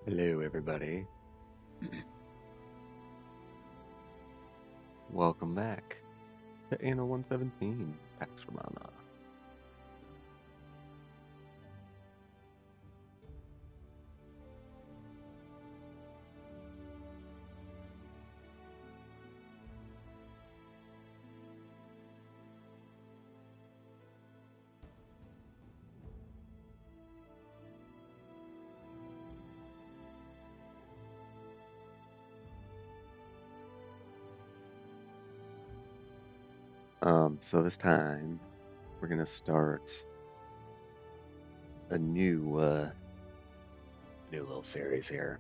Hello, everybody. Welcome back to Anno 117, Pax Romana. So this time we're gonna start a new little series here.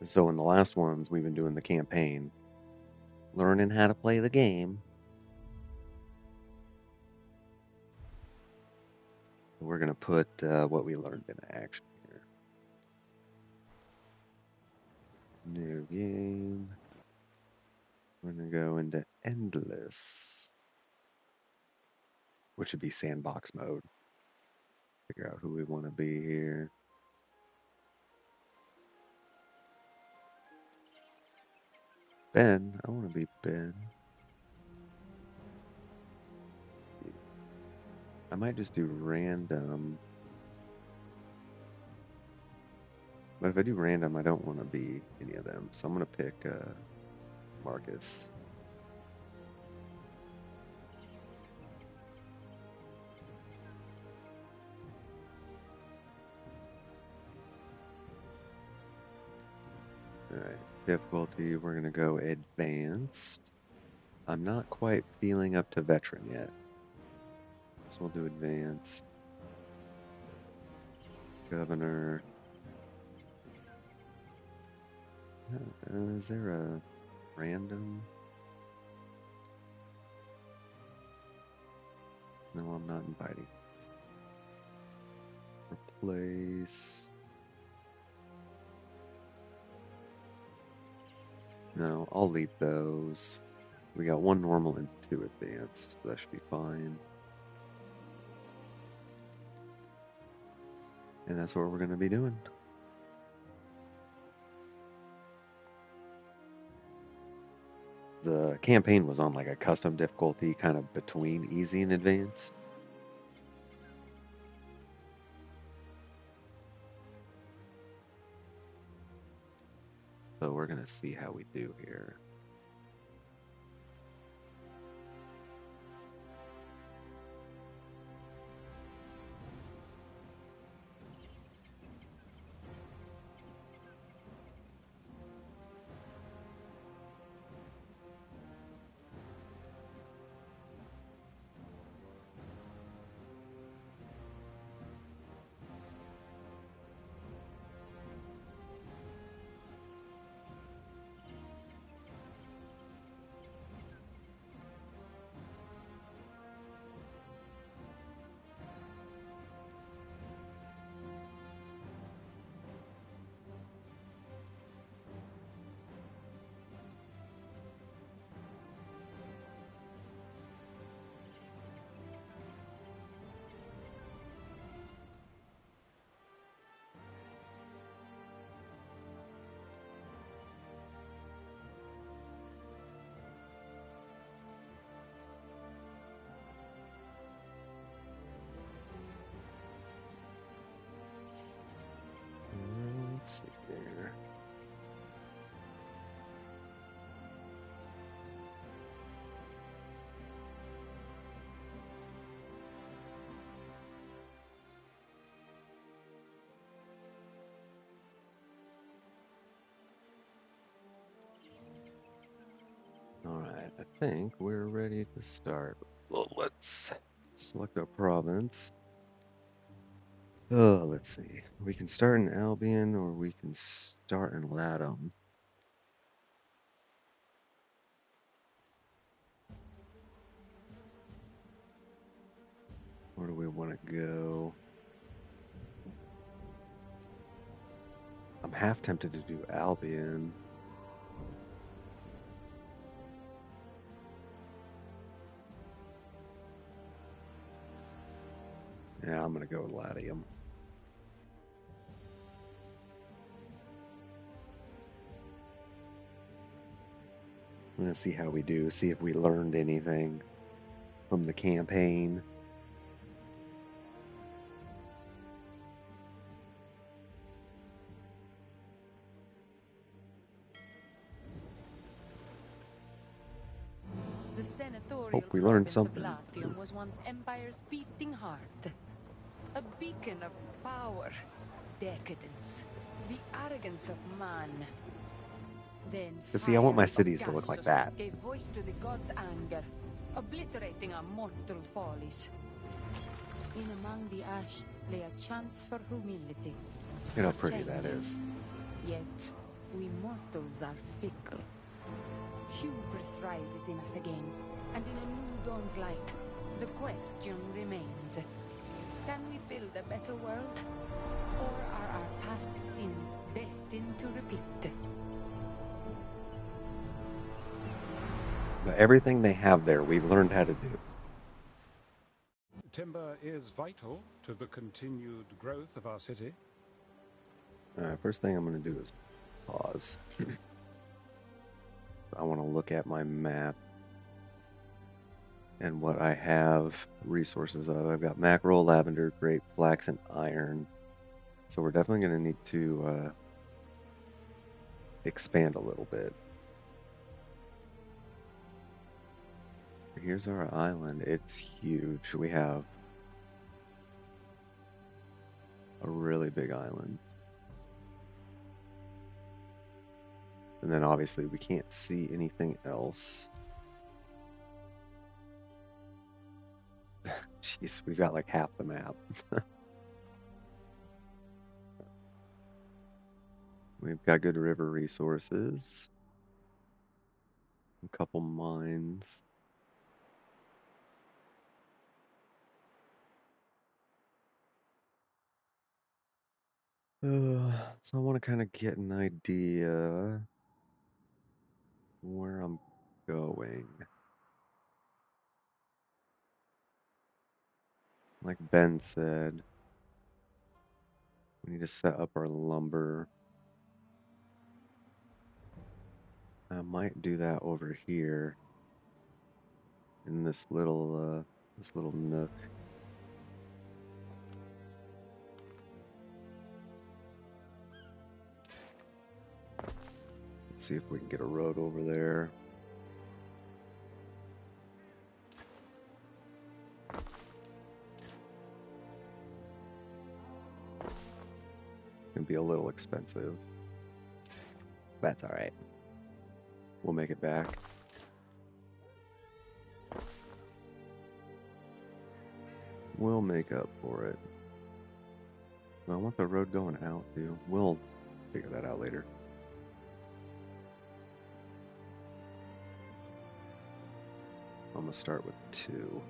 So in the last ones, we've been doing the campaign, learning how to play the game. We're gonna put what we learned into action here. New game. We're gonna go into endless, which would be sandbox mode. Figure out who we want to be here. Ben, I want to be Ben. I might just do random. But if I do random, I don't want to be any of them. So I'm going to pick Marcus. All right. Difficulty, we're going to go advanced. I'm not quite feeling up to veteran yet. So we'll do advanced. Governor. Is there a random? No, I'm not inviting. Replace. No, I'll leave those. We got one normal and two advanced. So that should be fine. And that's what we're going to be doing. The campaign was on like a custom difficulty, kind of between easy and advanced. So we're going to see how we do here. Let's see there. All right, I think we're ready to start. Well, let's select a province. Oh, let's see. We can start in Albion or we can start in Latham. Where do we want to go? I'm half tempted to do Albion. Yeah, I'm going to go with Latium. I'm going to see how we do, see if we learned anything from the campaign. The senatorial Hope we learned province of something. Latium was once Empire's beating heart. A beacon of power, decadence, the arrogance of man. Then But see, I want my fiery cities to look like Augustus that. gave voice to the gods' anger, obliterating our mortal follies. In among the ash lay a chance for humility. Look how For pretty change. that is. Yet, we mortals are fickle. Hubris rises in us again, and in a new dawn's light, the question remains. Can we build a better world? Or are our past sins destined to repeat? But everything they have there, we've learned how to do. Timber is vital to the continued growth of our city. First thing I'm going to do is pause. I want to look at my map and what I have resources of. I've got mackerel, lavender, grape, flax, and iron. So we're definitely going to need to expand a little bit. Here's our island. It's huge. We have a really big island. And then obviously we can't see anything else. Jeez, we've got like half the map. We've got good river resources. A couple mines. So I want to kind of get an idea where I'm going. Like Ben said, we need to set up our lumber. I might do that over here in this little nook. Let's see if we can get a road over there. It'd be a little expensive. That's all right. We'll make it back. We'll make up for it. I want the road going out, too. We'll figure that out later. I'm gonna start with 2.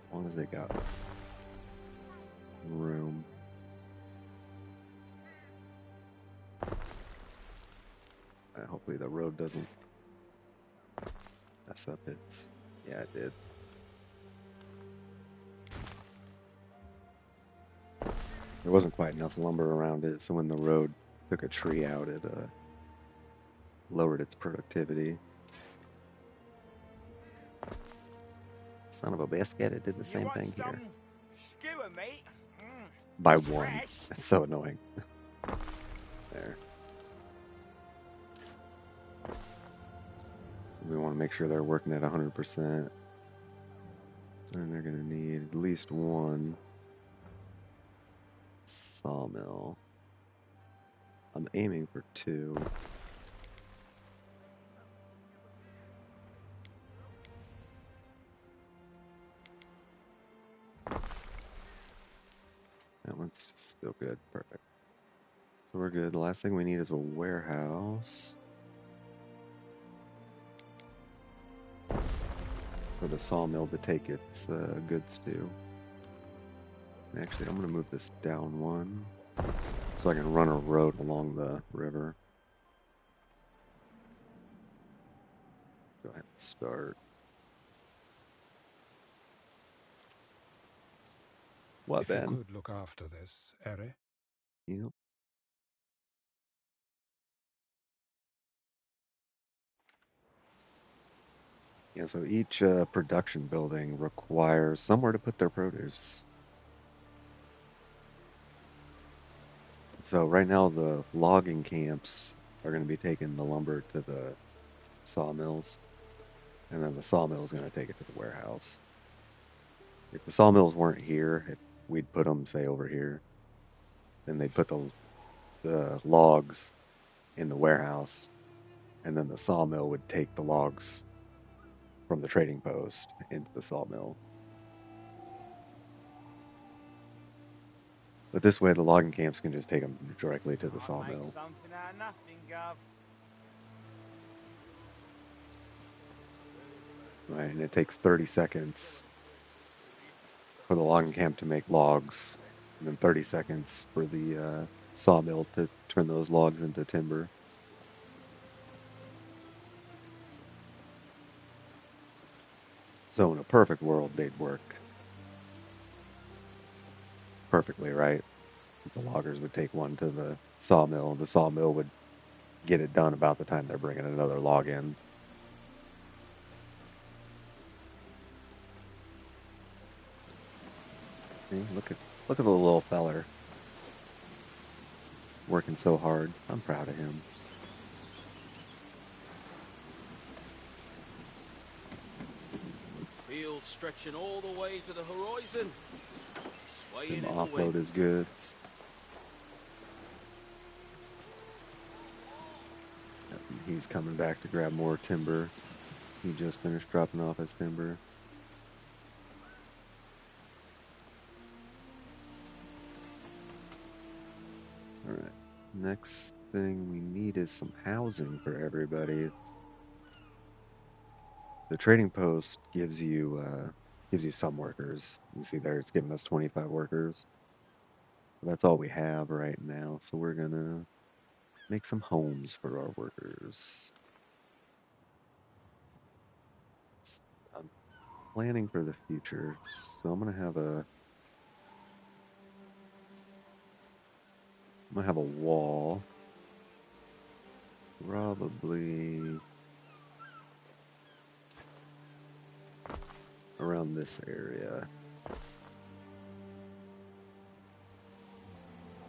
As long as they got room. Hopefully the road doesn't mess up its... Yeah, it did. There wasn't quite enough lumber around it, so when the road took a tree out, it lowered its productivity. Son of a biscuit, it did the same thing here. Skewer, mate. By 1. That's so annoying. There. We want to make sure they're working at 100%. And they're going to need at least 1 sawmill. I'm aiming for 2. That one's still good. Perfect. So we're good. The last thing we need is a warehouse for the sawmill to take its goods to. Actually, I'm going to move this down 1 so I can run a road along the river. Let's go ahead and start. What, If Ben? you could look after this, Eri. Yep. Yeah, so each production building requires somewhere to put their produce. So right now the logging camps are going to be taking the lumber to the sawmills, and then the sawmill is going to take it to the warehouse. If the sawmills weren't here, if we'd put them, say, over here, then they'd put the logs in the warehouse, and then the sawmill would take the logs from the trading post into the sawmill. But this way, the logging camps can just take them directly to the I make sawmill. something out of nothing, Gov. Right, and it takes 30 seconds for the logging camp to make logs, and then 30 seconds for the sawmill to turn those logs into timber. So in a perfect world, they'd work perfectly, right? The loggers would take one to the sawmill. The sawmill would get it done about the time they're bringing another log in. See, look at the little feller working so hard. I'm proud of him. Fields stretching all the way to the horizon, swaying Him in the offload wind. his goods. He's coming back to grab more timber. He just finished dropping off his timber. Alright. Next thing we need is some housing for everybody. The trading post gives you some workers. You see there it's giving us 25 workers. But that's all we have right now, so we're gonna make some homes for our workers. I'm planning for the future, so I'm gonna have a wall, probably around this area,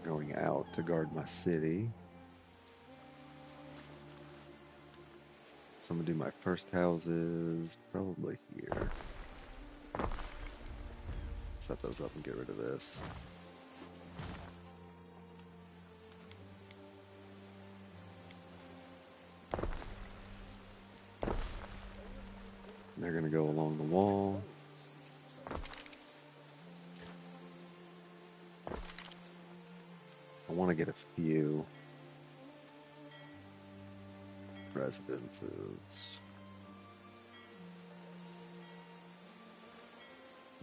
going out to guard my city. So I'm gonna do my first houses probably here. Set those up and get rid of this. They're gonna go along the wall. I want to get a few residences.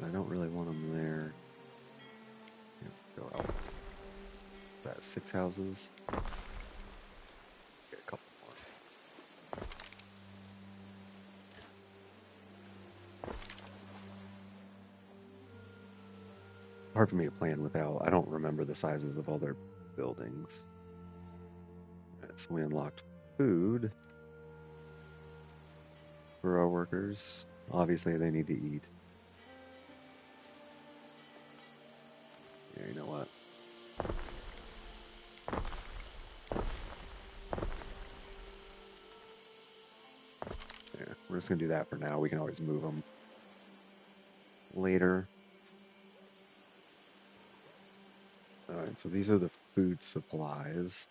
I don't really want them there. Yeah, go out. That's 6 houses. Get a couple more. Hard for me to plan without. I don't remember the sizes of all their buildings. Alright, so we unlocked food for our workers. Obviously, they need to eat. Yeah, you know what? Yeah, we're just gonna do that for now. We can always move them later. Alright, so these are the food supplies.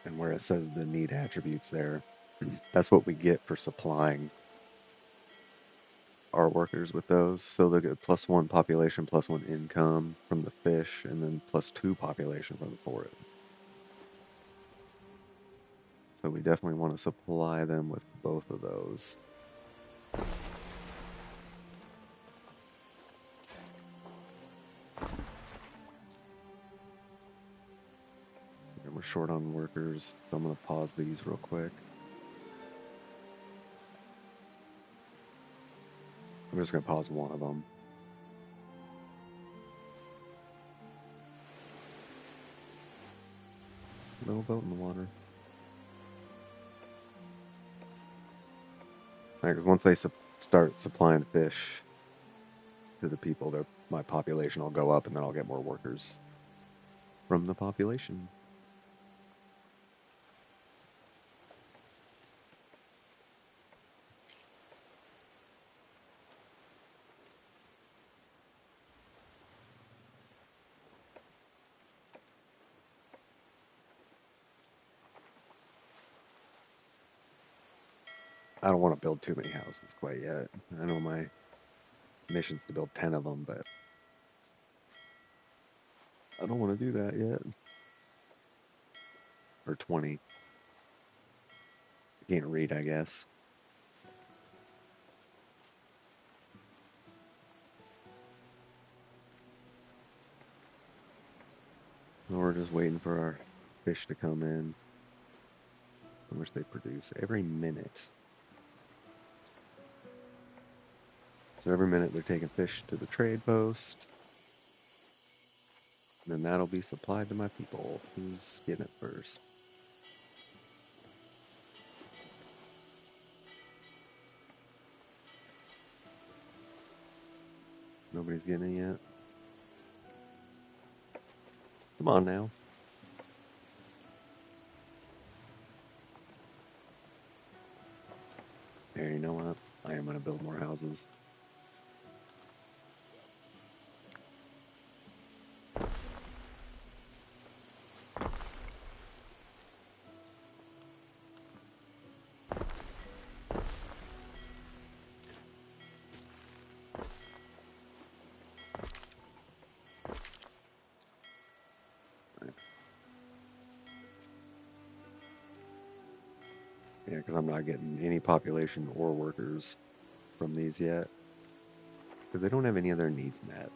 And where it says the need attributes there, that's what we get for supplying our workers with those. So they'll get +1 population, +1 income from the fish, and then +2 population from the forest. So we definitely want to supply them with both of those. And we're short on workers, so I'm going to pause these real quick. I'm just going to pause one of them. No boat in the water. Because once they start supplying fish to the people, my population will go up, and then I'll get more workers from the population. I don't want to build too many houses quite yet. I know my mission's to build 10 of them, but I don't want to do that yet. Or 20. I can't read, I guess. We're just waiting for our fish to come in. How much they produce every minute. So every minute they're taking fish to the trade post. And then that'll be supplied to my people. Who's getting it first? Nobody's getting it yet? Come on now. There, you know what? I am going to build more houses. Yeah, because I'm not getting any population or workers from these yet. Because they don't have any of their needs met.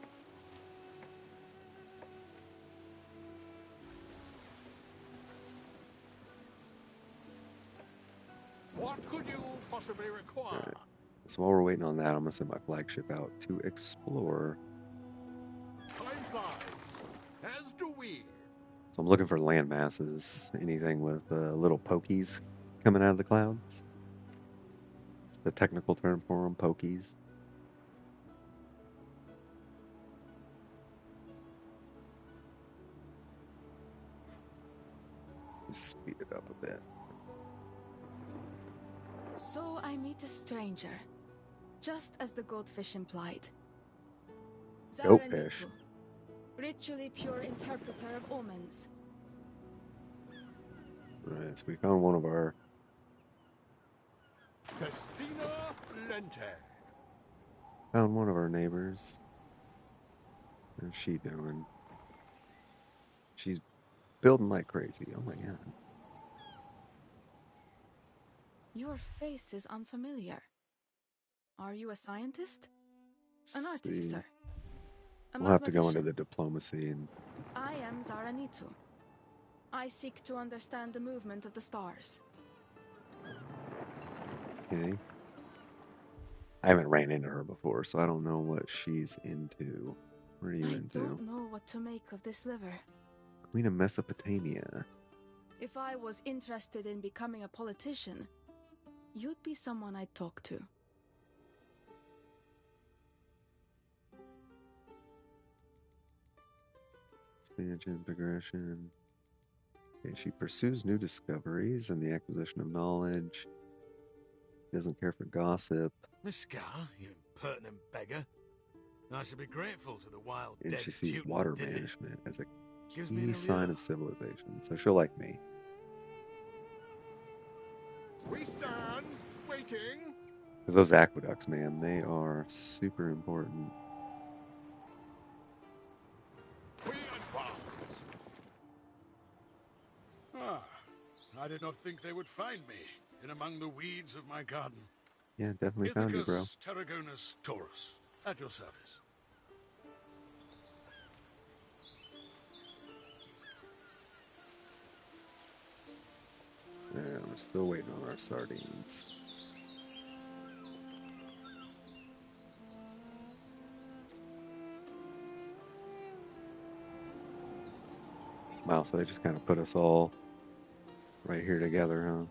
What could you possibly require? Right. So while we're waiting on that, I'm going to send my flagship out to explore. Time flies, as do we. So I'm looking for land masses. Anything with little pokies coming out of the clouds. It's the technical term for them, pokies. Speed it up a bit. So I meet a stranger, just as the goldfish implied. Goatfish. Ritually pure interpreter of omens. Right, so we found one of our... Festina Lente. Found one of our neighbors. How's she doing? She's building like crazy. Oh my god. Your face is unfamiliar. Are you a scientist? An Let's see. artificer? A We'll have to go into mathematician? the diplomacy and... I am Zaranitu. I seek to understand the movement of the stars. Okay. I haven't ran into her before, so I don't know what she's into. What are you I into? don't know what to make of this liver. Queen of Mesopotamia. If I was interested in becoming a politician, you'd be someone I'd talk to. Expansion, progression. Okay, she pursues new discoveries and the acquisition of knowledge. She doesn't care for gossip. Miss Scar, you impertinent beggar. I should be grateful to the wild And dead she sees Teuton water that did it. management as a Gives me key an sign allure. of civilization. So she'll like me. We stand waiting. Because those aqueducts, man, they are super important. We advance. Ah, I did not think they would find me in among the weeds of my garden. Yeah, definitely found you, bro. Ithacus Tarragonus Taurus, at your service. Yeah, we're still waiting on our sardines. Wow, so they just kind of put us all right here together, huh?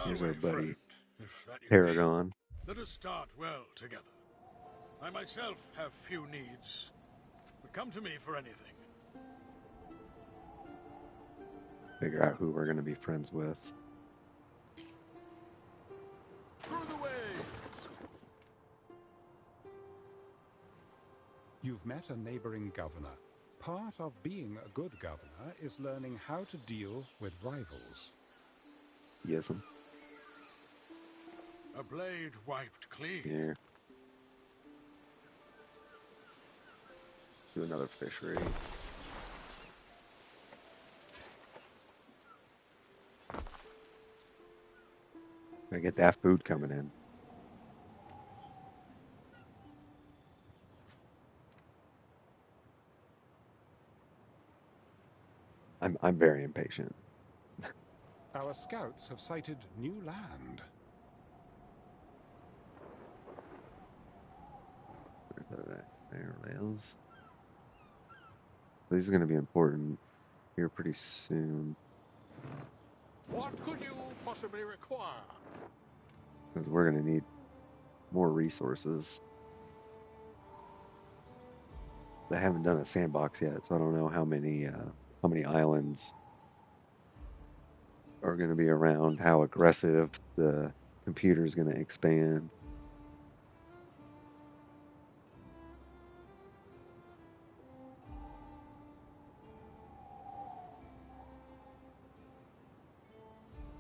Here's my our buddy friend, if that you be, Paragon. let us start well together. I myself have few needs, but come to me for anything. Figure out who we're going to be friends with. Through the waves! You've met a neighboring governor. Part of being a good governor is learning how to deal with rivals. Yes. A blade wiped clean. Here. Do another fishery. Gotta get that food coming in. I'm very impatient. Our scouts have sighted new land. There it is. These are going to be important here pretty soon. What could you possibly require? Because we're going to need more resources. They haven't done a sandbox yet, so I don't know how many islands are going to be around, how aggressive the computer is going to expand.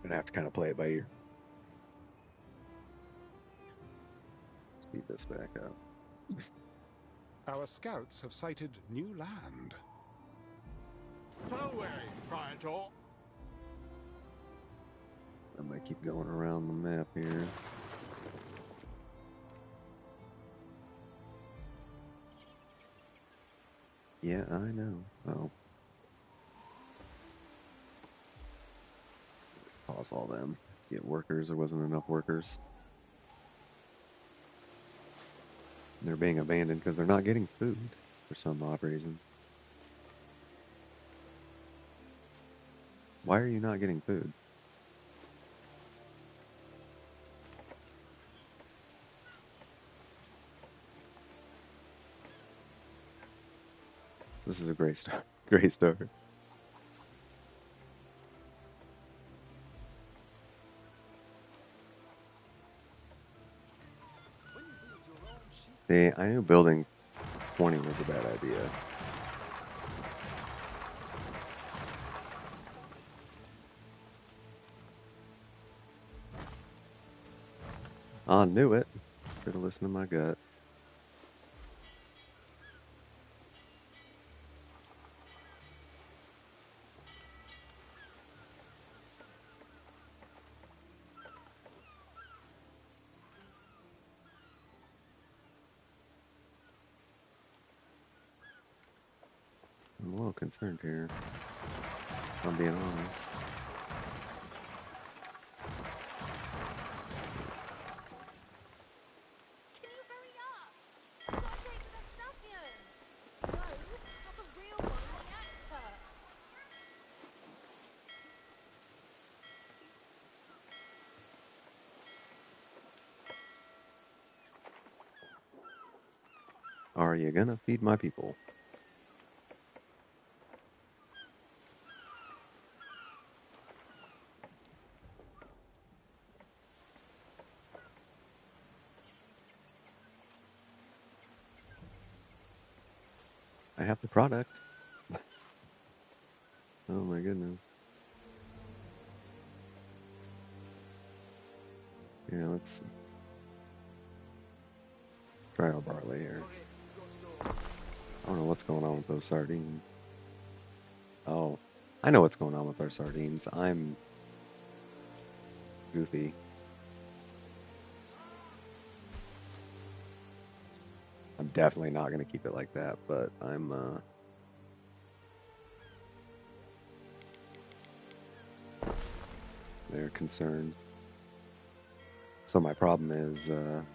Gonna have to kind of play it by ear. Speed this back up. Our scouts have sighted new land. Fellway, Praetor. I'm gonna keep going around the map here. Yeah, I know. Oh. Pause all them. Get workers. There wasn't enough workers. They're being abandoned because they're not getting food for some odd reason. Why are you not getting food? This is a great start. Great start. See, I knew building 20 was a bad idea. I knew it. Should have listened to my gut. I'm a little concerned here, if I'm being honest. Can you hurry up? I've got a date with a stallion. No, not the real one, the actor. Are you gonna feed my people? I have the product. Oh my goodness. Yeah, let's try our barley here. I don't know what's going on with those sardines. Oh, I know what's going on with our sardines. I'm goofy. I'm definitely not going to keep it like that, but I'm they're concerned. So my problem is there.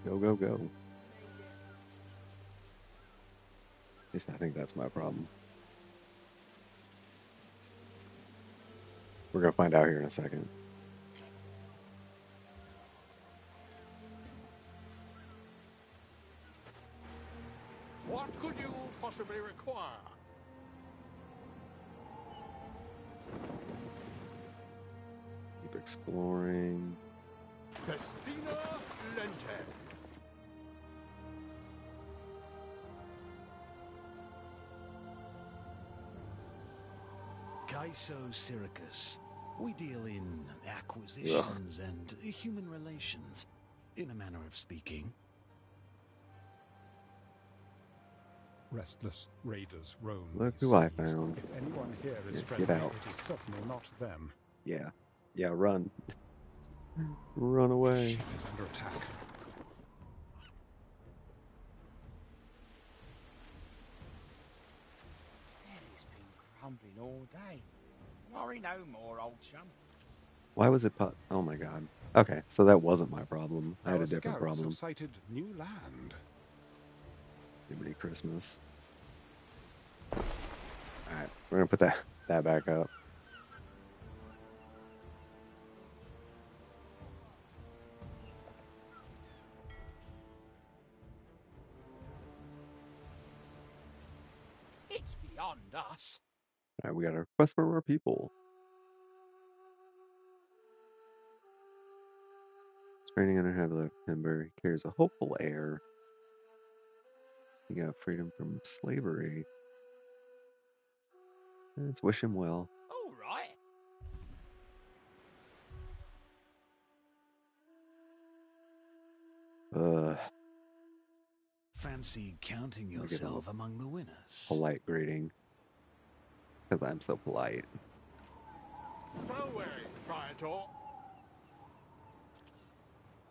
Go, go, go. At least I think that's my problem. We're going to find out here in a second. What could you possibly require? Keep exploring. Festina Lente. Kaiso Syracuse. We deal in acquisitions and human relations, in a manner of speaking. Restless raiders roam Look these who I seas. found. If anyone here is Yeah, friendly, get out. it is certainly not them. Yeah. Yeah, run. Run away. Ship is under attack. He's been grumbling all day. Worry no more, old chum. Why was it oh my god. Okay, so that wasn't my problem. I had Our a different scouts problem. have sighted new land. Liberty Christmas. Alright, we're gonna put that back up. It's beyond us. Alright, we got a request from our people. Training under heavy timber carries a hopeful air. You got freedom from slavery. Let's wish him well. All right. Fancy counting I'll give him yourself a among the winners. polite greeting. Because I'm so polite. So away, Praetor.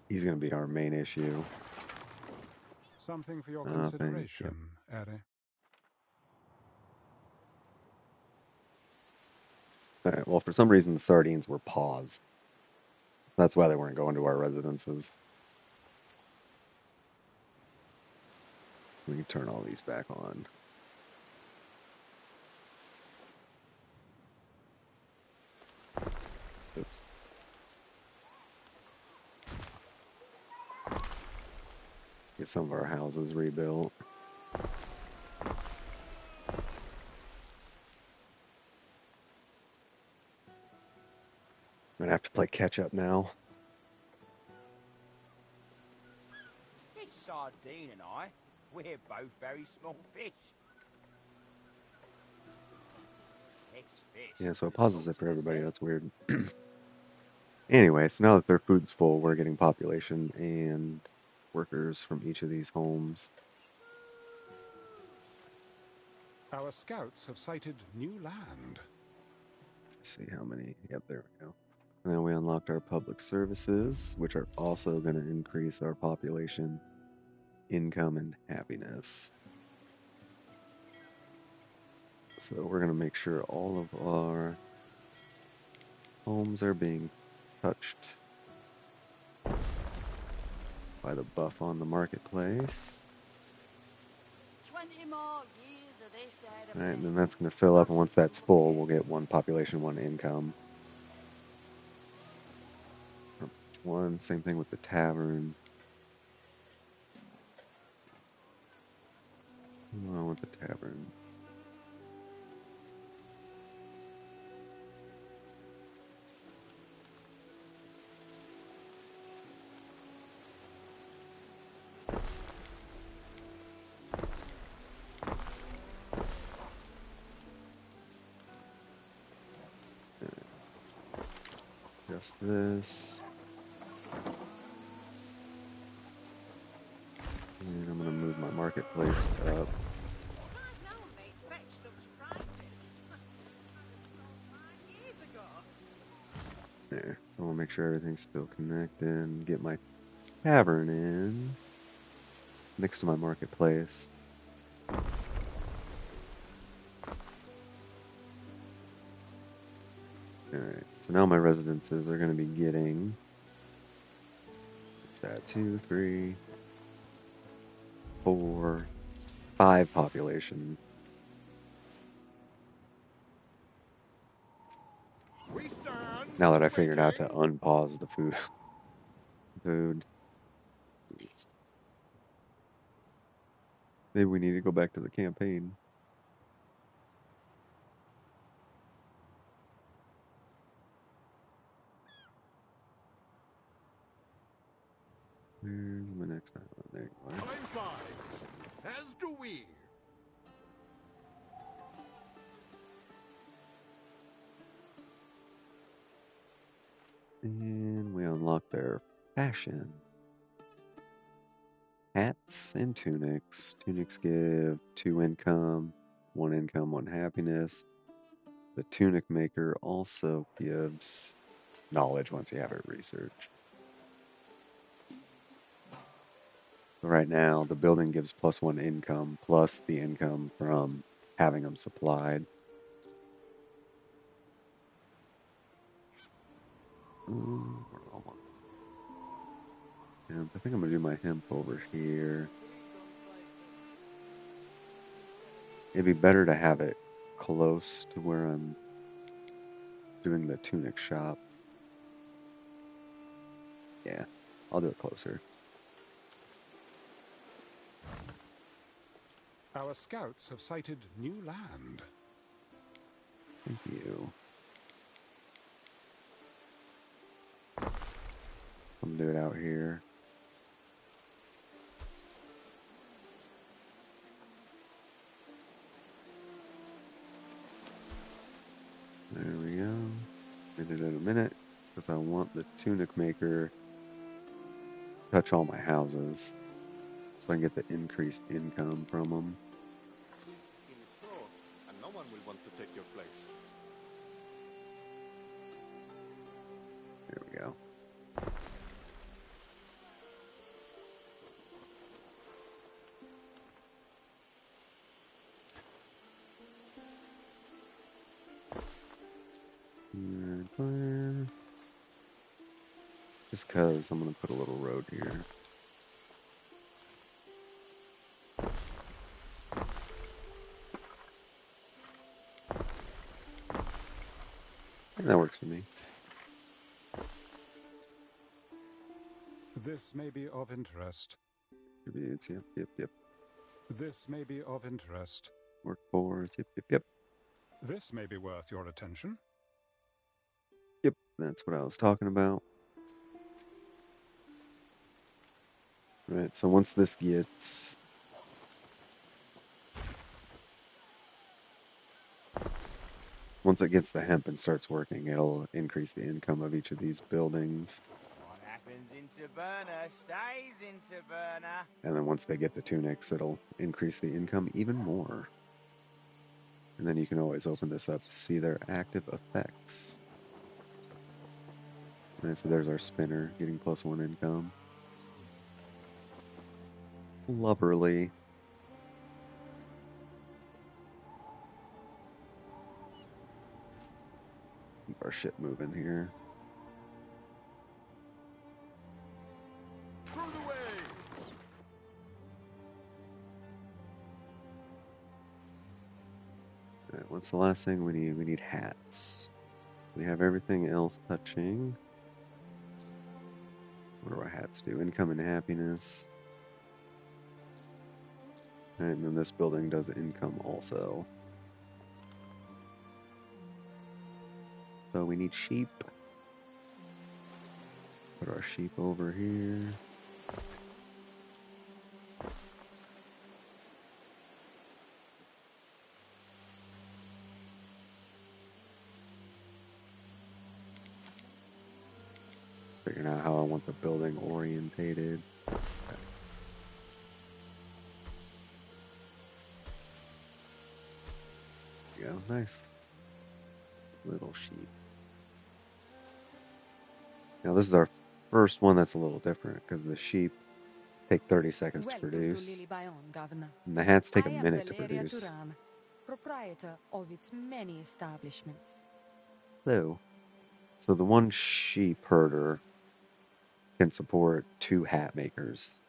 He's gonna be our main issue. Something for your Thank you. consideration, Eri. Alright, well, for some reason the sardines were paused. That's why they weren't going to our residences. We can turn all these back on. Oops. Get some of our houses rebuilt. I'm gonna have to play catch up now. It's Sardine and I. We're both very small fish. It's fish. Yeah, so it to pauses salt it for and everybody. sell. That's weird. Anyway, so now that their food's full, we're getting population and workers from each of these homes. Our scouts have sighted new land. Let's see how many. Yep, there we go. And then we unlocked our public services, which are also going to increase our population, income, and happiness. So we're going to make sure all of our homes are being touched by the buff on the marketplace. 20 more years of this out of Alright, and me. then that's going to fill up, and once that's full, we'll get one population, one income. One, same thing with the tavern. What's wrong with the tavern? Just this. And I'm going to move my marketplace up. I've known they'd fetch such prices. Years ago. There. So I'll make sure everything's still connected and get my tavern in next to my marketplace. Alright, so now my residences are going to be getting, what's that, 2, 3, 4, 5 population. We stand Now that I figured out to waiting. unpause the food. Maybe we need to go back to the campaign. Where's my next island? There you are. Time flies, as do we. And we unlock their fashion. Hats and tunics. Tunics give 2 income, 1 income, 1 happiness. The tunic maker also gives knowledge once you have it researched. So right now, the building gives +1 income, plus the income from having them supplied. We're almost. Hemp. I think I'm gonna do my hemp over here. It'd be better to have it close to where I'm doing the tunic shop. Yeah, I'll do it closer. Our scouts have sighted new land. Thank you. I'm gonna do it out here. There we go. Did it in a minute because I want the tunic maker to touch all my houses so I can get the increased income from them. In the store, and no one will want to take your place. There we go. Fire. Just because I'm going to put a little road here. That works for me. This may be of interest. Yep. This may be of interest. Workforce, yep. This may be worth your attention. Yep, that's what I was talking about. Right, so once this gets... Once it gets the hemp and starts working, it'll increase the income of each of these buildings. What happens in Taverna stays in Taverna. And then once they get the tunics, it'll increase the income even more. And then you can always open this up to see their active effects. Right, so there's our spinner getting +1 income. Lovely. Keep our ship moving here. Through the waves. All right, what's the last thing we need? We need hats. We have everything else touching. What do our hats do? Income and happiness. And then this building does income also. So we need sheep. Put our sheep over here. Just figuring out how I want the building orientated. There you go, nice. Little sheep. Now this is our first one that's a little different because the sheep take 30 seconds to Welcome produce. to Lily Bayon, Governor. And the hats take I a am minute to Valeria produce. Duran, proprietor of its many establishments. So the one sheep herder can support 2 hat makers.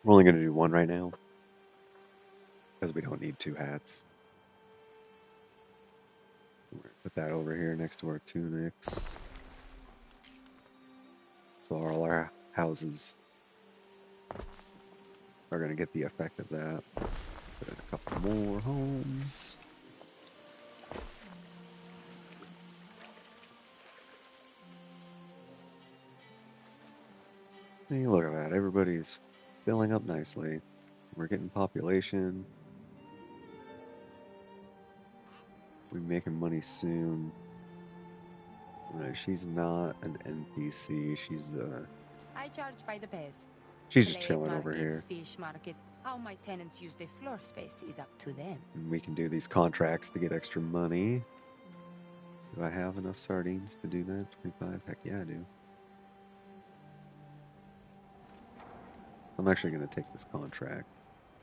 We're only going to do one right now, because we don't need 2 hats. We're going to put that over here next to our tunics. So all our houses are going to get the effect of that. Put in a couple more homes. Hey, look at that. Everybody's filling up nicely. We're getting population. We're making money soon. She's not an NPC. I charge by the pairs. She's just Slave chilling over markets, here. fish markets. How my tenants use their floor space is up to them. And we can do these contracts to get extra money. Do I have enough sardines to do that? 25? Heck yeah, I do. I'm actually going to take this contract.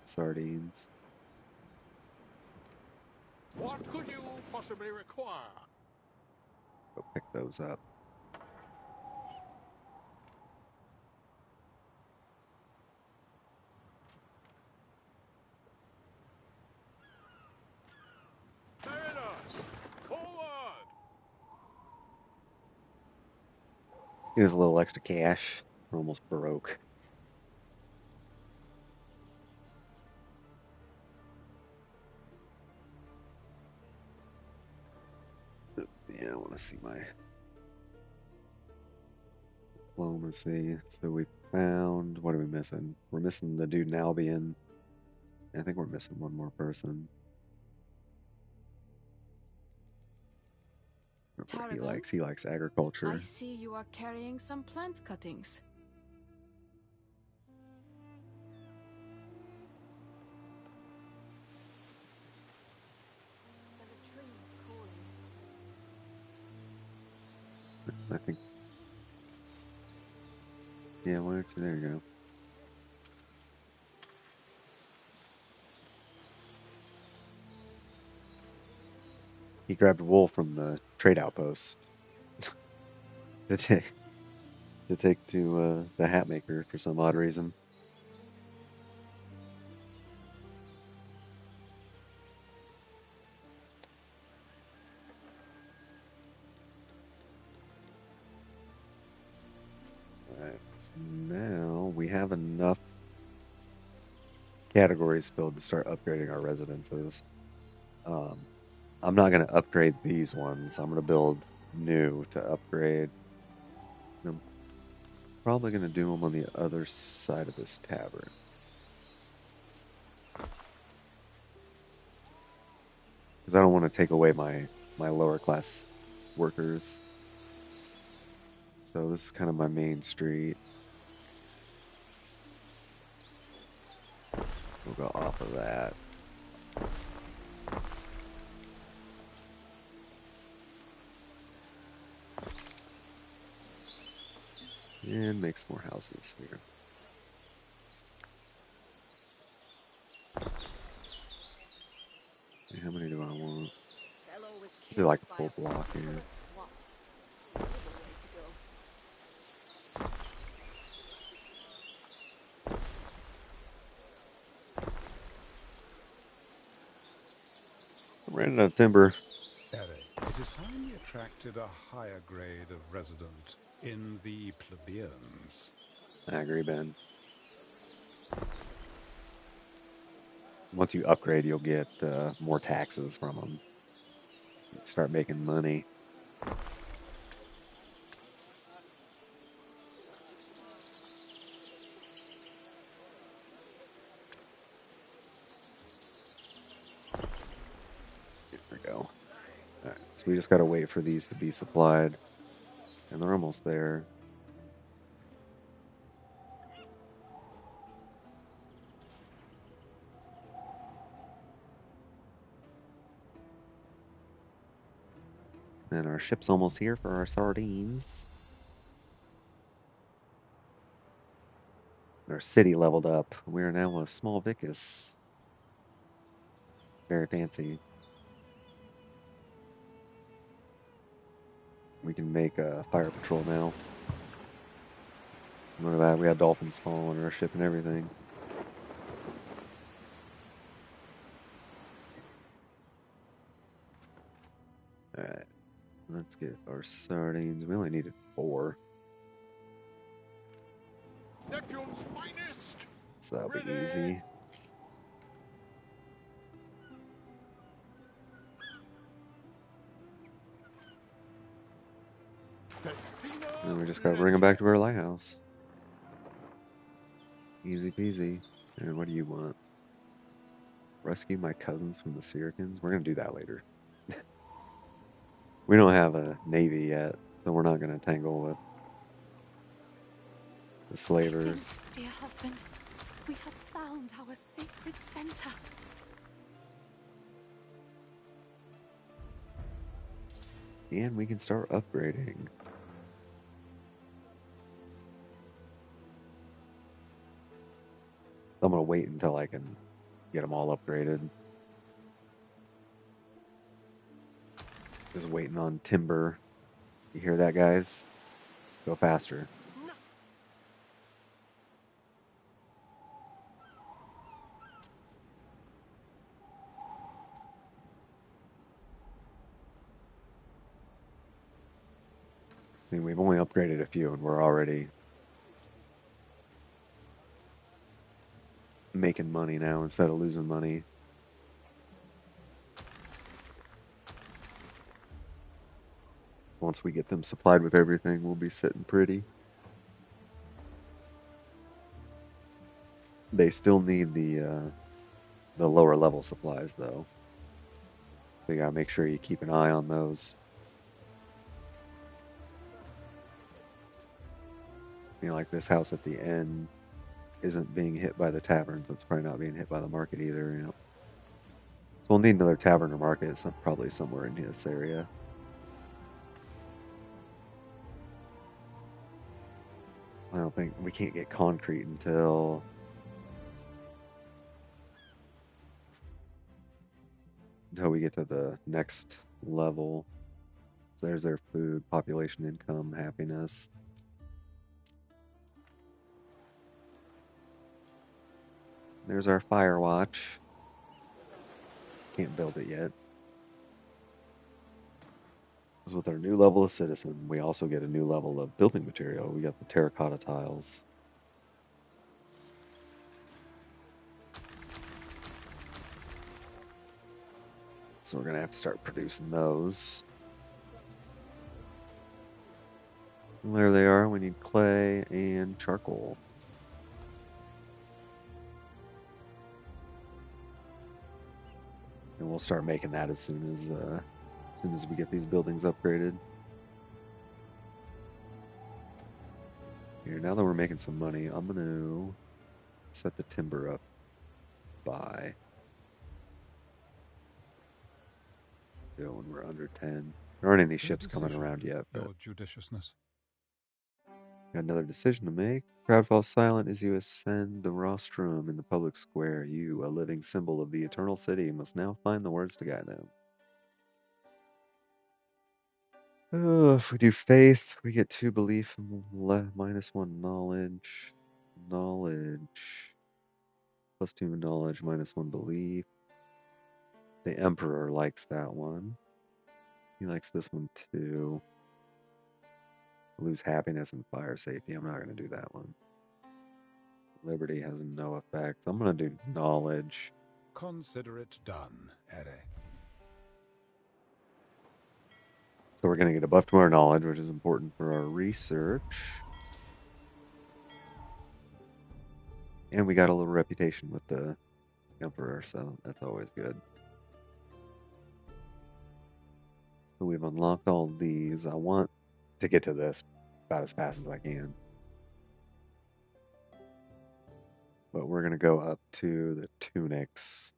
Sardines. What could you possibly require? Go pick those up. Mariners, forward! Here's a little extra cash. We're almost broke. Yeah, I want to see my diplomacy. So we found, what are we missing? We're missing the dude in Albion. I think we're missing one more person. What he Tarragon, likes. He likes agriculture. I see you are carrying some plant cuttings. There's a tree calling. I think. Yeah, one or two. There you go. He grabbed wool from the trade outpost to take to the hat maker for some odd reason. Alright, so now we have enough categories filled to start upgrading our residences. I'm not going to upgrade these ones. I'm going to build new to upgrade. I'm probably going to do them on the other side of this tavern. Because I don't want to take away my lower class workers. So this is kind of my main street. We'll go off of that. And make some more houses here. Okay, how many do I want? Do like a full block here. I ran out of timber. Eric, it is time we attracted a higher grade of resident in the plebeians. I agree, Ben. Once you upgrade, you'll get more taxes from them. Start making money. There we go. Alright, so we just gotta wait for these to be supplied. And they're almost there. And our ship's almost here for our sardines. Our city leveled up. We are now a small vicus. Very fancy. We can make a fire patrol now. Look at that, we had dolphins spawn on our ship and everything. Alright, let's get our sardines. We only needed 4, Neptune's finest! so that'll be Ready. easy. And we just gotta bring them back to our lighthouse. Easy peasy. And what do you want? Rescue my cousins from the Syracans? We're gonna do that later. We don't have a navy yet, so we're not gonna tangle with the slavers. Dear husband, we have found our sacred center. And we can start upgrading. I'm gonna wait until I can get them all upgraded. Just waiting on timber. You hear that, guys? Go faster. I mean, we've only upgraded a few and we're already making money now instead of losing money. Once we get them supplied with everything, we'll be sitting pretty. They still need the lower level supplies though. So you gotta make sure you keep an eye on those. You know, like this house at the end isn't being hit by the taverns. It's probably not being hit by the market either, you know. So we'll need another tavern or market, probably somewhere in this area. I don't think we can't get concrete until we get to the next level. So there's their food, population, income, happiness. There's our fire watch. Can't build it yet. Because with our new level of citizen, we also get a new level of building material. We got the terracotta tiles. So we're going to have to start producing those. And there they are. We need clay and charcoal. And we'll start making that as soon as we get these buildings upgraded. Here, now that we're making some money, I'm going to set the timber up by. When we're under 10. There aren't any ships coming around yet, but Your judiciousness. got another decision to make. Crowd falls silent as you ascend the rostrum in the public square. You, a living symbol of the eternal city, must now find the words to guide them. Oh, if we do faith, we get 2 belief and -1 knowledge. Knowledge. +2 knowledge, -1 belief. The Emperor likes that one. He likes this one too. Lose happiness and fire safety. I'm not going to do that one. Liberty has no effect. I'm going to do knowledge. Consider it done, Ere. So we're going to get a buff to our knowledge, which is important for our research. And we got a little reputation with the Emperor, so that's always good. So we've unlocked all these. I want to get to this about as fast as I can. But we're going to go up to the tunics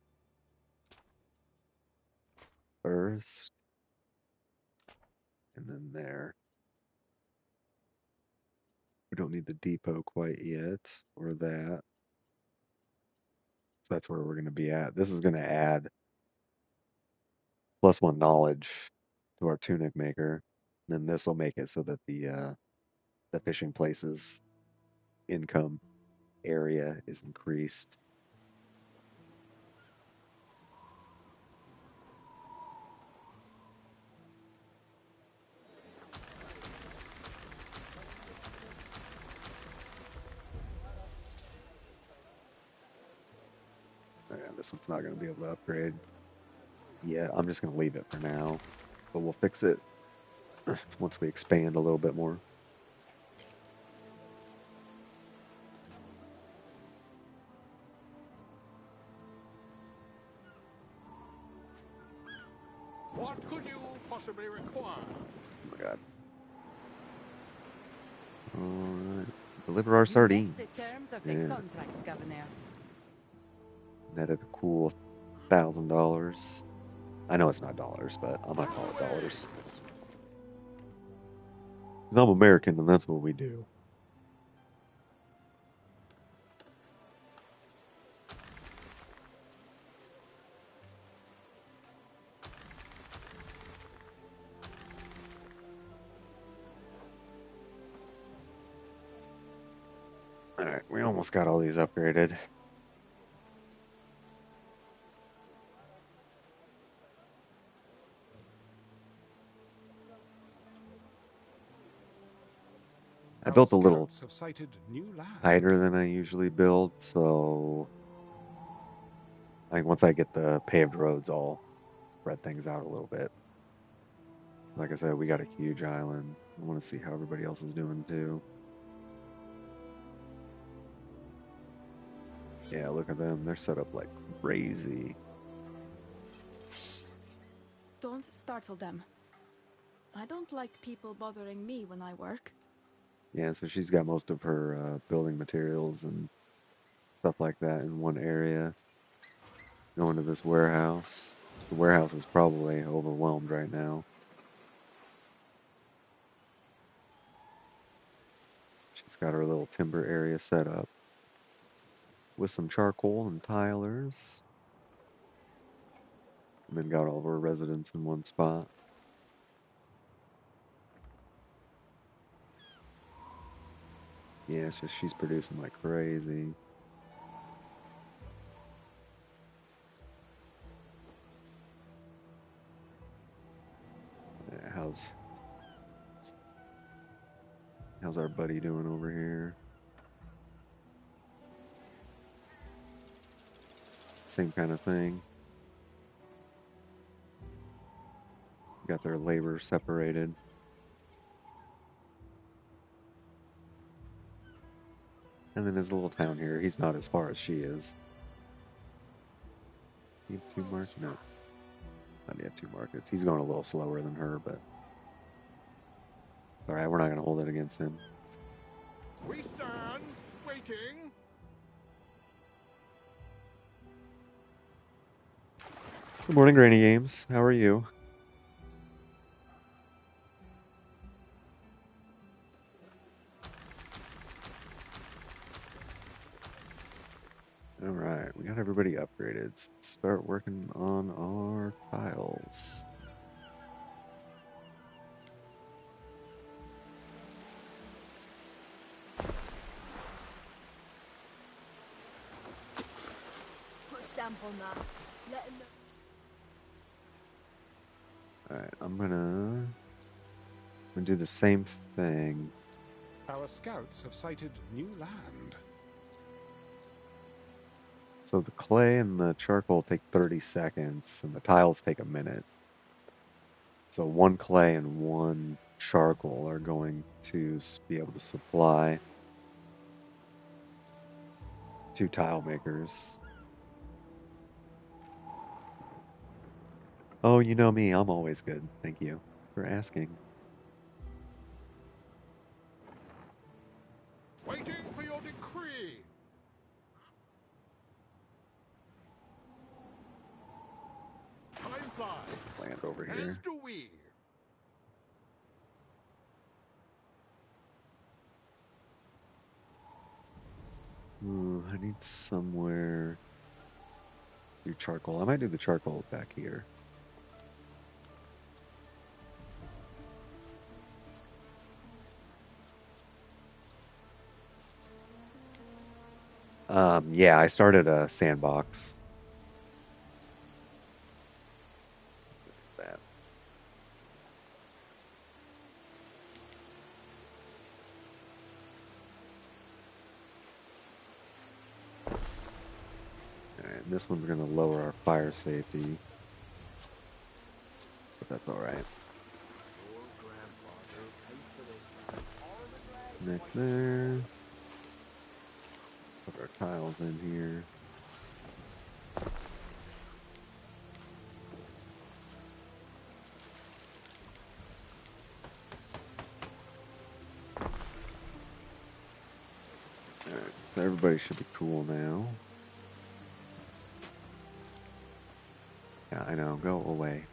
first. And then there. We don't need the depot quite yet, or that. So that's where we're going to be at. This is going to add +1 knowledge to our tunic maker. Then this will make it so that the fishing places income area is increased. this one's not going to be able to upgrade. Yeah, I'm just going to leave it for now. But we'll fix it once we expand a little bit more. What could you possibly require? Oh my god. Alright. Deliver our You sardines. get the terms of the Yeah. contract, Governor. Netted a cool $1,000. I know it's not dollars, but I'm gonna call it dollars. 'Cause I'm American and that's what we do. Alright, we almost got all these upgraded. I built a little Scouts have sighted new land. tighter than I usually build, so I think once I get the paved roads, I'll spread things out a little bit. Like I said, we got a huge island. I want to see how everybody else is doing too. Yeah, look at them. They're set up like crazy. Shh. Don't startle them. I don't like people bothering me when I work. Yeah, so she's got most of her building materials and stuff like that in one area. Going to this warehouse. The warehouse is probably overwhelmed right now. She's got her little timber area set up with some charcoal and tilers. And then got all of her residents in one spot. Yeah, it's just she's producing like crazy. Yeah, how's our buddy doing over here? Same kind of thing. Got their labor separated. And then his little town here, he's not as far as she is. You have 2 markets? No. Not yet 2 markets. He's going a little slower than her, but alright, we're not going to hold it against him. We stand waiting. Good morning, Granny Games. How are you? Alright, we got everybody upgraded. Let's start working on our tiles. Put a stamp on that. Let 'em know. Alright, I'm gonna do the same thing. Our scouts have sighted new land. So the clay and the charcoal take 30 seconds, and the tiles take a minute. So 1 clay and 1 charcoal are going to be able to supply 2 tile makers. Oh, you know me, I'm always good. Thank you for asking. Waiting for your decree. Time flies. Land over As here. do we. Ooh, I need somewhere to do charcoal. I might do the charcoal back here. Yeah, I started a sandbox. That. Alright, And this one's going to lower our fire safety. But that's alright. Connect there. Put our tiles in here. Alright, so everybody should be cool now. Yeah, I know, go away.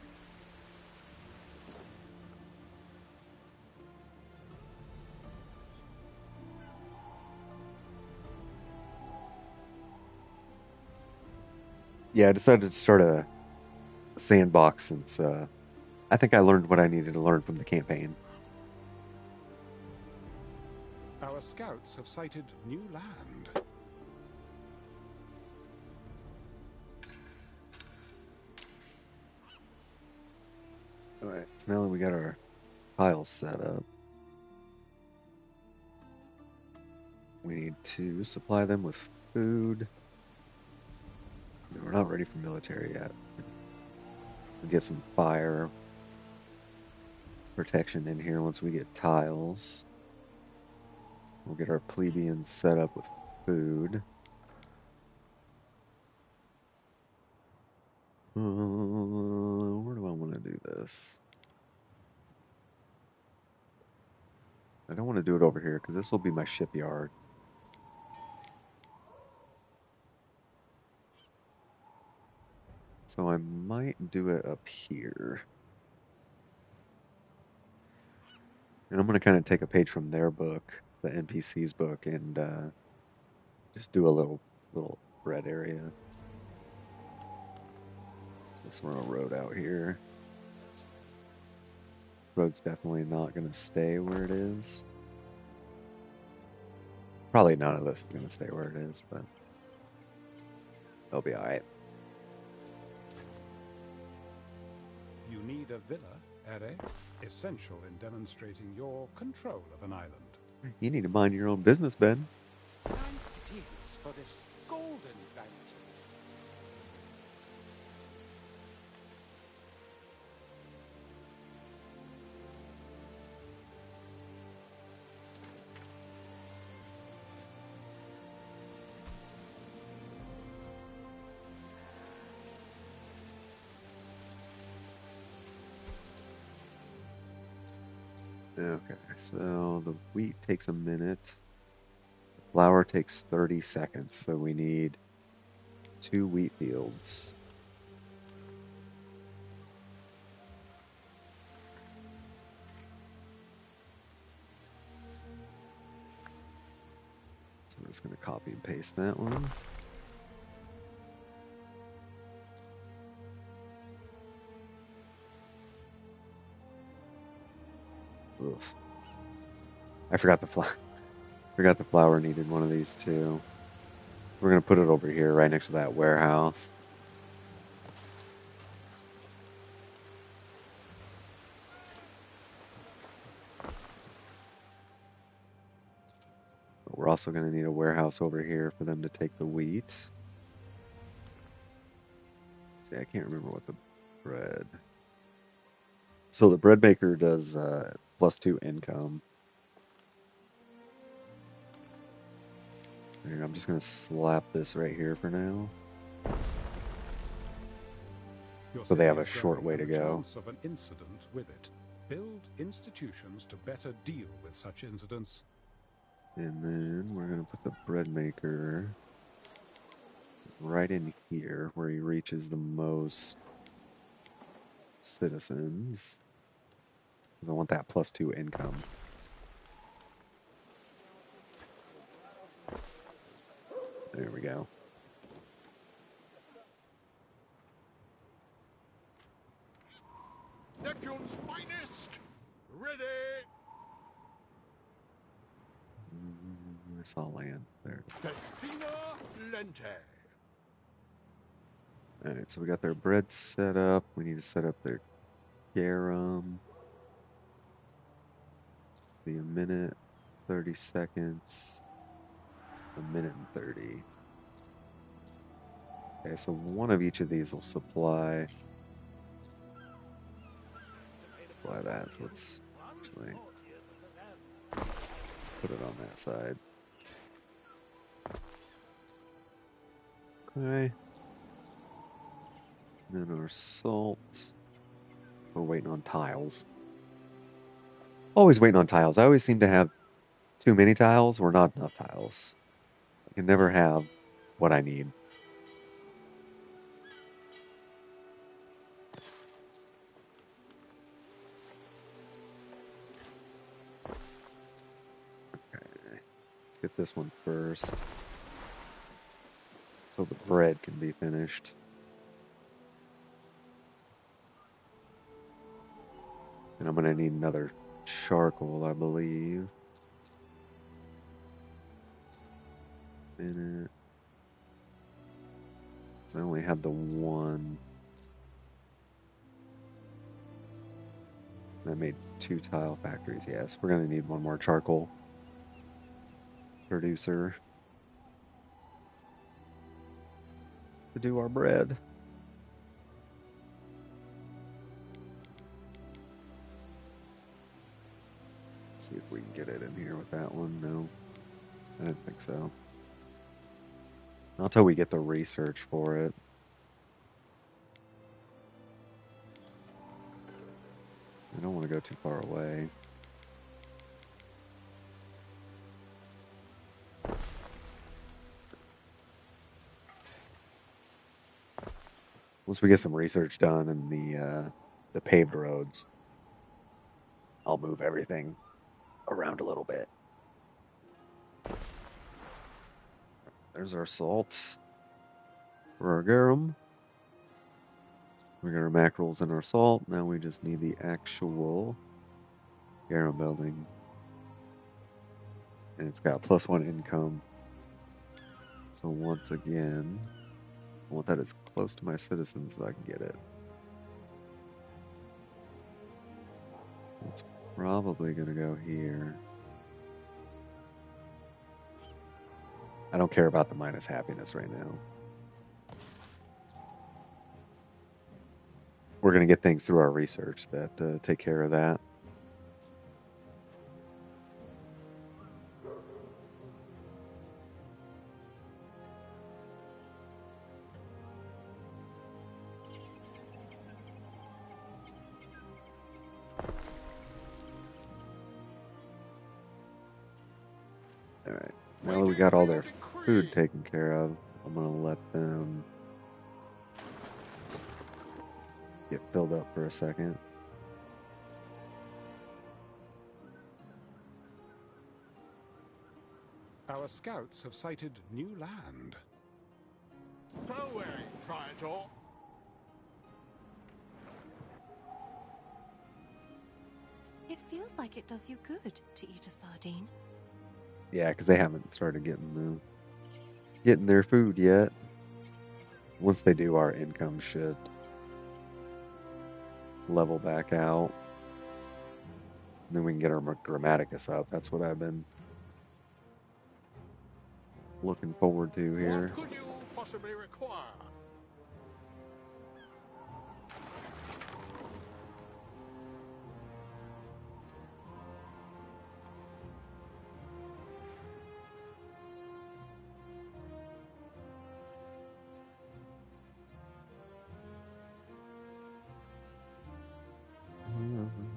Yeah, I decided to start a sandbox since I think I learned what I needed to learn from the campaign. Our scouts have sighted new land. Alright, so now that we got our tiles set up, we need to supply them with food. No, we're not ready for military yet. We'll get some fire protection in here once we get tiles. We'll get our plebeians set up with food. Where do I want to do this? I don't want to do it over here because this will be my shipyard. So I might do it up here. And I'm going to kind of take a page from their book, the NPC's book, and just do a little bread area. So this little road out here. Road's definitely not going to stay where it is. Probably none of this is going to stay where it is, but it'll be alright. You need a villa, Ere, essential in demonstrating your control of an island. You need to mind your own business, Ben. I'm serious for this golden bounty. Okay, so the wheat takes a minute. The flour takes 30 seconds, so we need 2 wheat fields. So I'm just going to copy and paste that one. Oof. I forgot the flour needed one of these too. We're gonna put it over here, right next to that warehouse. But we're also gonna need a warehouse over here for them to take the wheat. See, I can't remember what the bread. So the bread maker does +2 income. And I'm just going to slap this right here for now. So they have a short way to go. Chance of an incident with it. Build institutions to better deal with such incidents. And then we're going to put the bread maker right in here where he reaches the most citizens. I want that +2 income. There we go. Neptune's finest! Ready! I saw land there. Destina Lente. Alright, so we got their bread set up. We need to set up their garum. Be a minute, 30 seconds, a minute and 30. Okay, so one of each of these will supply that. So let's actually put it on that side. Okay. And then our salt. We're waiting on tiles. Always waiting on tiles. I always seem to have too many tiles or not enough tiles. I can never have what I need. Okay. Let's get this one first. So the bread can be finished. And I'm going to need another charcoal, I believe. Minute. I only had the one. I made 2 tile factories. Yes, we're going to need one more charcoal producer to do our bread. Let's see if we can get it in here with that one. No, I didn't think so. Not until we get the research for it. I don't want to go too far away. Once we get some research done in the paved roads, I'll move everything around a little bit. There's our salt for our garum. We got our mackerels and our salt. Now we just need the actual garum building. And it's got +1 income. So once again, I want that as close to my citizens as I can get it. It's probably going to go here. I don't care about the minus happiness right now. We're going to get things through our research that take care of that. All right. Now that we got all their food taken care of, I'm going to let them get filled up for a second. Our scouts have sighted new land. Farewell, Praetor. It feels like it does you good to eat a sardine. Yeah, because they haven't started getting their food yet. Once they do, our income should level back out. And then we can get our Grammaticus up. That's what I've been looking forward to here. What could you possibly require?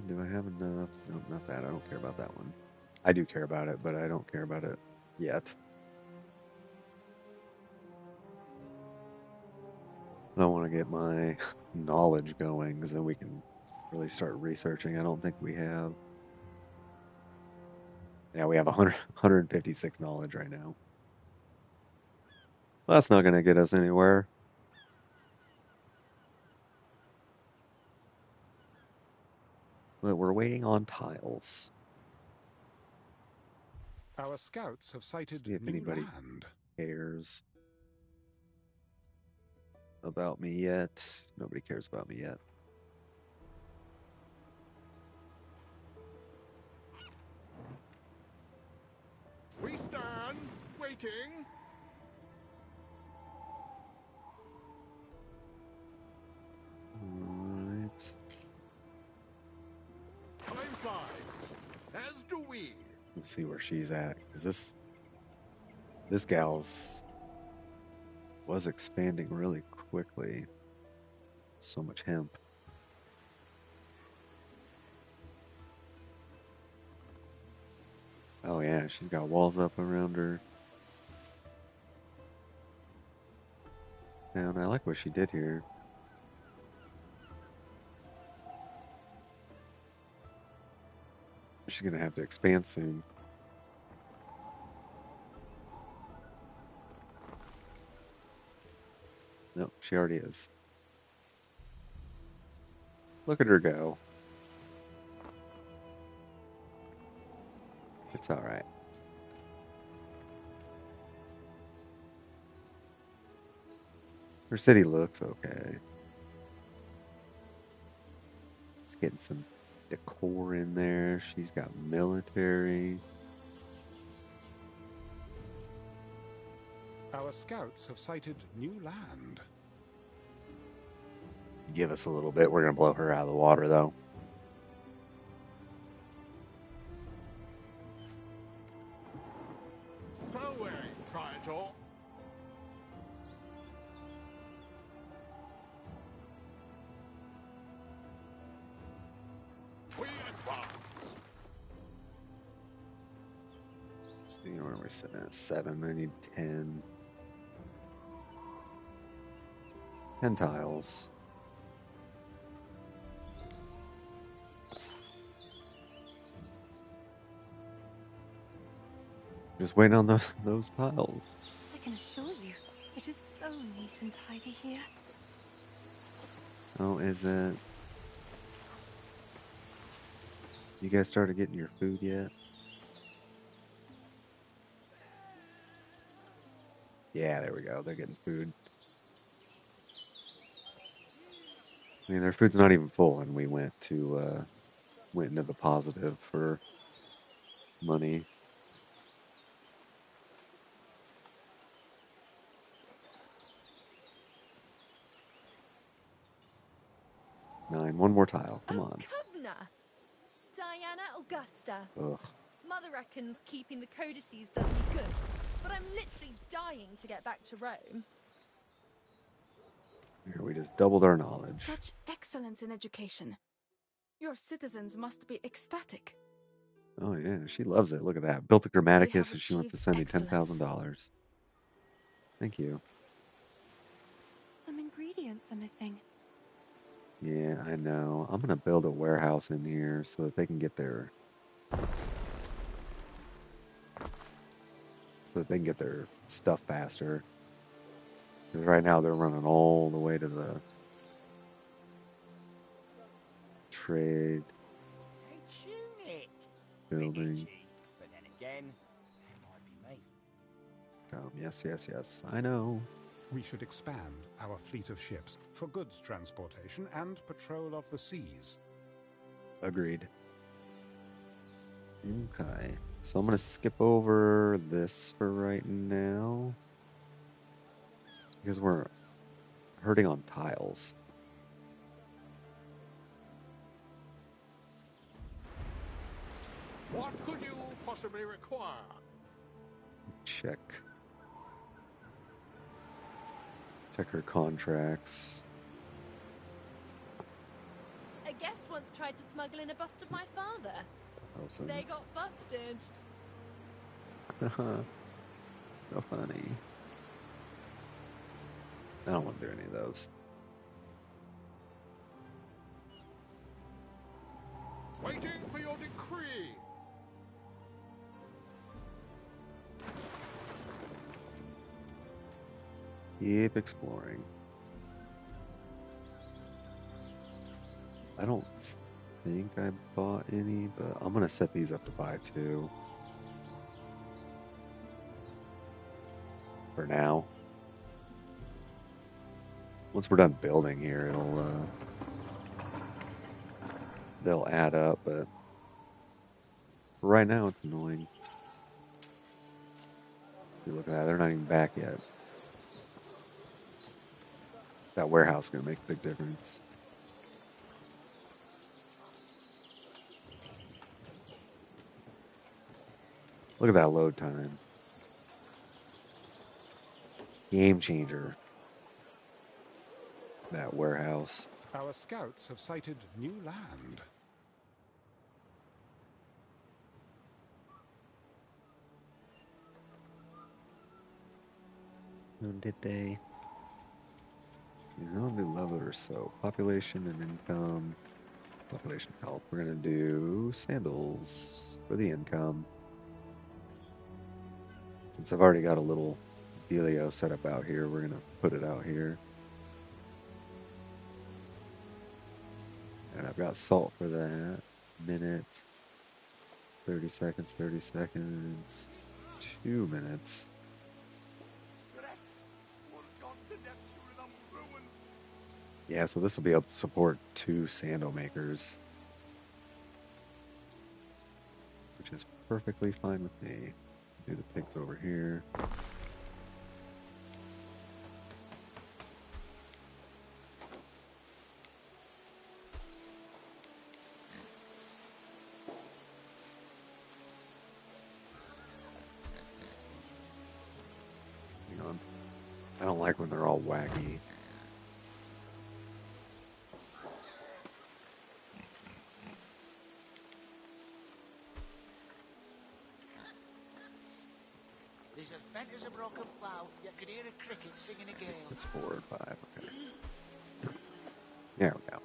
Do I have enough? No, not that. I don't care about that one. I do care about it, but I don't care about it yet. I want to get my knowledge going, because then we can really start researching. I don't think we have. Yeah, we have 156 knowledge right now. Well, that's not going to get us anywhere. But we're waiting on tiles. Our scouts have sighted See if new anybody land. cares about me yet. Nobody cares about me yet. We stand waiting. do we? Let's see where she's at. Cause this gal's was expanding really quickly. So much hemp. Oh yeah, she's got walls up around her. And I like what she did here. She's gonna have to expand soon. Nope, she already is. Look at her go. It's alright. Her city looks okay. Just getting some decor in there. She's got military. Our scouts have sighted new land. Give us a little bit. We're gonna blow her out of the water though. So we're Praetor. We advance. Let's see where we're sitting at. 7. I need 10. 10 tiles. Just waiting on those tiles. I can assure you, it is so neat and tidy here. Oh, is it? You guys started getting your food yet? Yeah, there we go. They're getting food. I mean, their food's not even full, and we went into the positive for money. Nine. One more tile. Come on. Governor! Diana Augusta. Ugh. Mother reckons keeping the codices does me good, but I'm literally dying to get back to Rome. Here we just doubled our knowledge. Such excellence in education. Your citizens must be ecstatic. Oh yeah, she loves it. Look at that. Built a We Grammaticus, have and she wants to achieved send me excellence. $10,000. Thank you. Some ingredients are missing. Yeah, I know. I'm gonna build a warehouse in here so that they can get their stuff faster. Because right now they're running all the way to the trade Hey, tunic. building. Cheap, but then again, that might be me. Yes. I know. We should expand our fleet of ships for goods transportation and patrol of the seas. Agreed. Okay. So I'm gonna skip over this for right now. Because we're hurting on tiles. What could you possibly require? Check her contracts. A guest once tried to smuggle in a bust of my father. Awesome. They got busted. So funny. I don't want to do any of those. Waiting for your decree. Keep exploring. I don't think I bought any, but I'm gonna set these up to buy too. For now. Once we're done building here, they'll add up, but right now it's annoying. You look at that, they're not even back yet. That warehouse is gonna make a big difference. Look at that load time. Game changer. That warehouse. Our scouts have sighted new land. Did they? You know, new level or so. Population and income. Population health. We're gonna do sandals for the income. Since I've already got a little dealio set up out here, we're gonna put it out here. And I've got salt for that. Minute. 30 seconds, 30 seconds. 2 minutes. Yeah, so this will be able to support 2 sandal makers. Which is perfectly fine with me. Do the pigs over here. Hang on. I don't like when they're all wacky. There's as bent as a broken plough, you could hear a cricket singing a gale. It's 4 and 5, okay. There we go.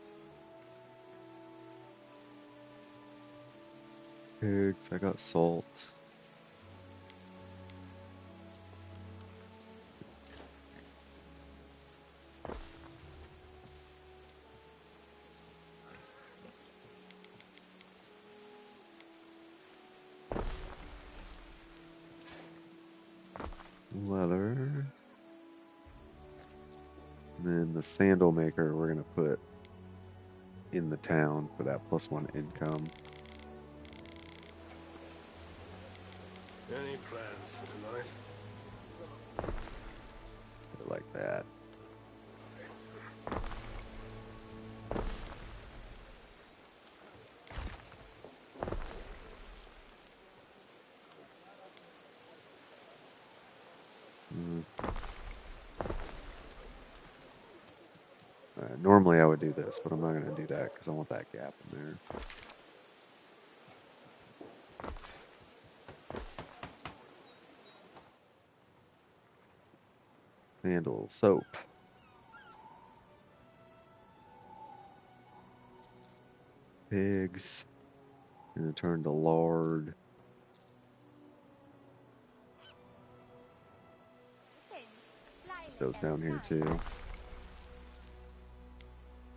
Pigs, I got salt. Leather. And then the sandal maker we're going to put in the town for that +1 income. Any plans for tonight? Put it like that. Normally I would do this, but I'm not going to do that because I want that gap in there. Sandal, soap. Pigs. Gonna turn to lard. Those down here too.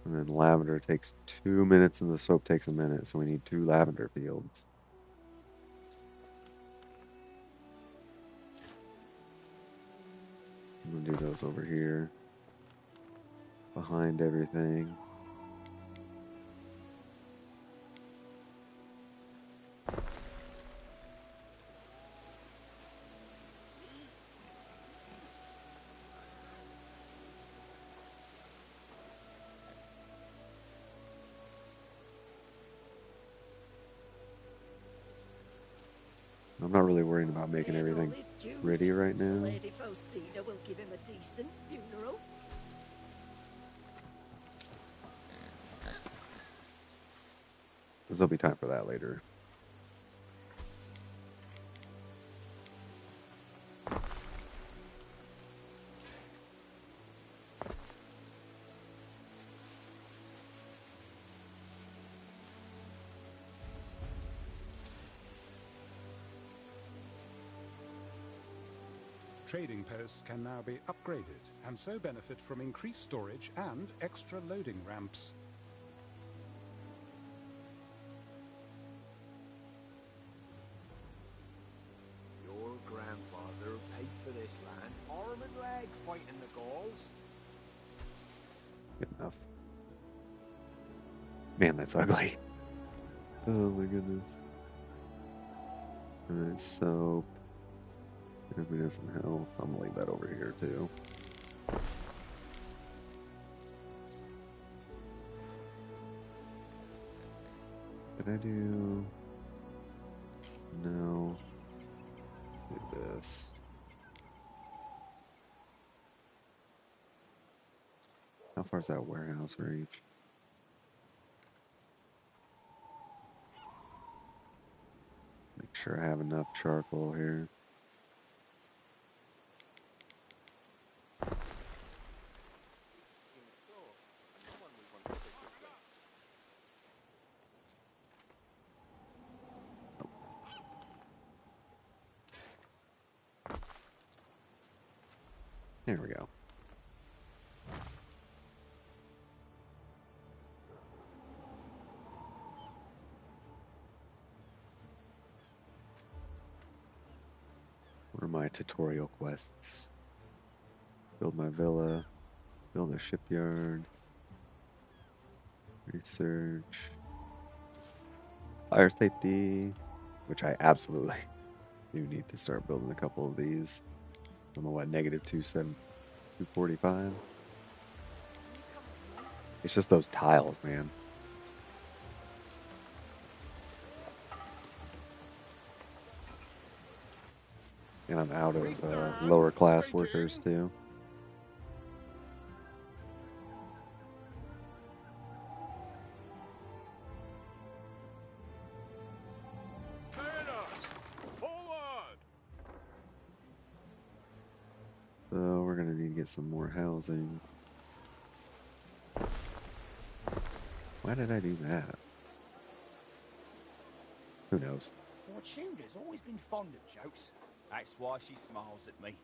And then lavender takes 2 minutes and the soap takes a minute, so we need 2 lavender fields. I'm gonna do those over here. Behind everything. I'm not really worrying about making everything pretty right now. Lady Faustina will give him a decent funeral. Because there'll be time for that later. Trading posts can now be upgraded and so benefit from increased storage and extra loading ramps. Your grandfather paid for this land, arm and leg, fighting the Gauls. Good enough. Man, that's ugly. Oh my goodness. Alright, soap. If we need some health, I'm gonna leave that over here too. Did I do? No. Do this. How far is that warehouse reach? Make sure I have enough charcoal here. There we go. What are my tutorial quests? Build my villa, build a shipyard, research, fire safety, which I absolutely do need to start building a couple of these. I don't know what, negative 245? It's just those tiles, man. And I'm out of lower class workers too. So we're gonna need to get some more housing. Why did I do that? Who knows? Fortuna's always been fond of jokes. That's why she smiles at me.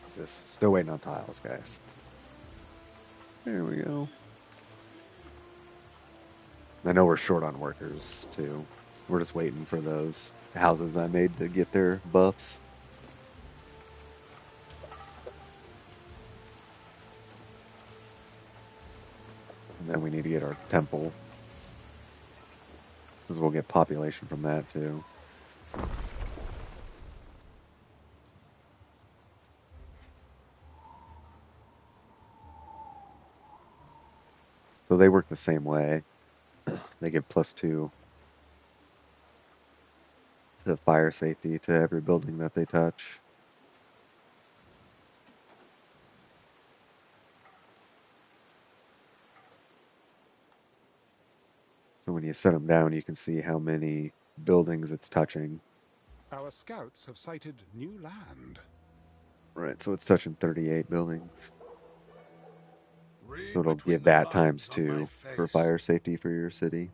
What's this? Still waiting on tiles, guys. There we go. I know we're short on workers too. We're just waiting for those houses I made to get their buffs. And then we need to get our temple, because we'll get population from that too. So they work the same way. They give +2 to fire safety to every building that they touch. So when you set them down, you can see how many buildings it's touching. Our scouts have sighted new land. Right, so it's touching 38 buildings. Read So it'll between give the that lines times on my 2 for face. fire safety for your city.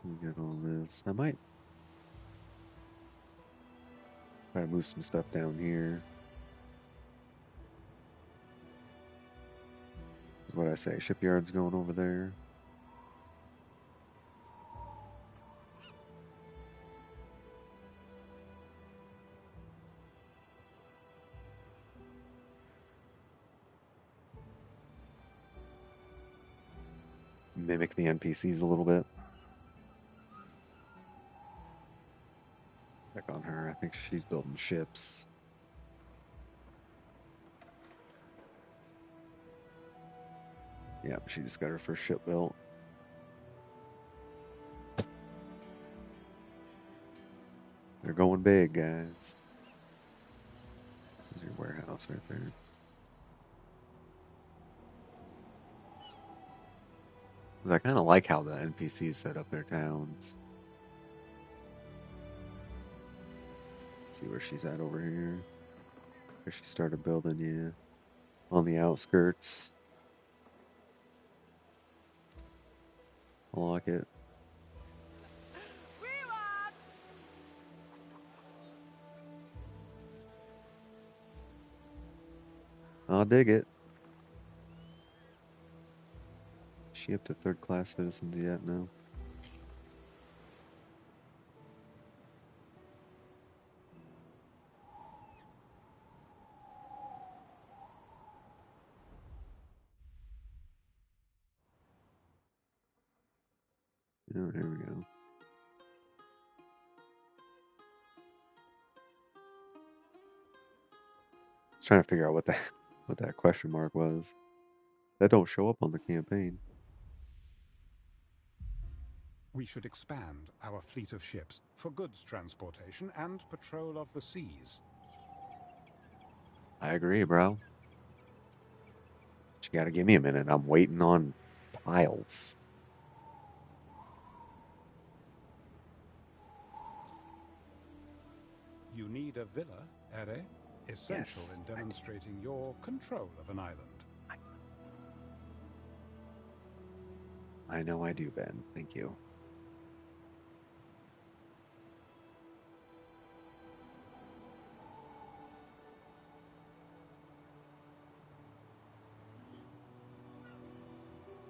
We got all this. I might try to move some stuff down here. Is what I say. Shipyard's going over there. Mimic the NPCs a little bit. Check on her. I think she's building ships. Yep, she just got her first ship built. They're going big, guys. There's your warehouse right there. I kind of like how the NPCs set up their towns. See where she's at over here. Where she started building, yeah. On the outskirts. I like it. I'll dig it. Is she up to 3rd class citizens yet? No. Oh, there we go. Trying to figure out what that question mark was. That don't show up on the campaign. We should expand our fleet of ships for goods transportation and patrol of the seas. I agree, bro. But you gotta give me a minute. I'm waiting on tiles. You need a villa, Ere? Essential Yes. in demonstrating your control of an island. I know I do, Ben. Thank you.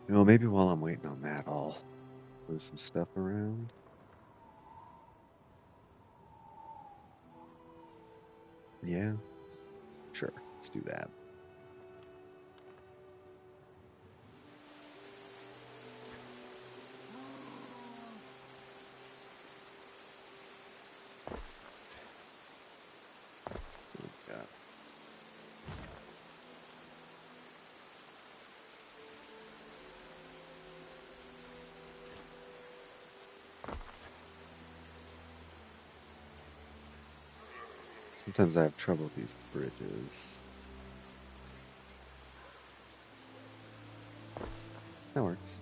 You know, maybe while I'm waiting on that, I'll move some stuff around. Yeah, sure. Let's do that. Yeah. Sometimes I have trouble with these bridges. That works.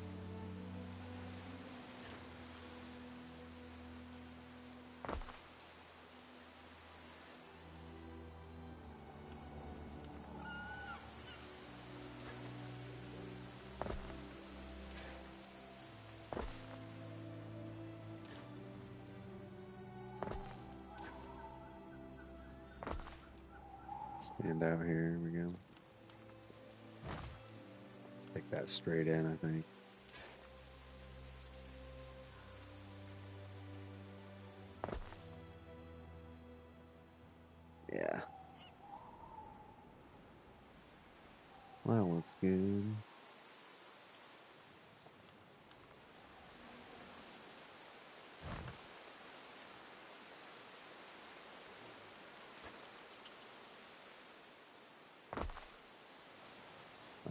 Stand out here. Here we go. Take that straight in, I think. Yeah. Well, that looks good.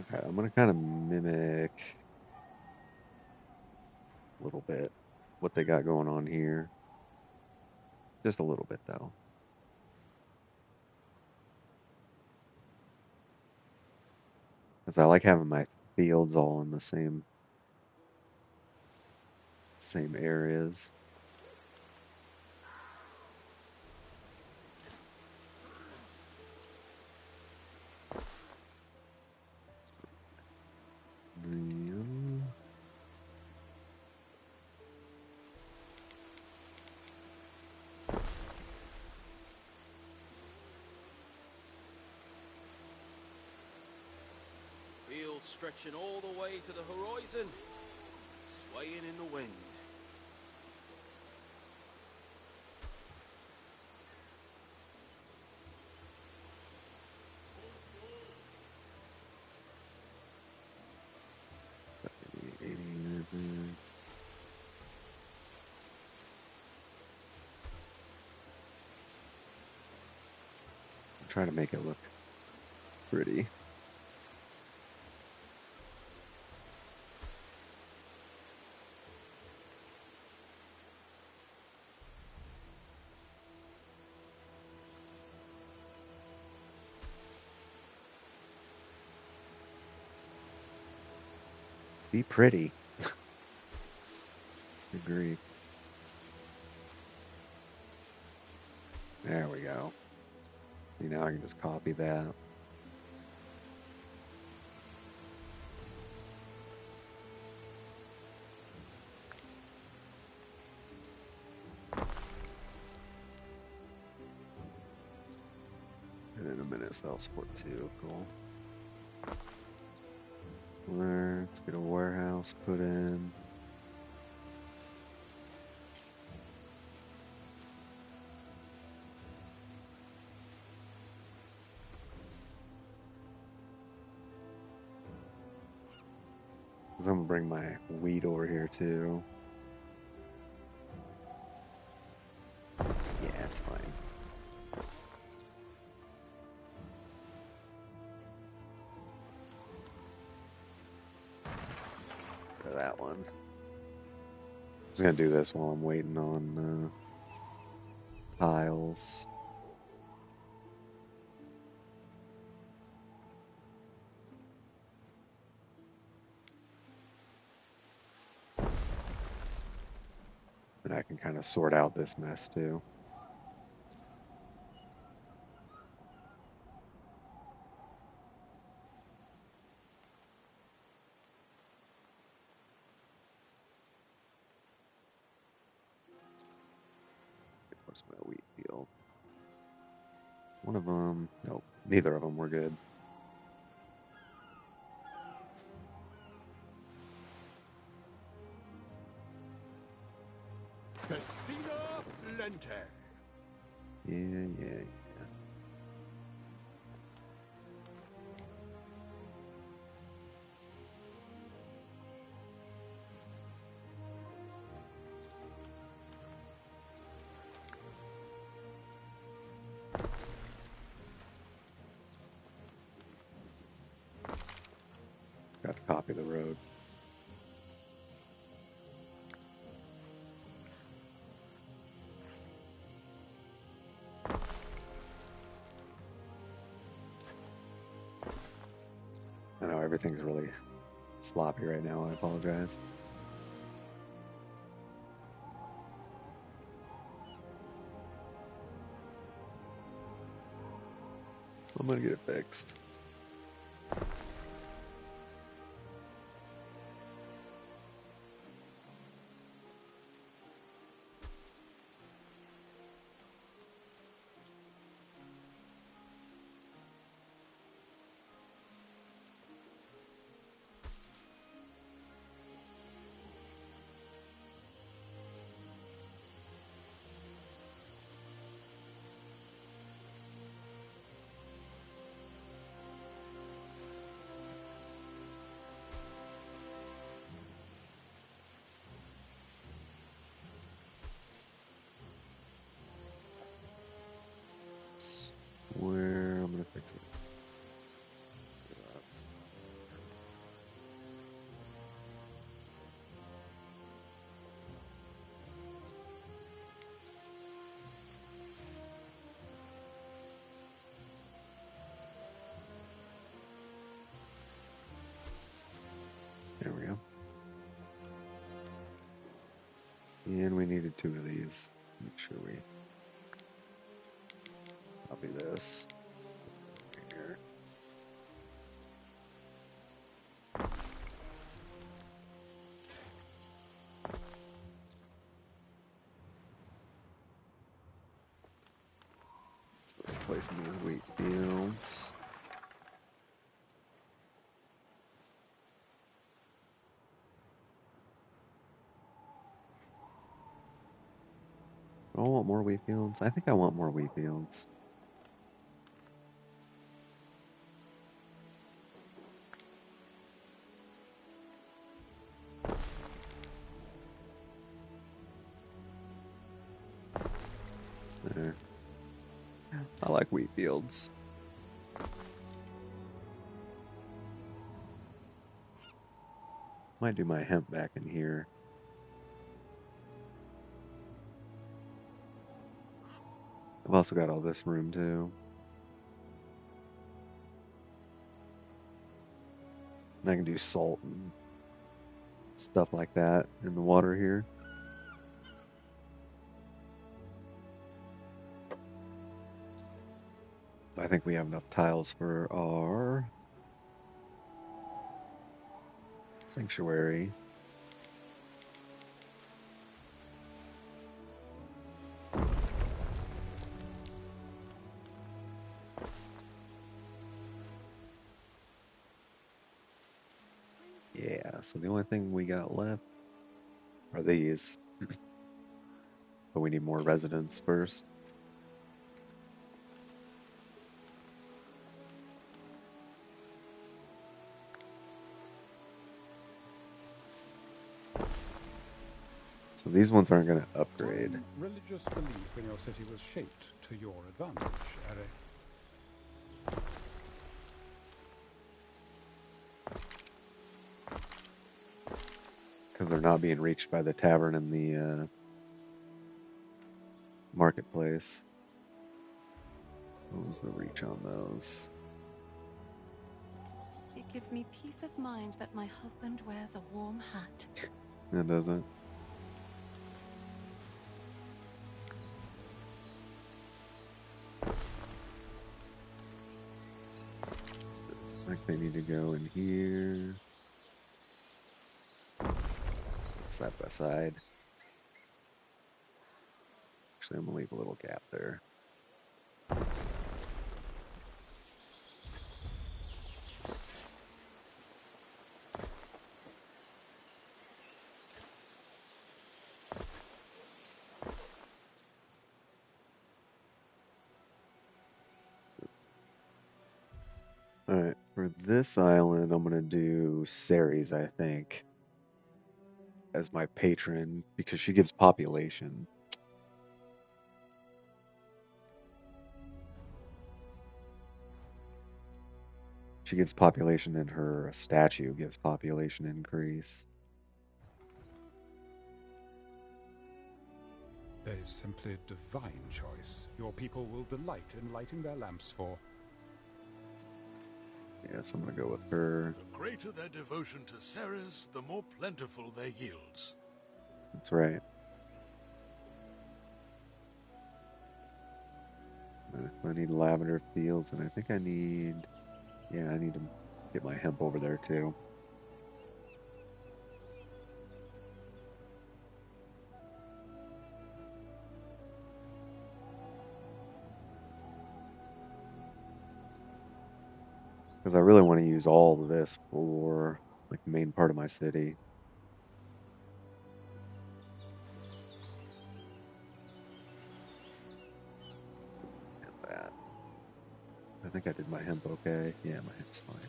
Okay, I'm gonna kind of mimic a little bit what they got going on here. Just a little bit, though. Because I like having my fields all in the same areas. The, Fields stretching all the way to the horizon, swaying in the wind. try to make it look pretty. Be pretty. Agree. There we go. See, now I can just copy that. And in a minute, that'll support 2. Cool. Let's get a warehouse put in. Because I'm going to bring my wheat over here too. that one. I was gonna do this while I'm waiting on tiles. And I can kind of sort out this mess too. What's my wheat field? One of them, nope, neither of them were good. Festina Lente. Yeah. Got to copy the road. I know everything's really sloppy right now. I apologize. I'm gonna get it fixed. Where I'm gonna fix it. There we go. And we needed 2 of these. Make sure we copy this here. So we're placing these wheat fields. Do I want more wheat fields? I think I want more wheat fields. There. I like wheat fields. Might do my hemp back in here. I've also got all this room too. And I can do salt and stuff like that in the water here. I think we have enough tiles for our sanctuary. Yeah, so the only thing we got left are these. But we need more residents first. So these ones aren't going to upgrade. What religious belief in your city was shaped to your advantage, Eric? because they're not being reached by the tavern and the marketplace. What was the reach on those? It gives me peace of mind that my husband wears a warm hat. It doesn't. Like they need to go in here. Side by side. Actually, I'm gonna leave a little gap there. Alright, for this island, I'm gonna do Ceres, I think, as my patron, because she gives population. She gives population, and her statue gives population increase. That is simply a divine choice. Your people will delight in lighting their lamps for. Yes, I'm gonna go with her. The greater their devotion to Ceres, the more plentiful their yields. That's right. I need lavender fields, and I think I need... Yeah, I need to get my hemp over there, too. Because I really want to use all of this for, like, the main part of my city. And that. I think I did my hemp okay. Yeah, my hemp's fine.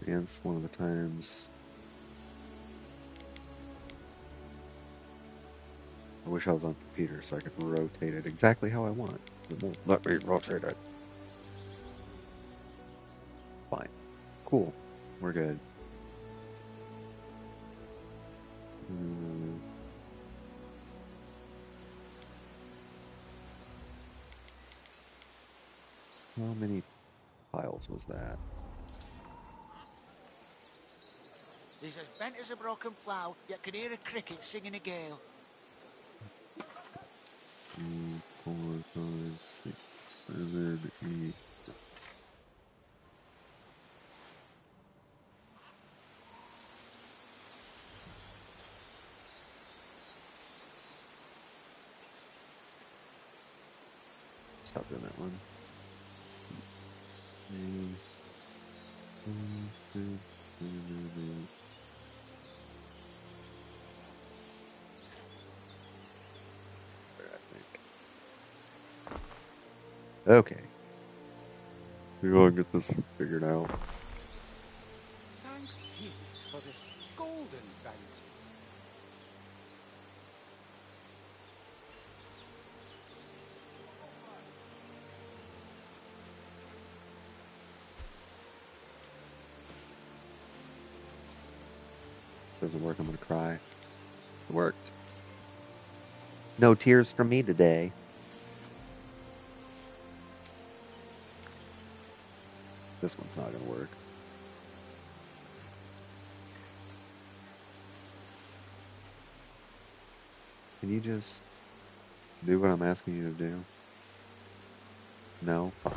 And it's one of the times. I wish I was on computer so I could rotate it exactly how I want. It won't let me rotate it. Fine. Cool. We're good. How many piles was that? He's as bent as a broken plough, yet can hear a cricket singing a gale. 3, 4, 5, 6, 7, 8. Stop doing that one. 3, 4, 5, 6, 7, 8. Okay. We gotta get this figured out. Thanks heaps for this golden bounty. Doesn't work, I'm gonna cry. It worked. No tears from me today. This one's not gonna work. Can you just do what I'm asking you to do? No? Fine.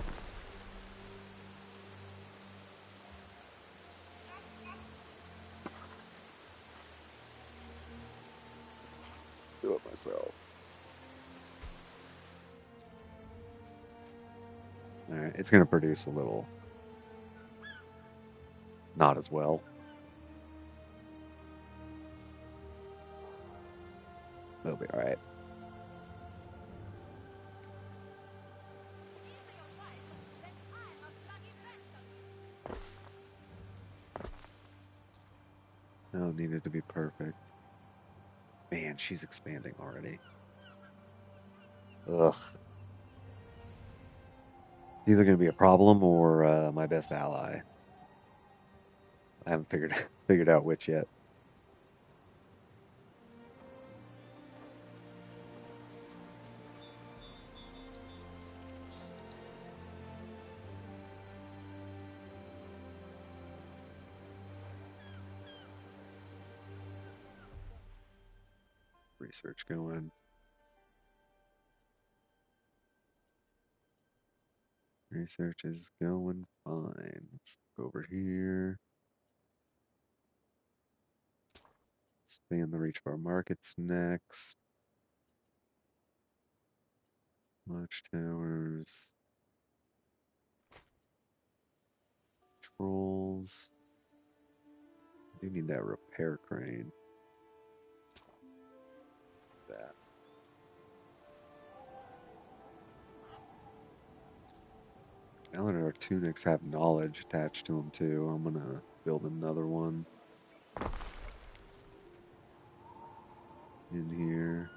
Do it myself. Alright, it's gonna produce a little not as well. We'll be alright. No, needed to be perfect. Man, she's expanding already. Ugh. Either going to be a problem or my best ally. I haven't figured out which yet. Research going. Research is going fine. Let's go over here. Expand the reach of our markets next. Watchtowers. Trolls. I do need that repair crane. That. Now that our tunics have knowledge attached to them too, I'm gonna build another one in here.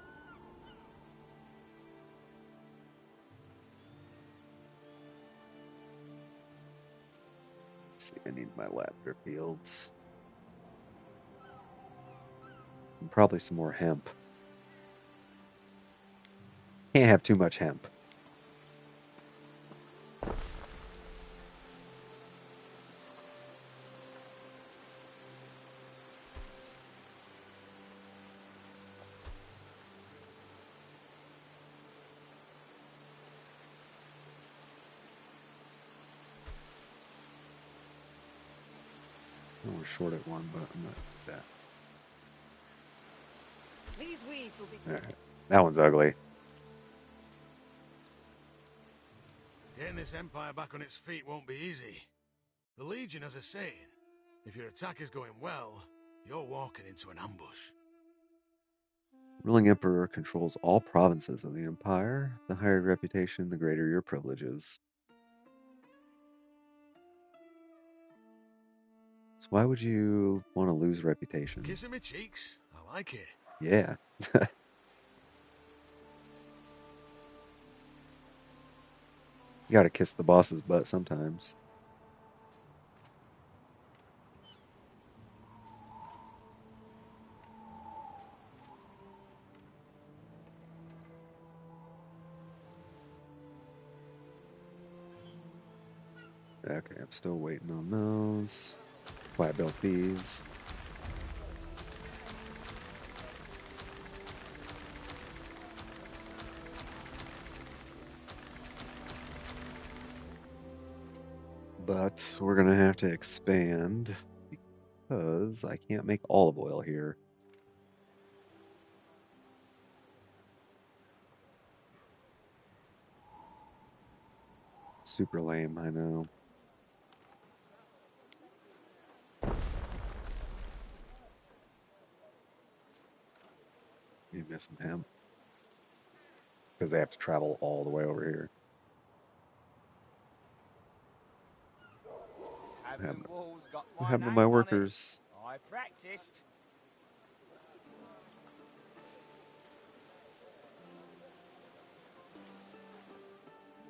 Let's see, I need my lavender fields. And probably some more hemp. Can't have too much hemp. We're short at one, but I'm not that. These weeds will be. All right. That one's ugly. Getting this empire back on its feet won't be easy. The Legion has a saying, if your attack is going well, you're walking into an ambush. Ruling Emperor controls all provinces of the Empire. The higher your reputation, the greater your privileges. So why would you want to lose reputation? Kissing me cheeks, I like it. Yeah. You gotta kiss the boss's butt sometimes. Okay, I'm still waiting on those. That's why I built these. But we're gonna have to expand because I can't make olive oil here. Super lame, I know. You missing him? Because they have to travel all the way over here. What happened to my workers? I practiced.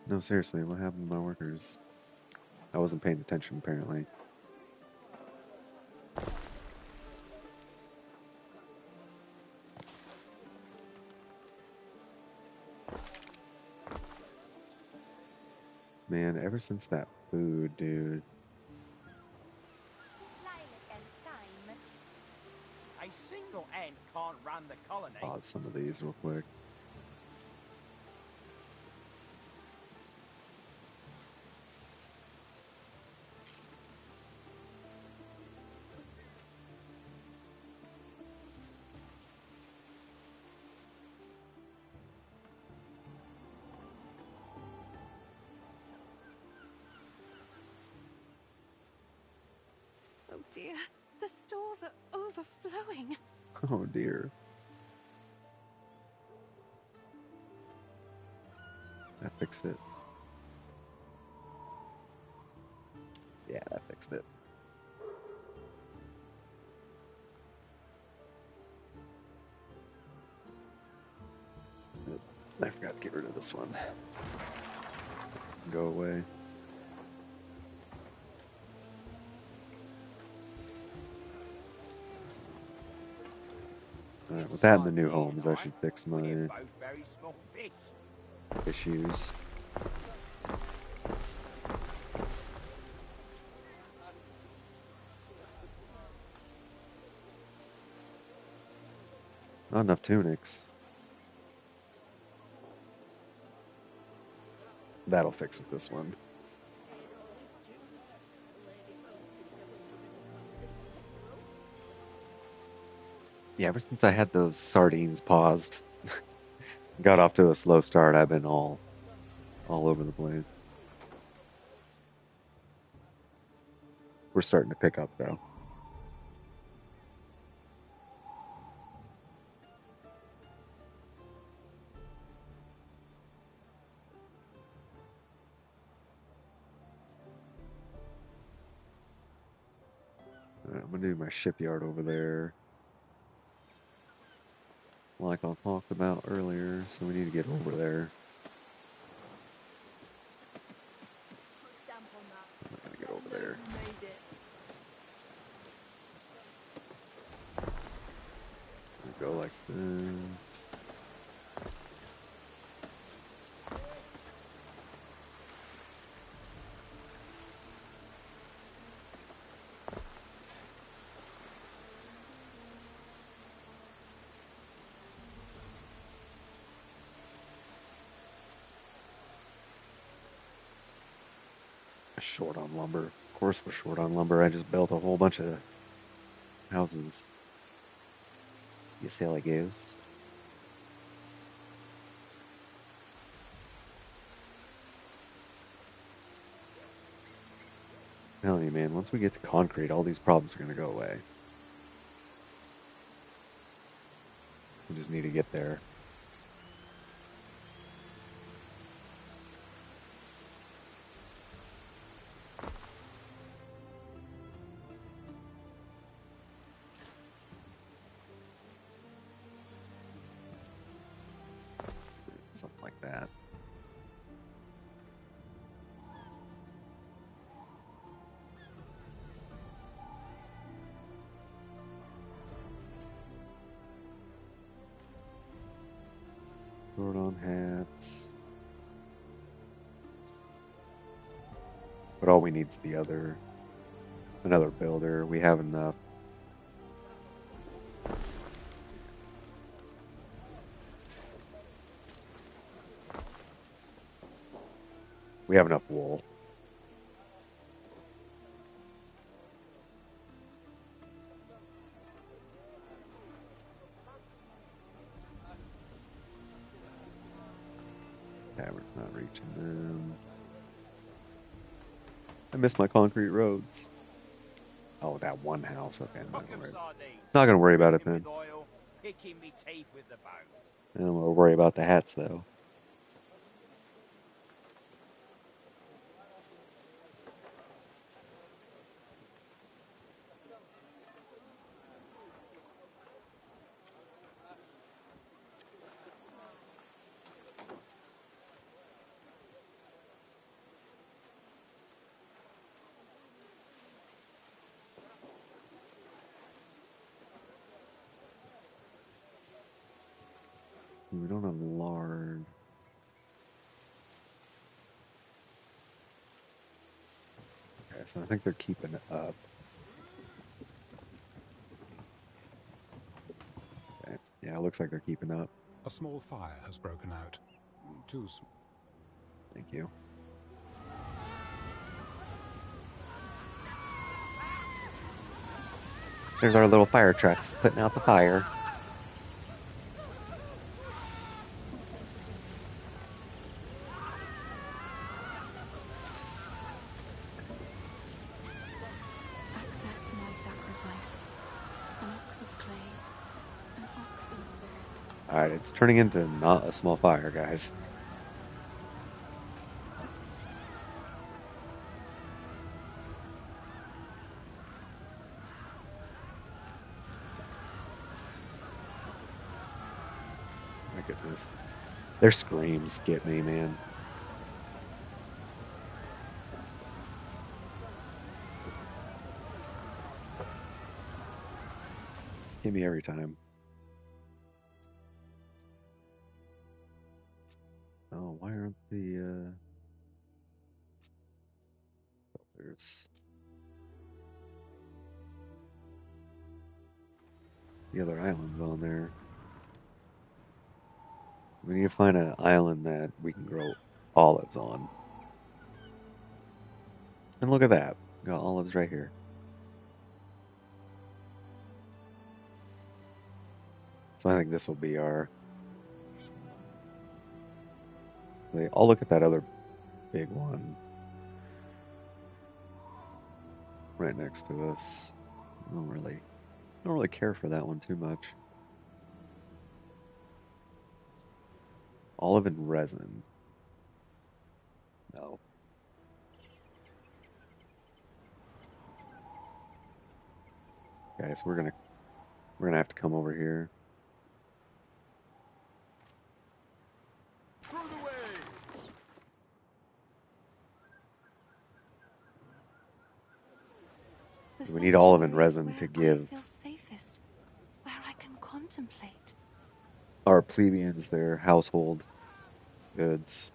No, seriously, what happened to my workers? I wasn't paying attention, apparently. Man, ever since that food, dude. A single ant can't run the colony. Pause some of these real quick. Oh dear, the stores are overflowing. Oh dear. fix it? Yeah, that fixed it. I forgot to get rid of this one. Go away. Alright, with that in the new homes, I should fix my issues. Not enough tunics. That'll fix with this one. Yeah, ever since I had those sardines paused, got off to a slow start, I've been all over the place. We're starting to pick up though. Alright, I'm gonna do my shipyard over there. Like I talked about earlier, so we need to get over there. I'm gonna get over there. Go like this. Short on lumber. Of course we're short on lumber. I just built a whole bunch of houses. You see how it goes? I'm telling you, man, once we get to concrete, all these problems are going to go away. We just need to get there. Something like that. Short on hats. But all we need is another builder. We have enough. We have enough wool. Tavern's not reaching them. I miss my concrete roads. Oh, that one house. Okay, I'm not gonna worry about it then. I'm gonna worry about the hats though. We don't have lard. Okay, so I think they're keeping it up. Okay. Yeah, it looks like they're keeping up. A small fire has broken out. Too small. Thank you. There's our little fire trucks putting out the fire. Accept my sacrifice. An ox of clay, an ox in spirit. Alright, it's turning into not a small fire, guys. My goodness. Their screams get me, man. Get me every time. Oh, why aren't the there's the other islands on there. We need to find an island that we can grow olives on. And look at that. We got olives right here. So I think this will be our... I'll look at that other big one right next to us. I don't really care for that one too much. Olive and resin. No. Okay, so we're gonna have to come over here. Through the waves. The We need olive and sanctuary is resin where to give I feel safest, where I can contemplate. our plebeians their household goods.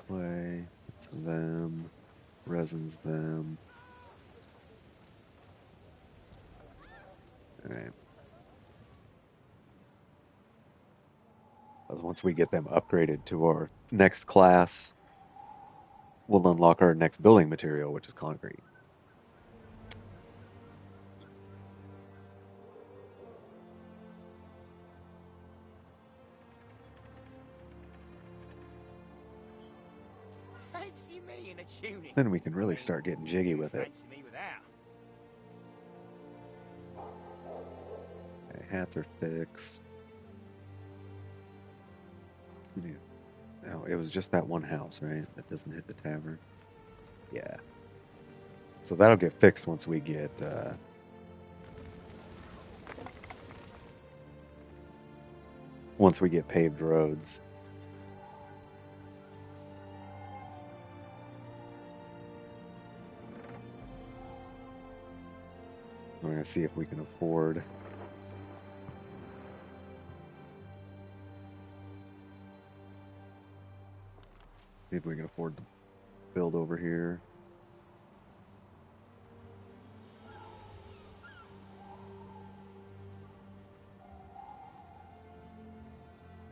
Clay, it's them. Resin's them. Alright. Once we get them upgraded to our next class, we'll unlock our next building material, which is concrete. Fancy me in a tunic. Then we can really start getting jiggy with it. Fancy me without. Okay, hats are fixed. No, it was just that one house, right? That doesn't hit the tavern. Yeah. So that'll get fixed once we get paved roads. We're gonna see if we can afford to build over here.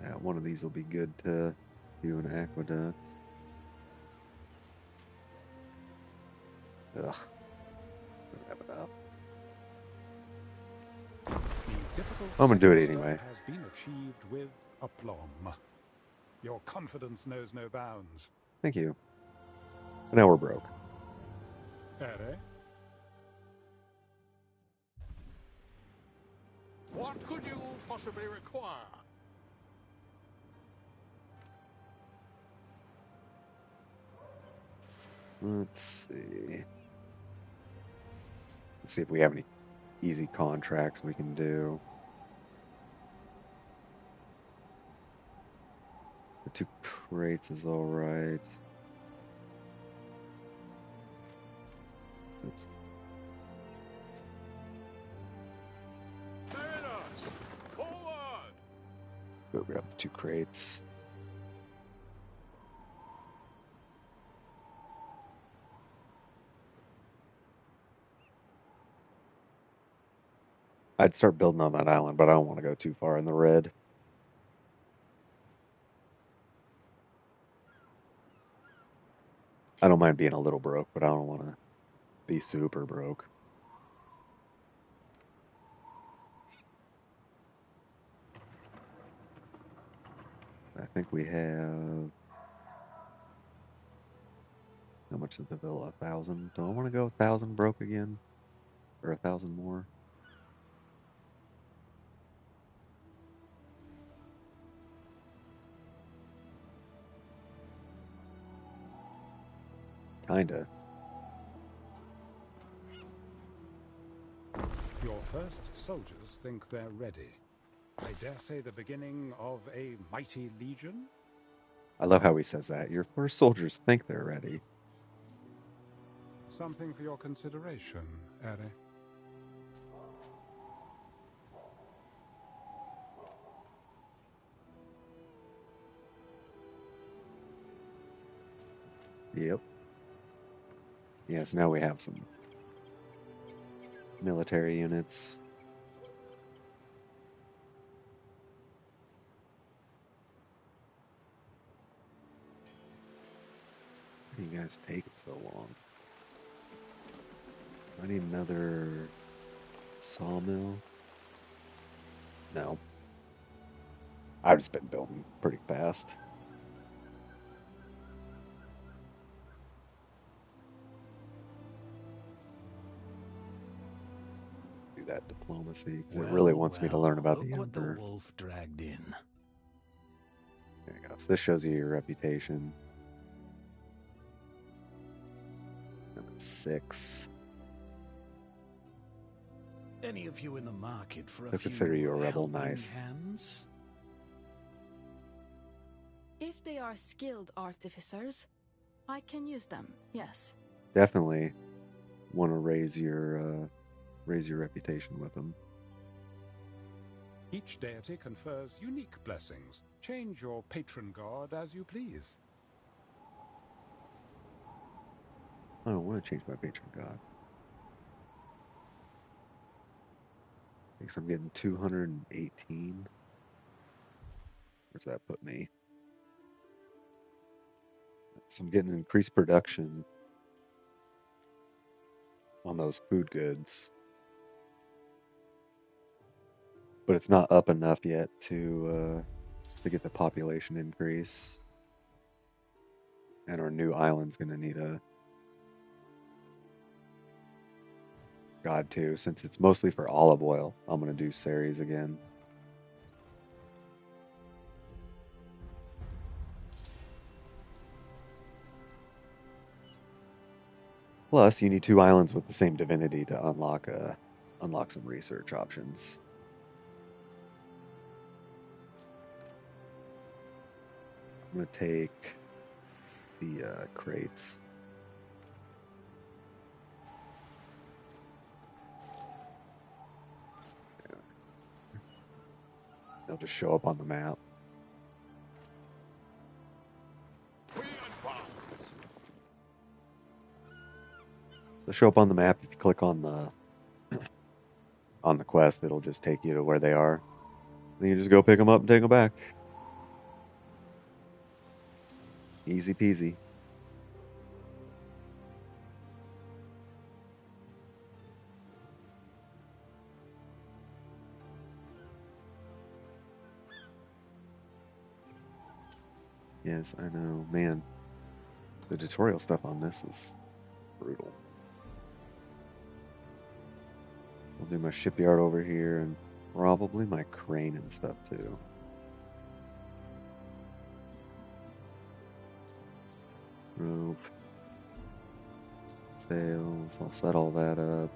Yeah, one of these will be good to do an aqueduct. Ugh. Don't have enough. I'm gonna do it anyway. Has been achieved with aplomb. Your confidence knows no bounds. Thank you. But now we're broke. Ere? What could you possibly require? Let's see. Let's see if we have any easy contracts we can do. The 2 crates is alright. Oops. Mariners, forward! Go grab the 2 crates. I'd start building on that island, but I don't want to go too far in the red. I don't mind being a little broke, but I don't want to be super broke. I think we have... How much is the villa? 1,000? Do I want to go 1,000 broke again? Or 1,000 more? Kinda. Your first soldiers think they're ready. I dare say the beginning of a mighty legion? I love how he says that. Your first soldiers think they're ready. Something for your consideration, Ere. Yep. Yes, now we have some military units. Why are you guys taking so long? I need another sawmill. No. I've just been building pretty fast. Do that diplomacy because it really wants me to learn about the Look what Emperor. the wolf dragged in. There you go. So this shows you your reputation. I'm at 6. Any of you in the market for a They'll few consider you a rebel. helping Nice. hands? If they are skilled artificers, I can use them, yes. Definitely want to raise your reputation with them. Each deity confers unique blessings. Change your patron god as you please. I don't want to change my patron god. I think I'm getting 218. Where's that put me? So I'm getting increased production on those food goods. But it's not up enough yet to get the population increase. And our new island's going to need a god too. Since it's mostly for olive oil, I'm going to do Ceres again. Plus, you need 2 islands with the same divinity to unlock some research options. I'm going to take the crates. They'll just show up on the map. They'll show up on the map if you click on the quest. It'll just take you to where they are. Then you just go pick them up and take them back. Easy peasy. Yes, I know. Man, the tutorial stuff on this is brutal. I'll do my shipyard over here and probably my crane and stuff too. Rope. Sails. I'll set all that up.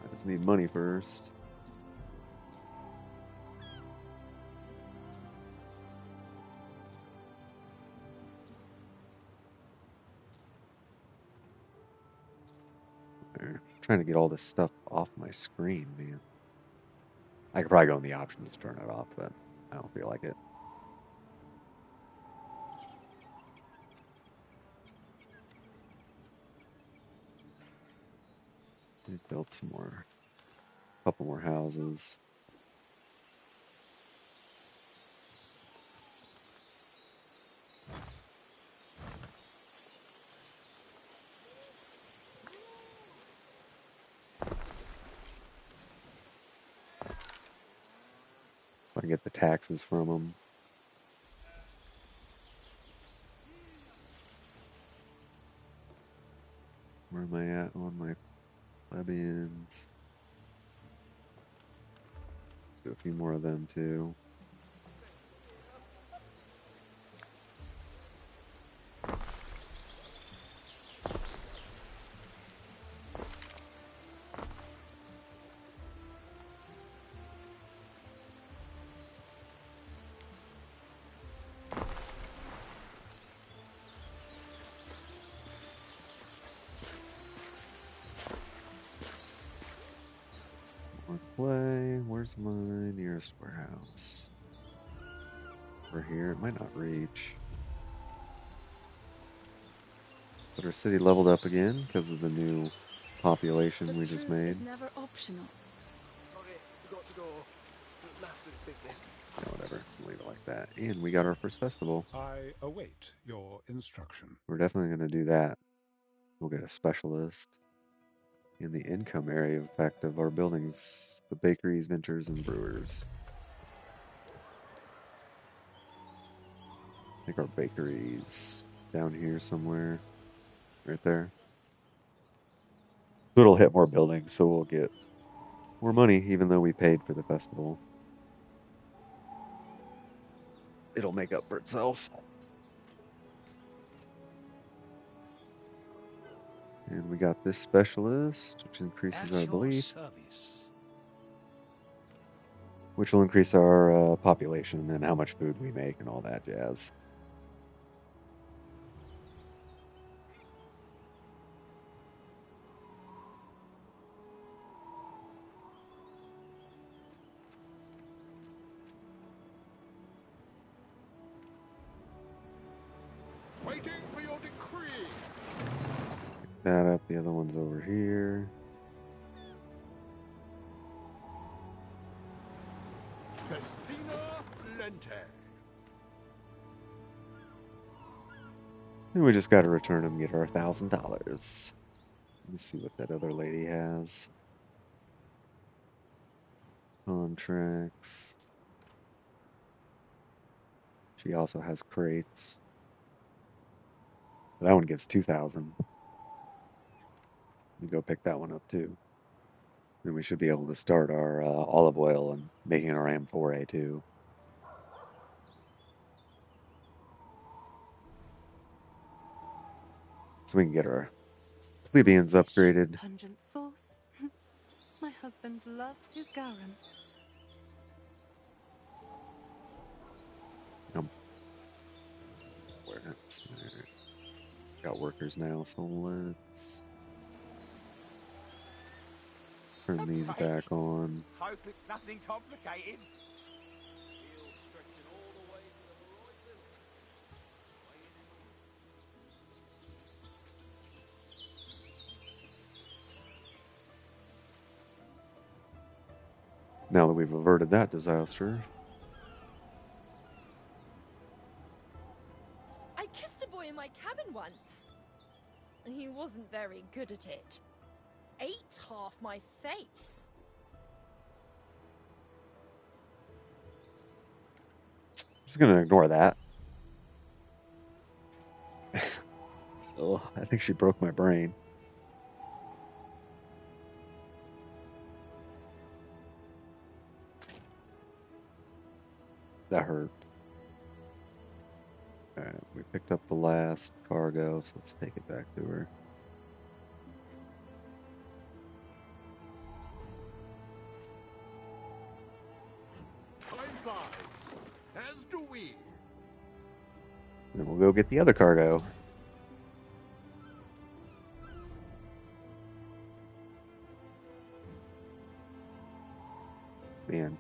I just need money first. There. Trying to get all this stuff off my screen, man. I could probably go in the options to turn it off, but I don't feel like it. We built some more, couple more houses. I can get the taxes from them. Where am I at on my plebeians? Let's do a few more of them too. play. Where's my nearest warehouse? Over here. It might not reach. But our city leveled up again because of the new population we just made. Is never optional. Sorry, we got to go. Master's business. Yeah, whatever. Leave it like that. And we got our first festival. I await your instruction. We're definitely going to do that. We'll get a specialist in the income area effect of our buildings, the bakeries, ventures, and brewers. I think our bakeries down here somewhere, right there. It'll hit more buildings, so we'll get more money, even though we paid for the festival. It'll make up for itself. And we got this specialist, which increases our belief. Which will increase our population and how much food we make and all that jazz. Waiting for your decree. Pick that up. The other one's over here. Festina Lente. And we just got to return them and get our $1,000. Let me see what that other lady has. Contracts. She also has crates. That one gives 2,000. We go pick that one up too. Then we should be able to start our olive oil and making our Amphorae too. So we can get our plebeians upgraded. Pungent sauce. My husband loves his garum. Where it's there. Got workers now, so let's turn these back on. Hope it's nothing complicated. Now that we've averted that disaster. I kissed a boy in my cabin once. He wasn't very good at it. Ate half my face. Just gonna ignore that. Oh, I think she broke my brain. That hurt. Alright, we picked up the last cargo, so let's take it back to her. Time flies, as do we. Then we'll go get the other cargo. Man.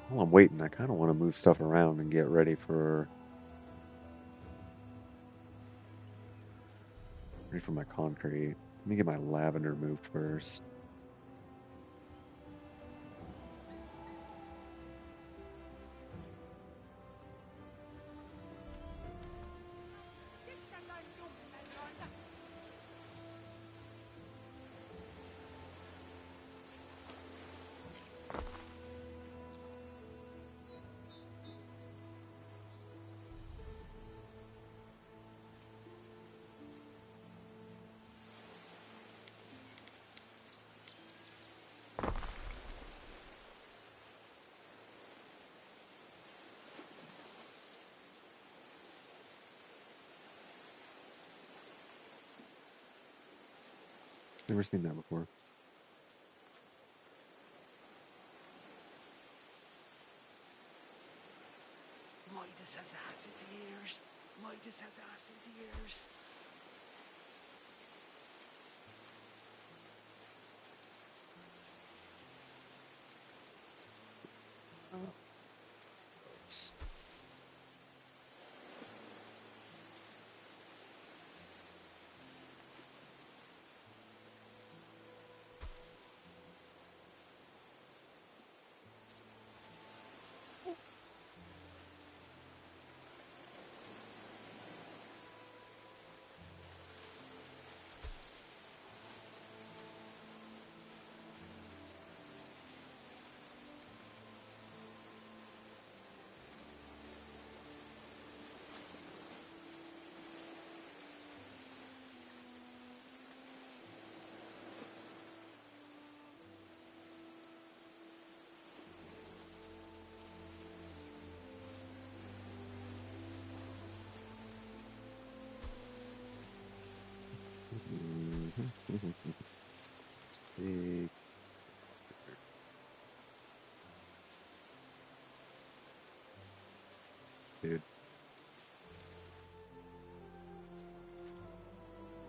While I'm waiting, I kind of want to move stuff around and get ready for my concrete. Let me get my lavender moved first. Never seen that before. Midas has ass's ears. Midas has ass's ears.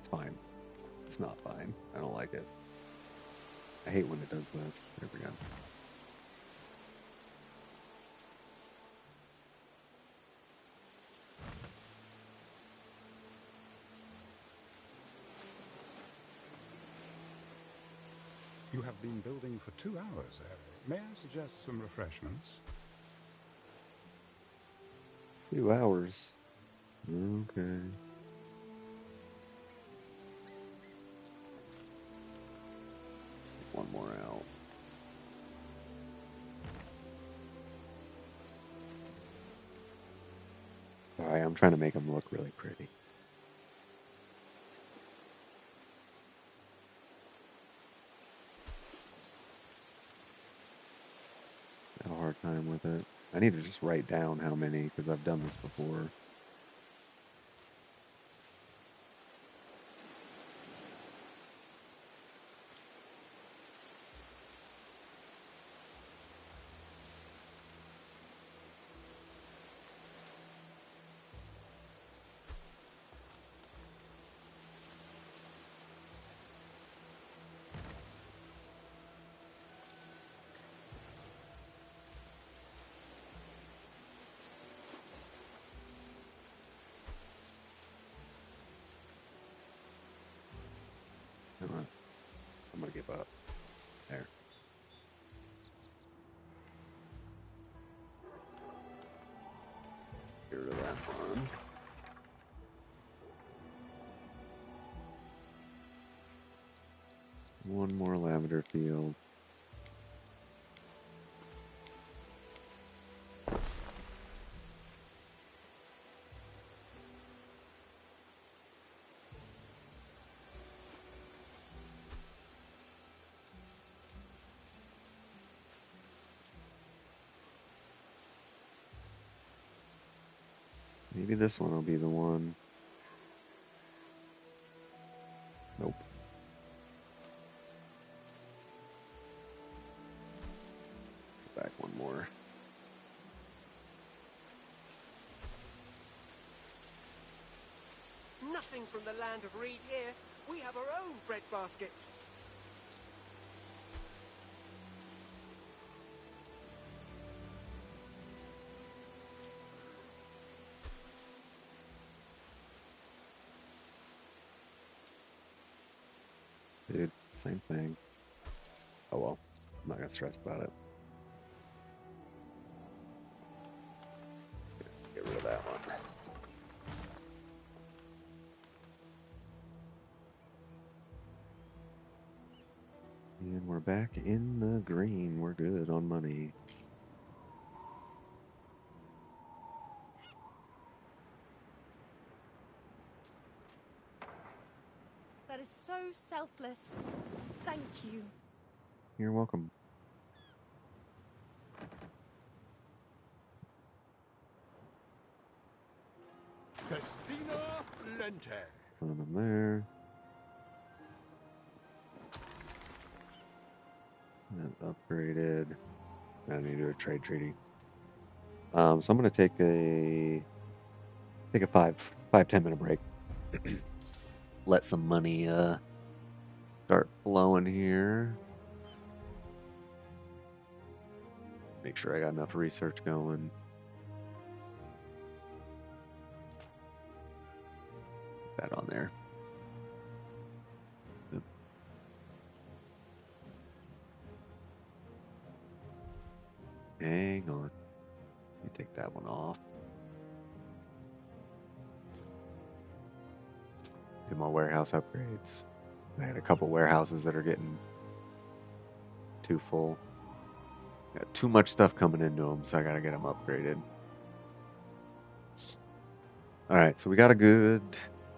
It's fine. It's not fine. I don't like it. I hate when it does this. There we go. You have been building for 2 hours. May I suggest some refreshments? 2 hours. Okay. One more out. Sorry, I'm trying to make them look really pretty. Had a hard time with it. I need to just write down how many, because I've done this before. I'm gonna give up. There. Get rid of that one. One more lavender field. Maybe this one will be the one. Nope. Go back one more. Nothing from the land of Reed here. We have our own bread baskets. Dude, same thing. Oh well, I'm not gonna stress about it. Get rid of that one. And we're back in the green. We're good on money. That is so selfless. Thank you. You're welcome. Festina Lente. Put them there. That upgraded. I need to do a trade treaty. So I'm gonna take a 5-10 minute break. Let some money start flowing here. Make sure I got enough research going. Put that on there. Yep. Hang on. Let me take that one off. Do my warehouse upgrades. I had a couple warehouses that are getting too full. Got too much stuff coming into them, so I gotta get them upgraded. Alright, so we got a good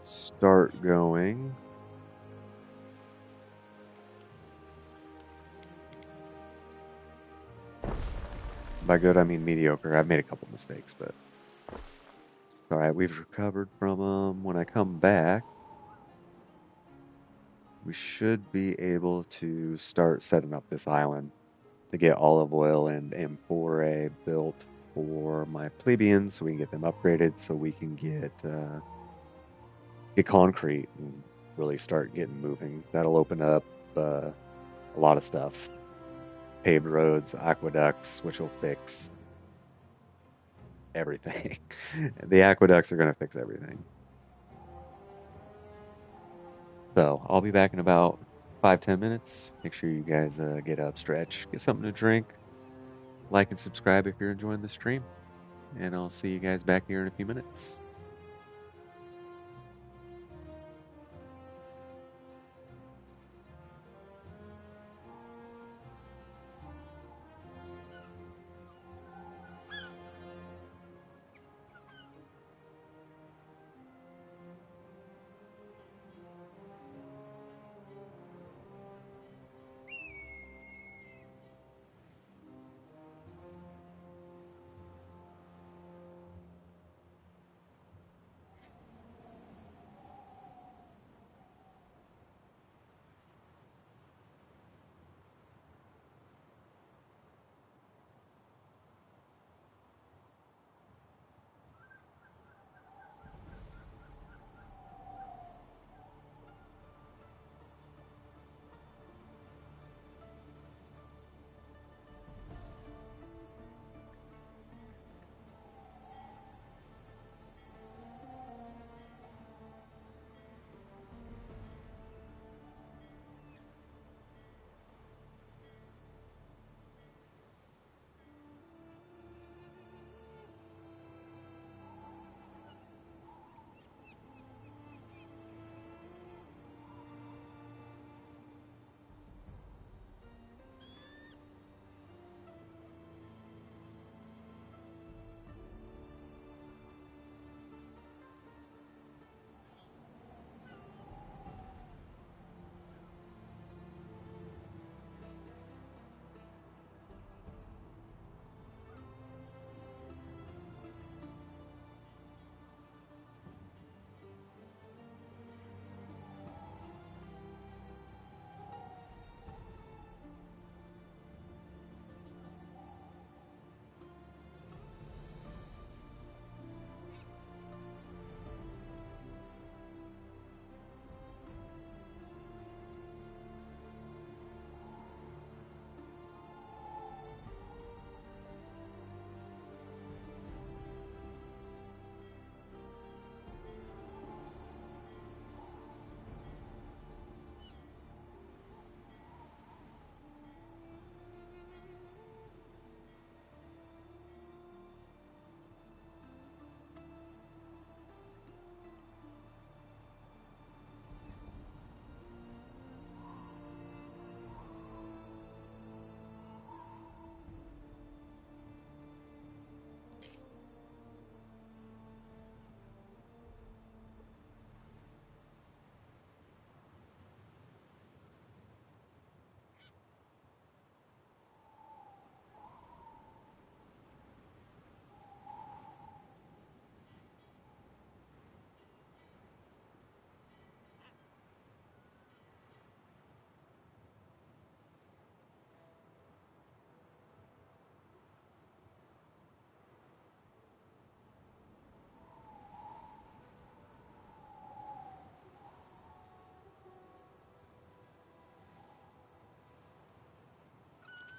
start going. By good, I mean mediocre. I've made a couple mistakes, but alright, we've recovered from them. When I come back, we should be able to start setting up this island to get olive oil and Amphorae built for my plebeians, so we can get them upgraded, so we can get concrete and really start getting moving. That'll open up a lot of stuff. Paved roads, aqueducts, which will fix everything. The aqueducts are going to fix everything. So I'll be back in about 5-10 minutes. Make sure you guys get up, stretch, get something to drink, like and subscribe if you're enjoying the stream. And I'll see you guys back here in a few minutes.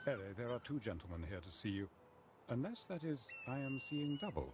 Ere, there are two gentlemen here to see you. Unless, that is, I am seeing double.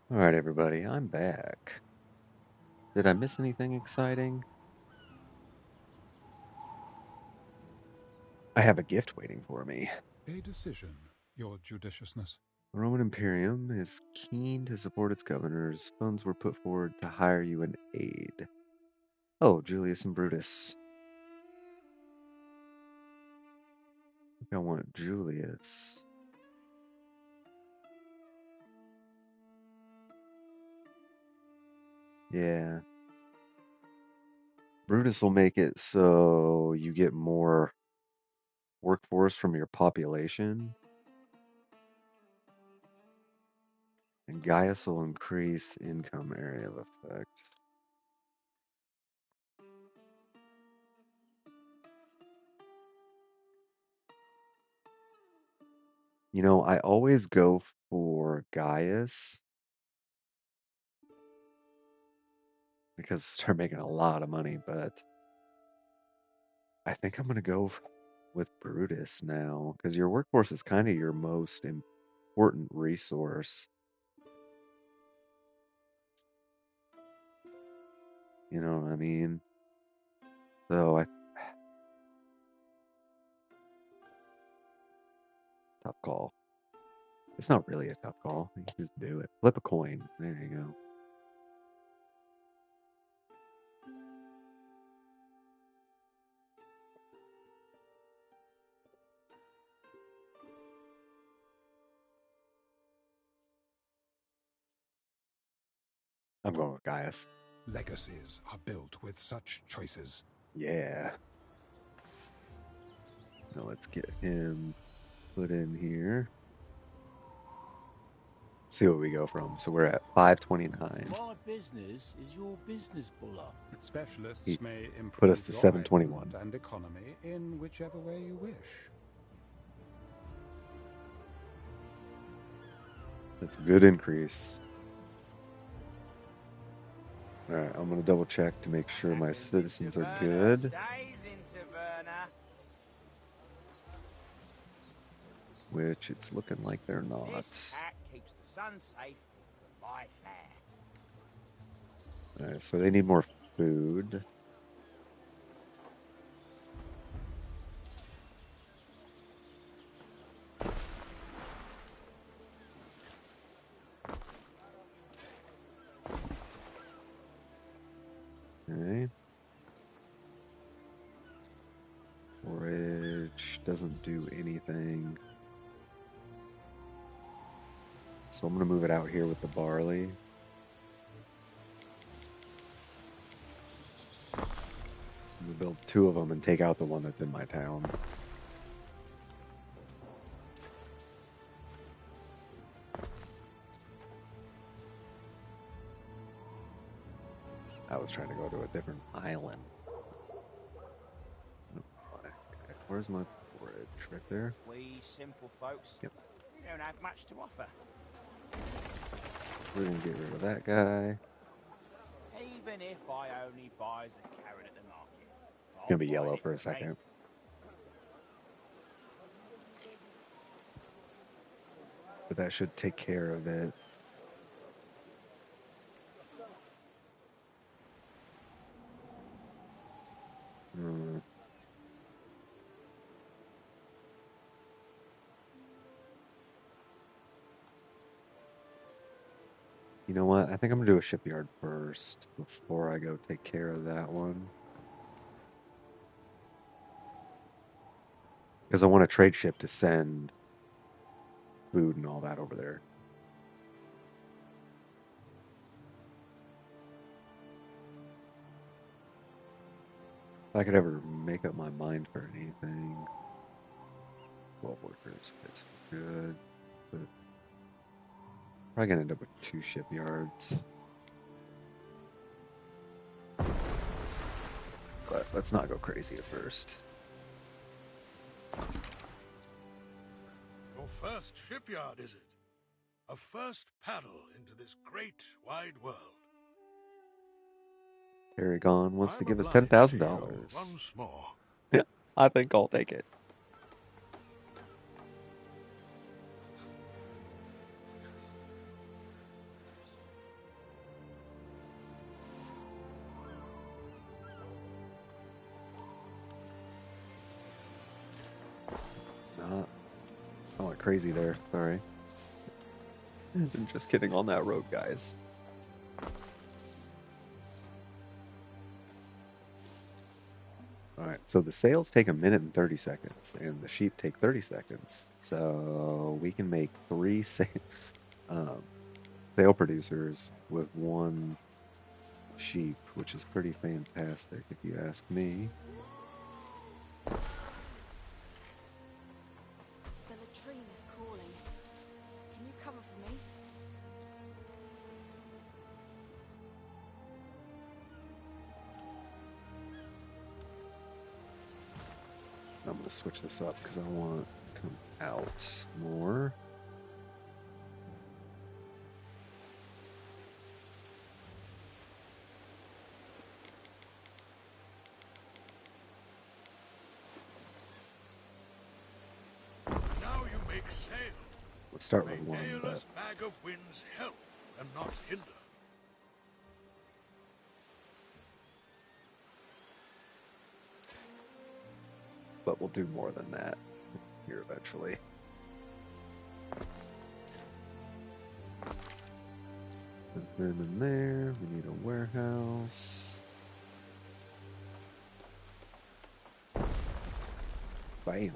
Alright, everybody, I'm back. Did I miss anything exciting? I have a gift waiting for me. A decision, your judiciousness. The Roman Imperium is keen to support its governors. Funds were put forward to hire you an aide. Oh, Julius and Brutus. I think I want Julius. Yeah. Brutus will make it so you get more workforce from your population. And Gaius will increase income area of effect. You know, I always go for Gaius because start making a lot of money, but I think I'm going to go with Brutus now because your workforce is kind of your most important resource. You know what I mean? So tough call. It's not really a tough call. You just do it. Flip a coin. There you go. I'm going with Gaius. Legacies are built with such choices. Yeah. Now let's get him put in here. See what we go from. So we're at 529. My business is your business, Buller. Specialists may put us improve to your 721 island and economy in whichever way you wish. That's a good increase. Alright, I'm going to double check to make sure my citizens are good. Which it's looking like they're not. This hat keeps the sun safe, the light there. Alright, so they need more food. Okay. Forage doesn't do anything. So I'm going to move it out here with the barley. I'm going to build 2 of them and take out the one that's in my town. I was trying to go to a different island. Where's my forage? Right there? We simple folks, yep. We don't have much to offer. So we're going to get rid of that guy. Even if I only buys a carrot at the market. It's going to be yellow for a second. But that should take care of it. You know what? I think I'm going to do a shipyard first before I go take care of that one. Because I want a trade ship to send food and all that over there. If I could ever make up my mind for anything. 12 workers, it's good. But probably going to end up with 2 shipyards. But let's not go crazy at first. Your first shipyard, is it? A first paddle into this great wide world. Paragon wants to give us obliged to you $10,000. once more. Yeah, I think I'll take it. I went crazy there. Sorry. I'm just kidding on that road, guys. Alright, so the sails take 1 minute and 30 seconds, and the sheep take 30 seconds. So we can make 3 sail producers with 1 sheep, which is pretty fantastic if you ask me. The latrine is calling. Can you cover for me? I'm going to switch this up because I want to come out more. Now you make sail. Let's start May with 1, but Aeolus' bag of winds help and not hinder. we'll do more than that here eventually. And then in there, we need a warehouse. Bam.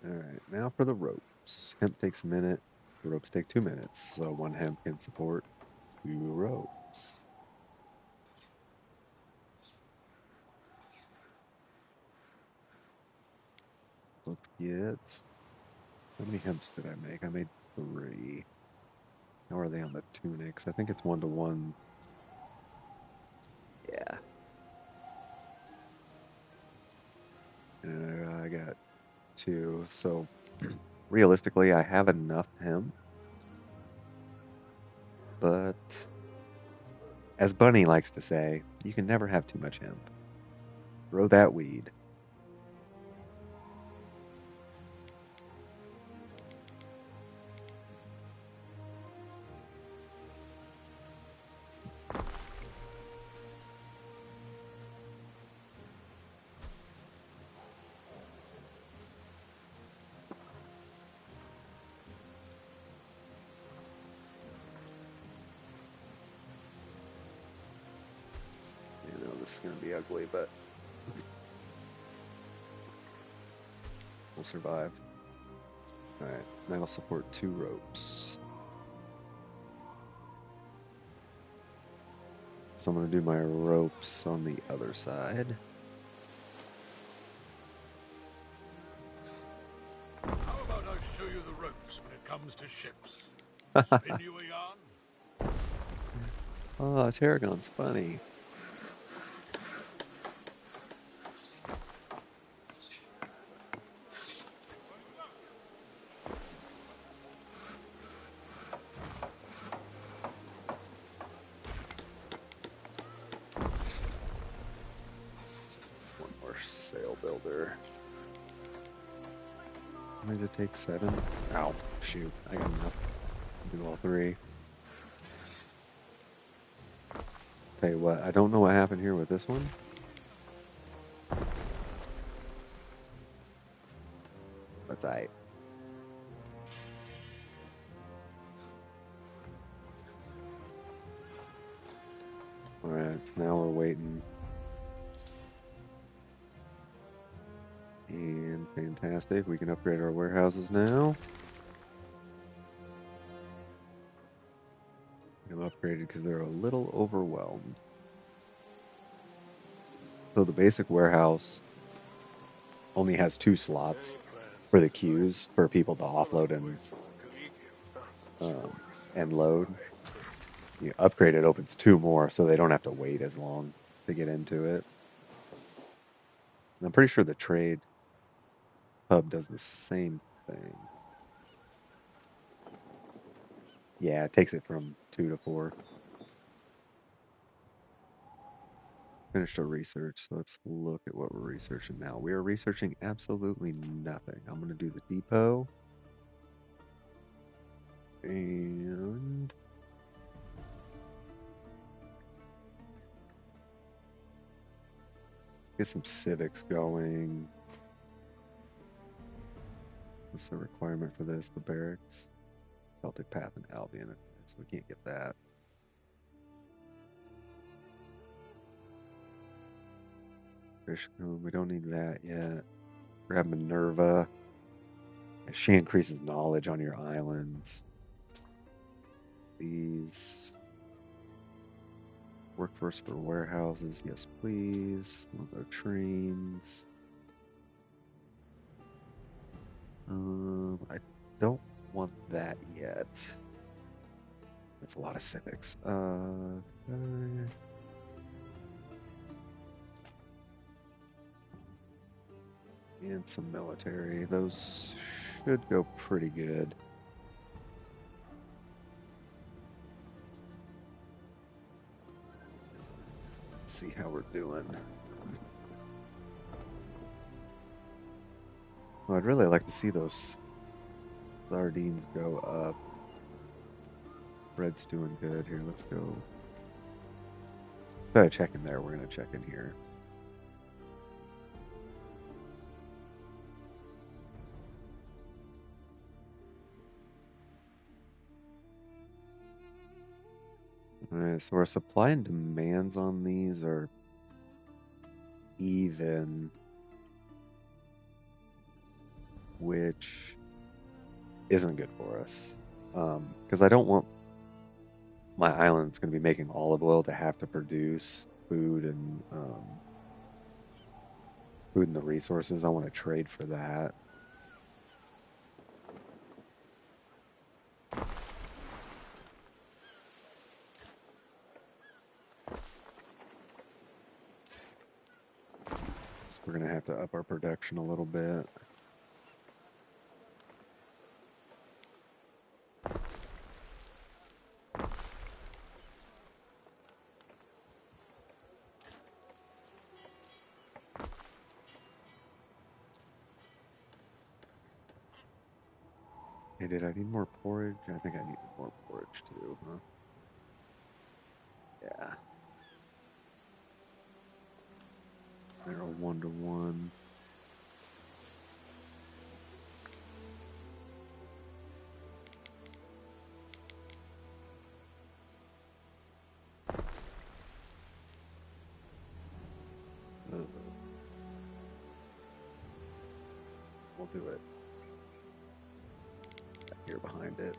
Alright, now for the ropes. Hemp takes 1 minute, the ropes take 2 minutes, so 1 hemp can support 2 ropes. Let's get... How many hemps did I make? I made 3. How are they on the tunics? I think it's 1 to 1. Yeah. And I got 2, so realistically I have enough hemp. But as Bunny likes to say, you can never have too much hemp. Grow that weed. You know, this is going to be ugly, but we'll survive. Alright, that'll support 2 ropes. So I'm going to do my ropes on the other side. How about I show you the ropes when it comes to ships? Spin you a yarn? Oh, Tarragon's funny. One more sail builder. How many does it take? 7? Ow, shoot. I got enough to do all 3. Tell you what, I don't know what happened here with this one. That's aight. Alright, so now we're waiting. And fantastic, we can upgrade our warehouses now. I'm upgraded because they're a little overwhelmed. So the basic warehouse only has 2 slots for the queues for people to offload and load. You upgrade it opens 2 more, so they don't have to wait as long to get into it. And I'm pretty sure the trade hub does the same thing. Yeah, it takes it from 2 to 4. Finished our research. So let's look at what we're researching now. We are researching absolutely nothing. I'm going to do the depot. And get some civics going. What's the requirement for this? The barracks? Celtic Path and Albion. So we can't get that. We don't need that yet. Grab Minerva. She increases knowledge on your islands. These. Workforce for warehouses. Yes, please. Want our trains. I don't want that yet. That's a lot of civics. And some military. Those should go pretty good. Let's see how we're doing. Well, I'd really like to see those sardines go up. Bread's doing good here. Let's go. Instead of checking there, we're going to check in here. Alright, so our supply and demands on these are even, which isn't good for us. Because I don't want my island that's going to be making olive oil to have to produce food and the resources. I want to trade for that. So we're going to have to up our production a little bit. Hey, did I need more porridge? I think I needed more porridge too, huh? Yeah. They're a 1-to-1. We'll do it. Back here behind it.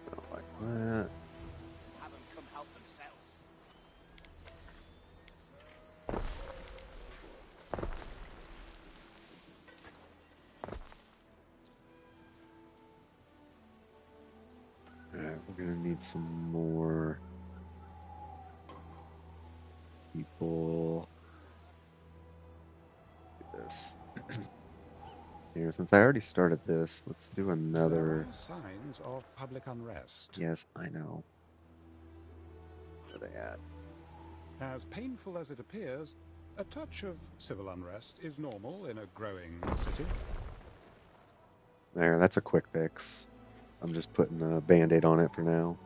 Don't like that. Have them come help themselves. Alright, we're gonna need some more people. Do this. Here, since I already started this, let's do another. There are signs of public unrest. Yes, I know. Where are they at? As painful as it appears, a touch of civil unrest is normal in a growing city. There, that's a quick fix. I'm just putting a band-aid on it for now.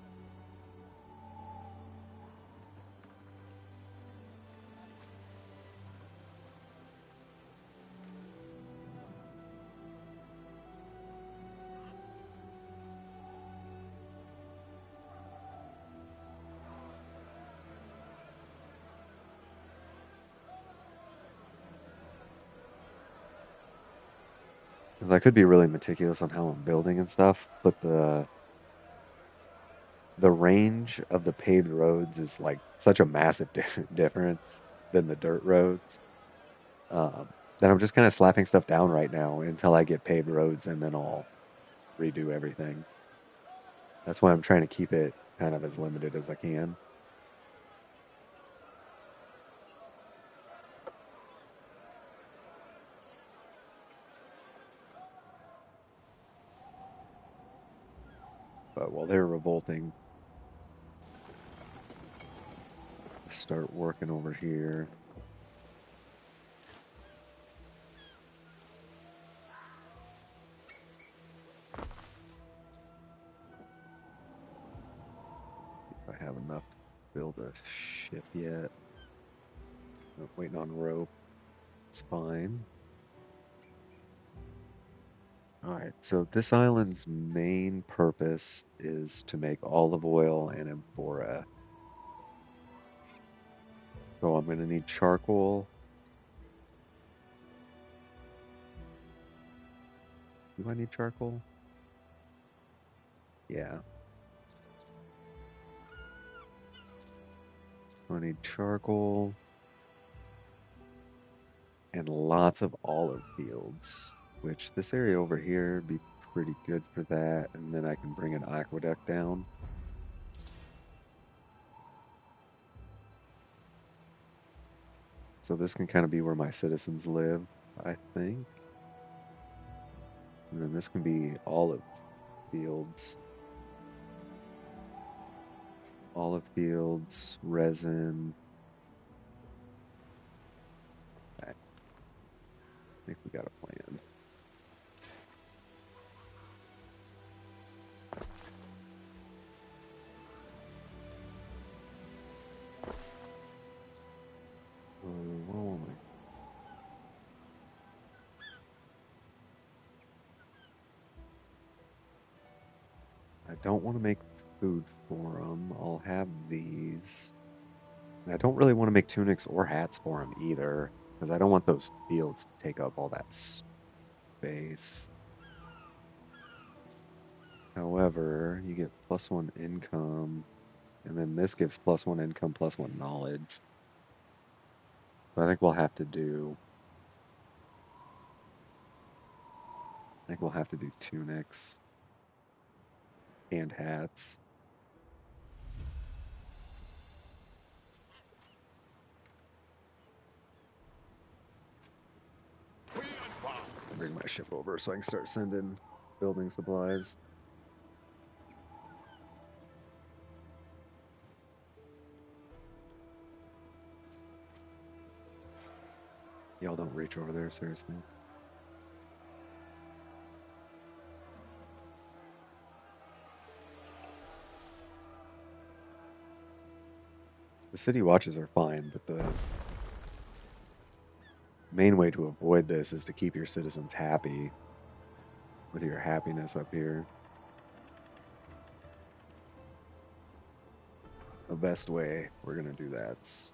Because I could be really meticulous on how I'm building and stuff, but the range of the paved roads is like such a massive difference than the dirt roads. That I'm just kind of slapping stuff down right now until I get paved roads, and then I'll redo everything. That's why I'm trying to keep it kind of as limited as I can. But while they're revolting, start working over here. have enough to build a ship yet. I'm waiting on rope. It's fine. Alright, so this island's main purpose is to make olive oil and amphora. So I'm going to need charcoal. Do I need charcoal? Yeah. I need charcoal and lots of olive fields, which this area over here would be pretty good for that, and then I can bring an aqueduct down. So this can kind of be where my citizens live, I think. And then this can be olive fields. Olive fields, resin. I think we got a plan. I don't want to make food for them. I'll have these. And I don't really want to make tunics or hats for them either, because I don't want those fields to take up all that space. However, you get +1 income, and then this gives +1 income, +1 knowledge. So I think we'll have to do tunics and hats. Bring my ship over so I can start sending building supplies. Y'all don't reach over there, seriously. The city watches are fine, but the main way to avoid this is to keep your citizens happy with your happiness up here. The best way we're going to do that's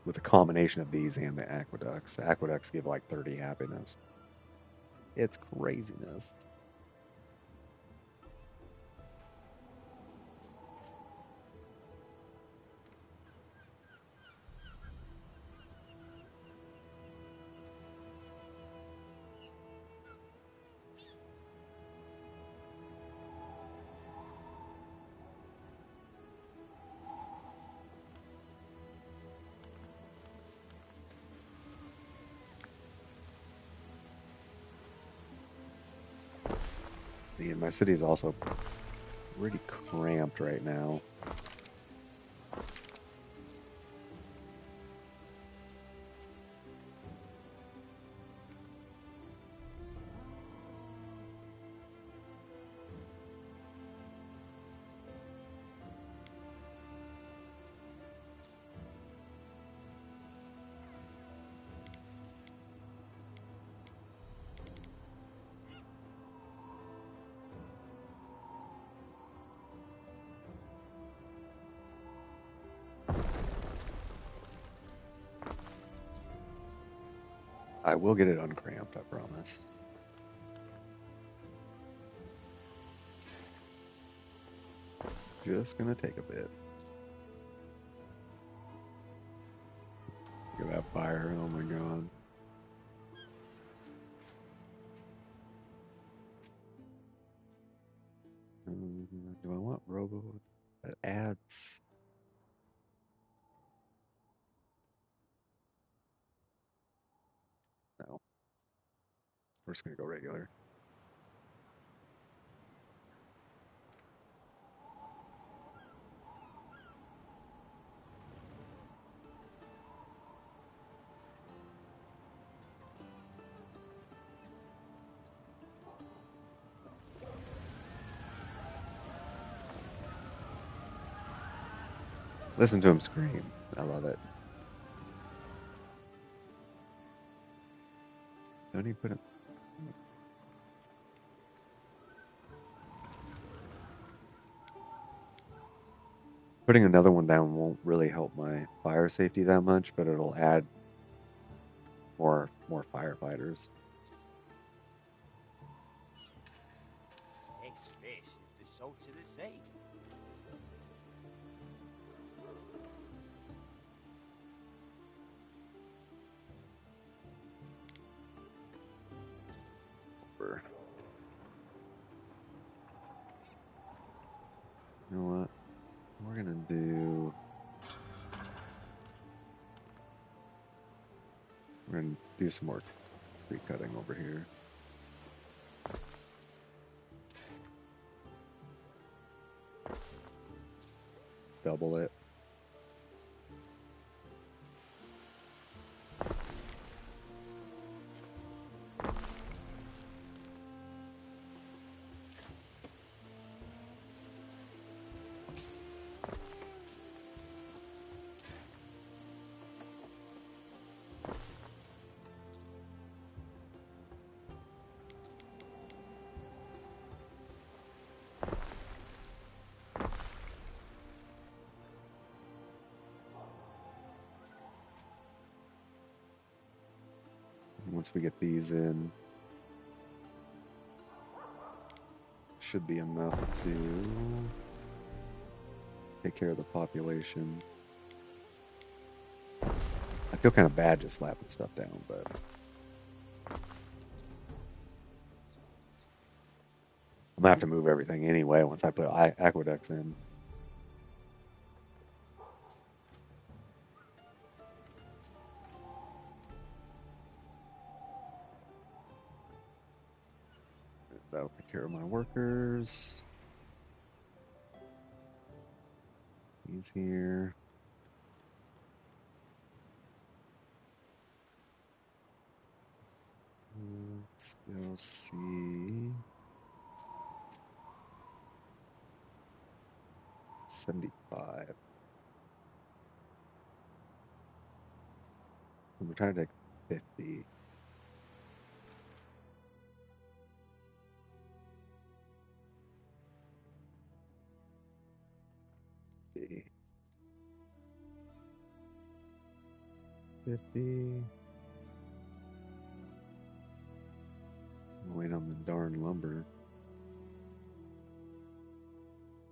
with a combination of these and the aqueducts. The aqueducts give like 30 happiness. It's craziness. And my city is also pretty cramped right now. I will get it uncramped, I promise. Just gonna take a bit. Look at that fire, oh my god. Do I want robo? That adds. No. We're just gonna go regular. Listen to him scream. I love it. Don't he put him? Putting another one down won't really help my fire safety that much, but it'll add more firefighters. This fish is the salt of the sea. You know what? We're gonna do. We're gonna do some more tree cutting over here. Double it. Once we get these in, should be enough to take care of the population. I feel kind of bad just slapping stuff down, but I'm gonna have to move everything anyway once I put aqueducts in. That'll take care of my workers. He's here. Let's go see. 75. I'm trying to take 50. See. 50. Wait on the darn lumber.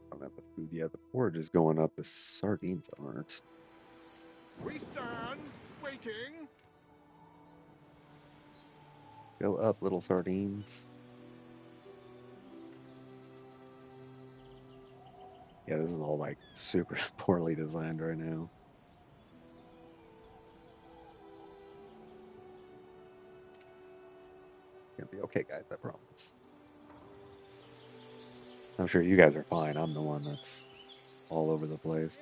I don't have the food yet. The porridge is going up. The sardines aren't. We stand waiting. Go up, little sardines. Yeah, this is all like super poorly designed right now. It's gonna be okay, guys. I promise. I'm sure you guys are fine. I'm the one that's all over the place.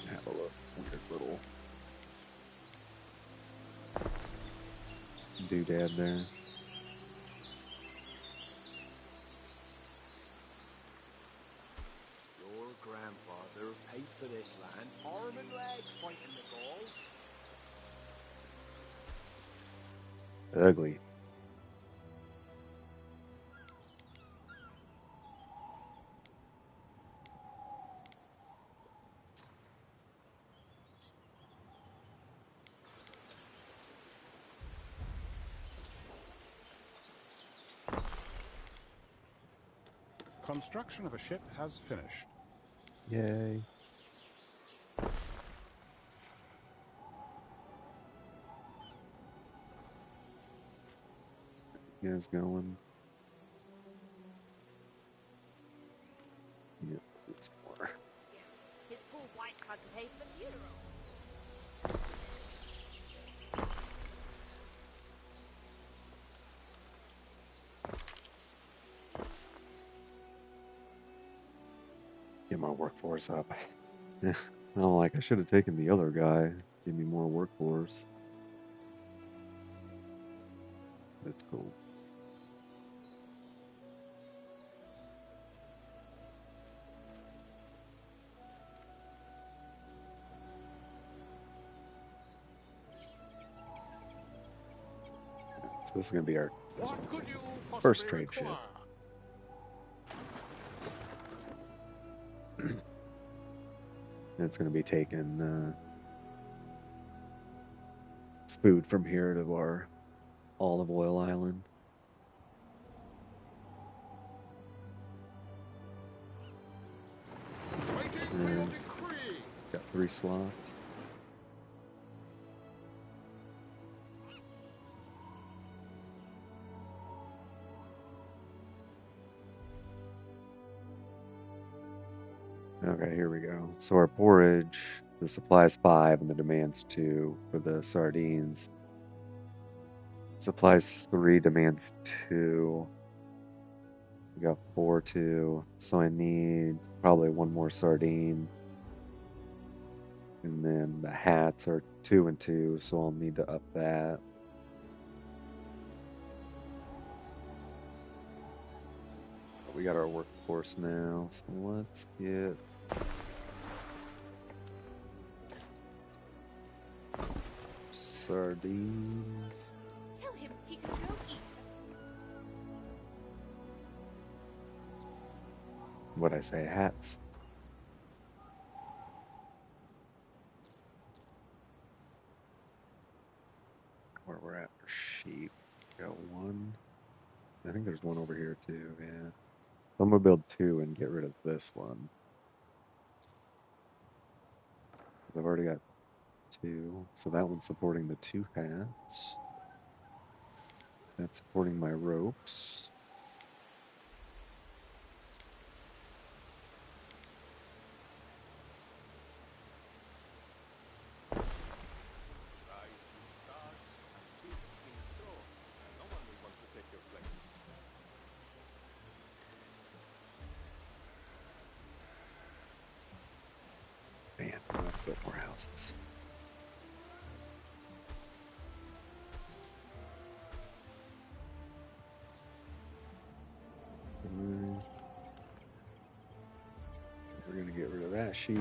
Have a look. Weird little doodad there. Your grandfather paid for this land, arm and leg, fighting the Gauls. Ugly. Construction of a ship has finished. Yay. you guys going. Yep, it's more. His poor wife had to pay for the funeral. Get my workforce up. Well, like I should have taken the other guy. Give me more workforce. That's cool. So this is going to be our first trade ship. And it's going to be taking food from here to our olive oil island. And got 3 slots. Okay, here we go. So our porridge, the supply is 5 and the demand's 2 for the sardines. Supplies 3, demands 2. We got 4, 2. So I need probably 1 more sardine. And then the hats are 2 and 2, so I'll need to up that. We got our workforce now, so let's get sardines. Tell him he can go eat. What'd I say? Hats. Where we're at for sheep. Got 1. I think there's 1 over here too, yeah. So I'm gonna build 2 and get rid of this one. I've already got 2. So that one's supporting the 2 hats. That's supporting my ropes. Man, I have to build more houses. We're gonna get rid of that sheep.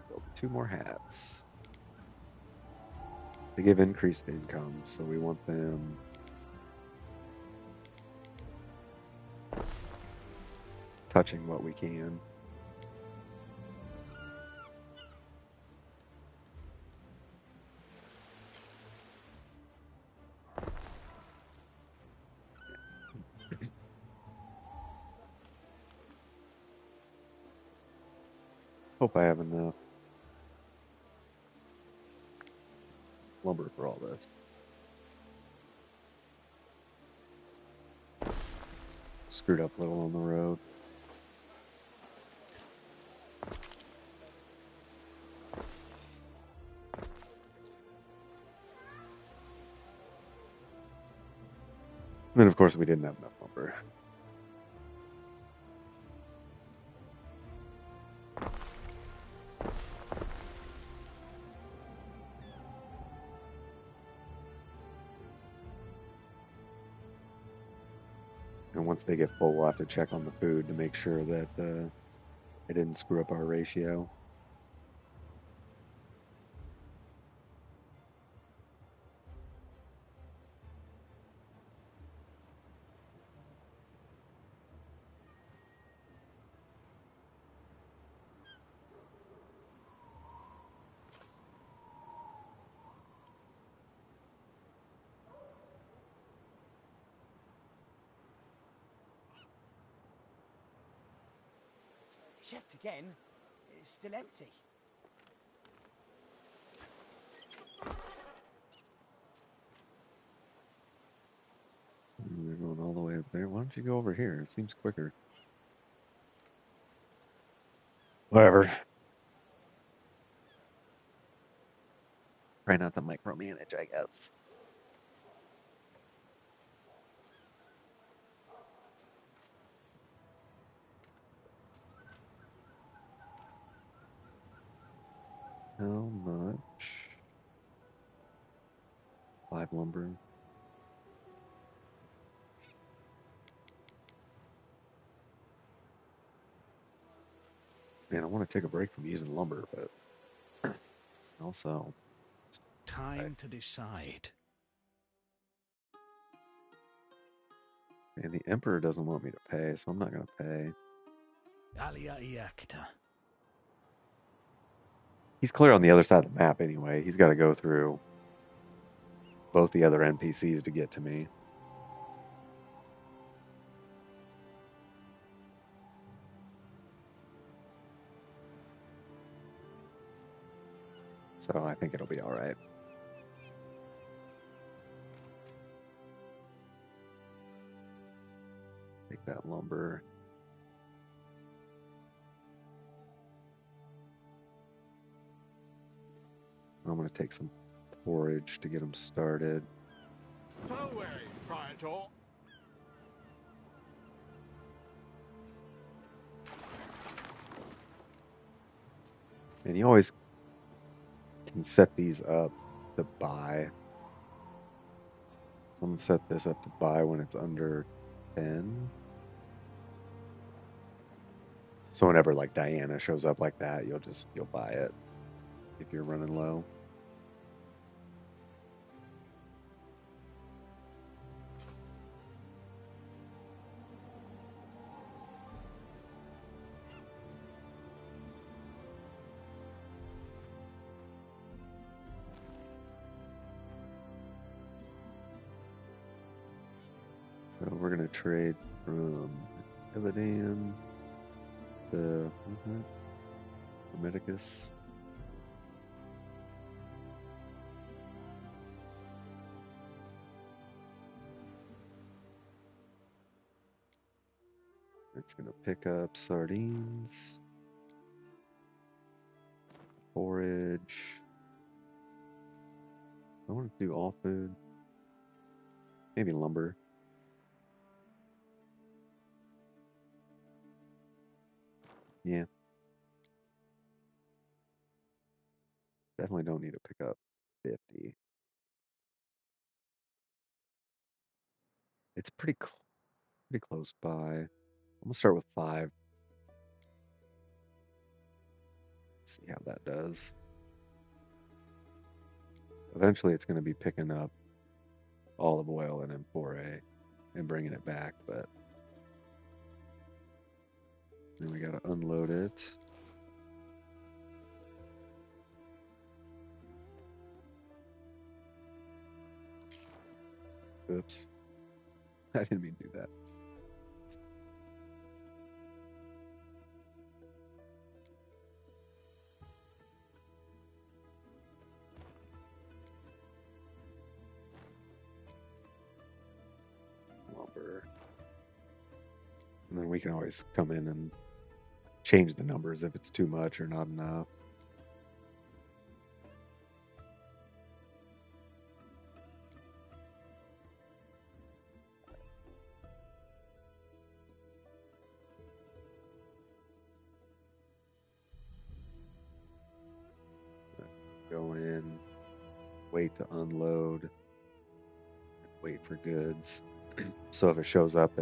Build 2 more hats. They give increased income, so we want them touching what we can. Hope I have enough lumber for all this. Screwed up a little on the road. And then, of course, we didn't have enough lumber. And once they get full, we'll have to check on the food to make sure that it didn't screw up our ratio. Checked again. It's still empty. don't you go over here? It seems quicker. Whatever. Try not to micromanage, I guess. How much? 5 lumber. Man, I want to take a break from using lumber, but also... Time to decide. And the Emperor doesn't want me to pay, so I'm not going to pay. Alia iacta. He's clear on the other side of the map anyway. He's got to go through both the other NPCs to get to me. So I think it'll be all right. Take that lumber. I'm going to take some porridge to get them started. Praetor. And you always can set these up to buy. So I'm going to set this up to buy when it's under 10. So whenever like Diana shows up like that, you'll buy it if you're running low. So we're going to trade from Illidan to Medicus. It's going to pick up sardines, forage. I want to do all food. Maybe lumber. Yeah. Definitely don't need to pick up 50. It's pretty close by. I'm gonna start with 5. See how that does. Eventually, it's gonna be picking up olive oil and Amphorae and bringing it back, but then we gotta unload it. Oops. I didn't mean to do that. Lumber. And then we can always come in and change the numbers if it's too much or not enough. Go in, wait to unload, wait for goods. So if it shows up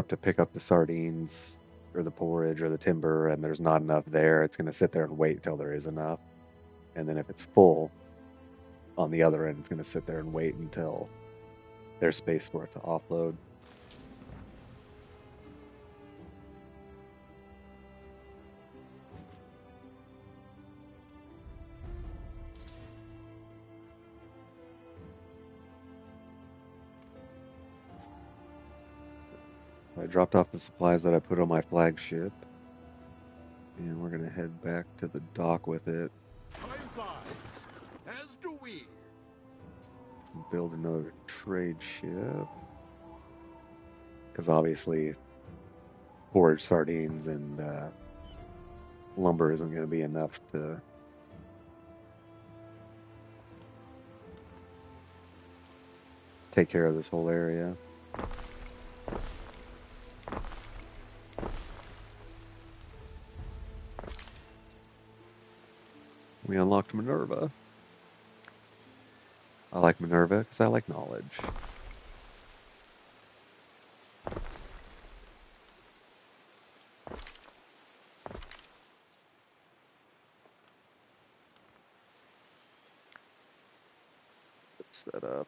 to pick up the sardines or the porridge or the timber and there's not enough there, it's going to sit there and wait till there is enough. And then if it's full on the other end, it's going to sit there and wait until there's space for it to offload. So I dropped off the supplies that I put on my flagship. And we're going to head back to the dock with it. Time flies, as do we. Build another trade ship. Because obviously, foraged sardines and lumber isn't going to be enough to take care of this whole area. We unlocked Minerva. I like Minerva because I like knowledge. Fix that up.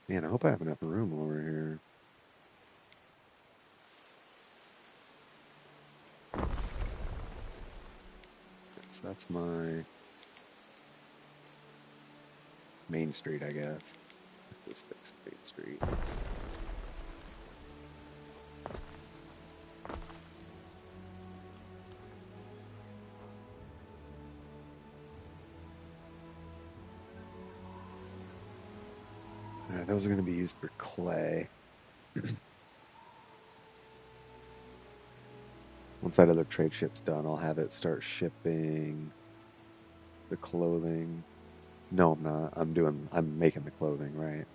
Man, I hope I have enough room over here. So that's my main street, I guess. Let's fix Main Street. Alright, those are going to be used for clay. Once that other trade ship's done, I'll have it start shipping the clothing. No, I'm not. I'm making the clothing, right?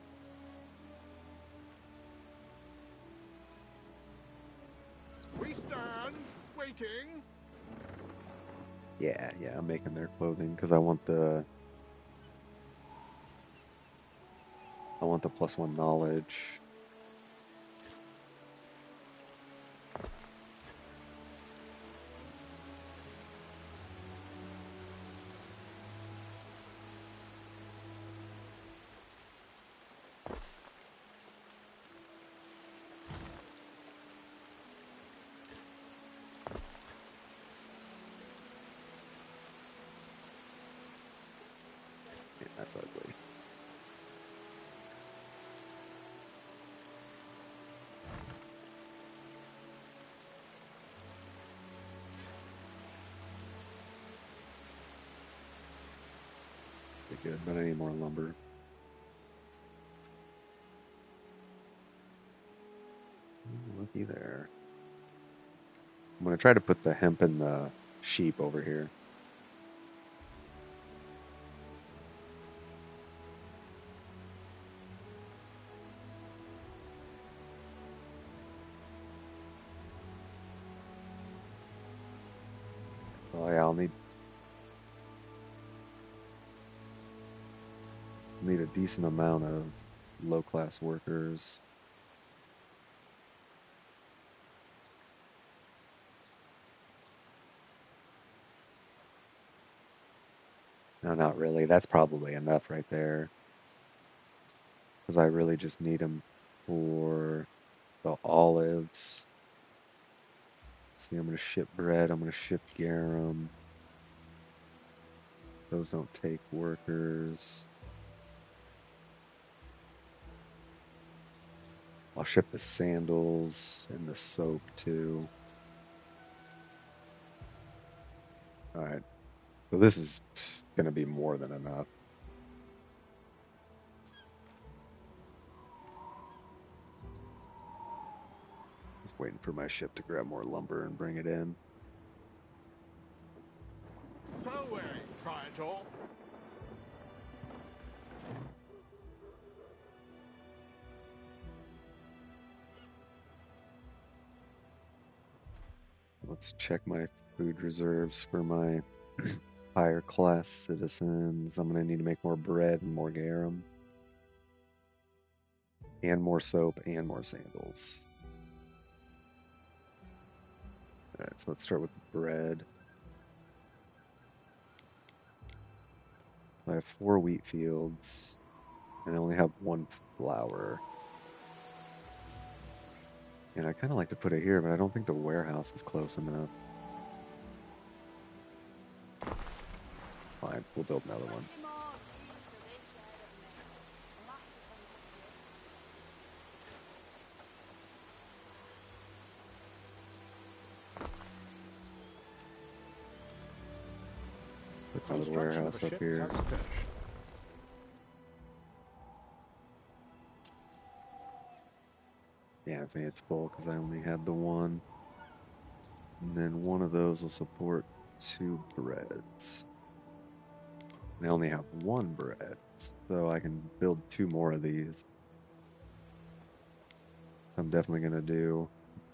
We stand waiting. Yeah, I'm making their clothing because I want the +1 knowledge. Yeah, that's ugly. Okay, good, but I need more lumber. Ooh, looky there. I'm gonna try to put the hemp and the sheep over here. Oh yeah, I'll need a decent amount of low-class workers. No, not really. That's probably enough right there. Because I really just need them for the olives. See, I'm going to ship bread. I'm going to ship garum. Those don't take workers. I'll ship the sandals and the soap too. Alright. So this is going to be more than enough. Just waiting for my ship to grab more lumber and bring it in. So, Praetor. Let's check my food reserves for my higher class citizens. I'm going to need to make more bread and more garum. And more soap and more sandals. Alright, so let's start with bread. I have 4 wheat fields, and I only have 1 flour. And I kind of like to put it here, but I don't think the warehouse is close enough. It's fine, we'll build another one. another warehouse up here. Yeah, see, it's full because I only had the one. And then one of those will support 2 breads. I only have 1 bread, so I can build 2 more of these. I'm definitely going to do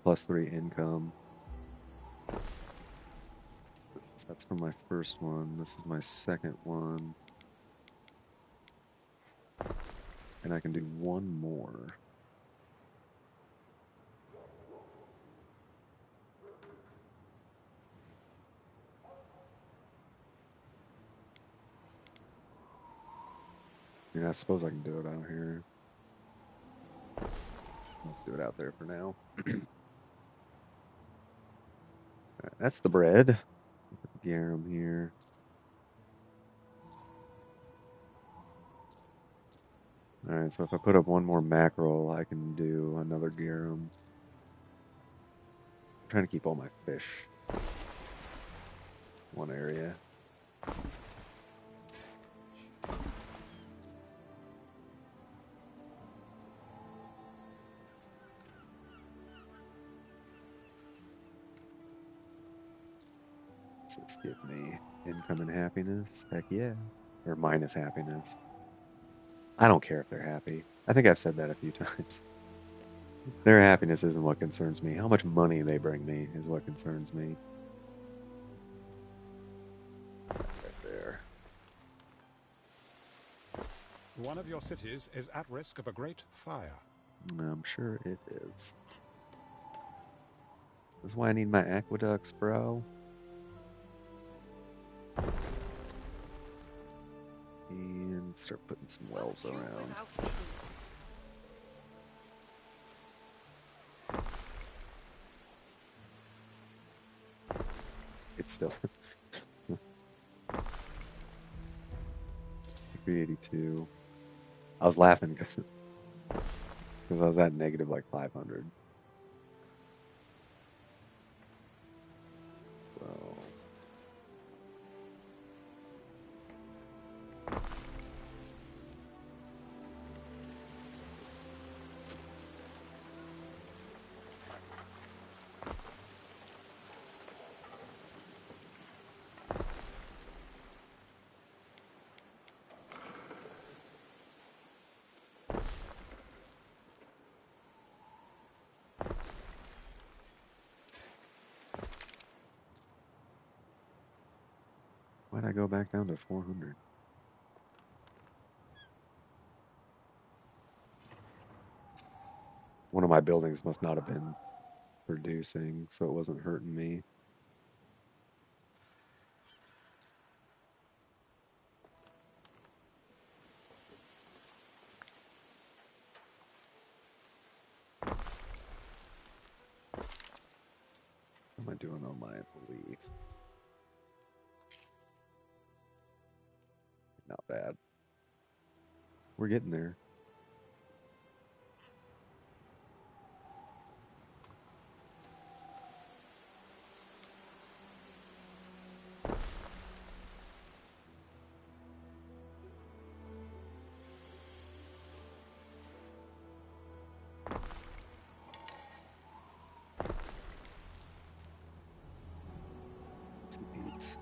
+3 income. That's for my first one. This is my second one. And I can do 1 more. Yeah, I suppose I can do it out here. Let's do it out there for now. Right, that's the bread. Garum here. Alright, so if I put up 1 more mackerel, I can do another garum. I'm trying to keep all my fish one area. Does this give me income and happiness? Heck yeah. Or minus happiness. I don't care if they're happy. I think I've said that a few times. Their happiness isn't what concerns me. How much money they bring me is what concerns me. Right there. One of your cities is at risk of a great fire. I'm sure it is. This is why I need my aqueducts, bro. And start putting some wells around. It's still 382. I was laughing because I was at negative like 500. So why'd I go back down to 400? One of my buildings must not have been producing, so it wasn't hurting me. What am I doing on my belief? Not bad. We're getting there. Some beats.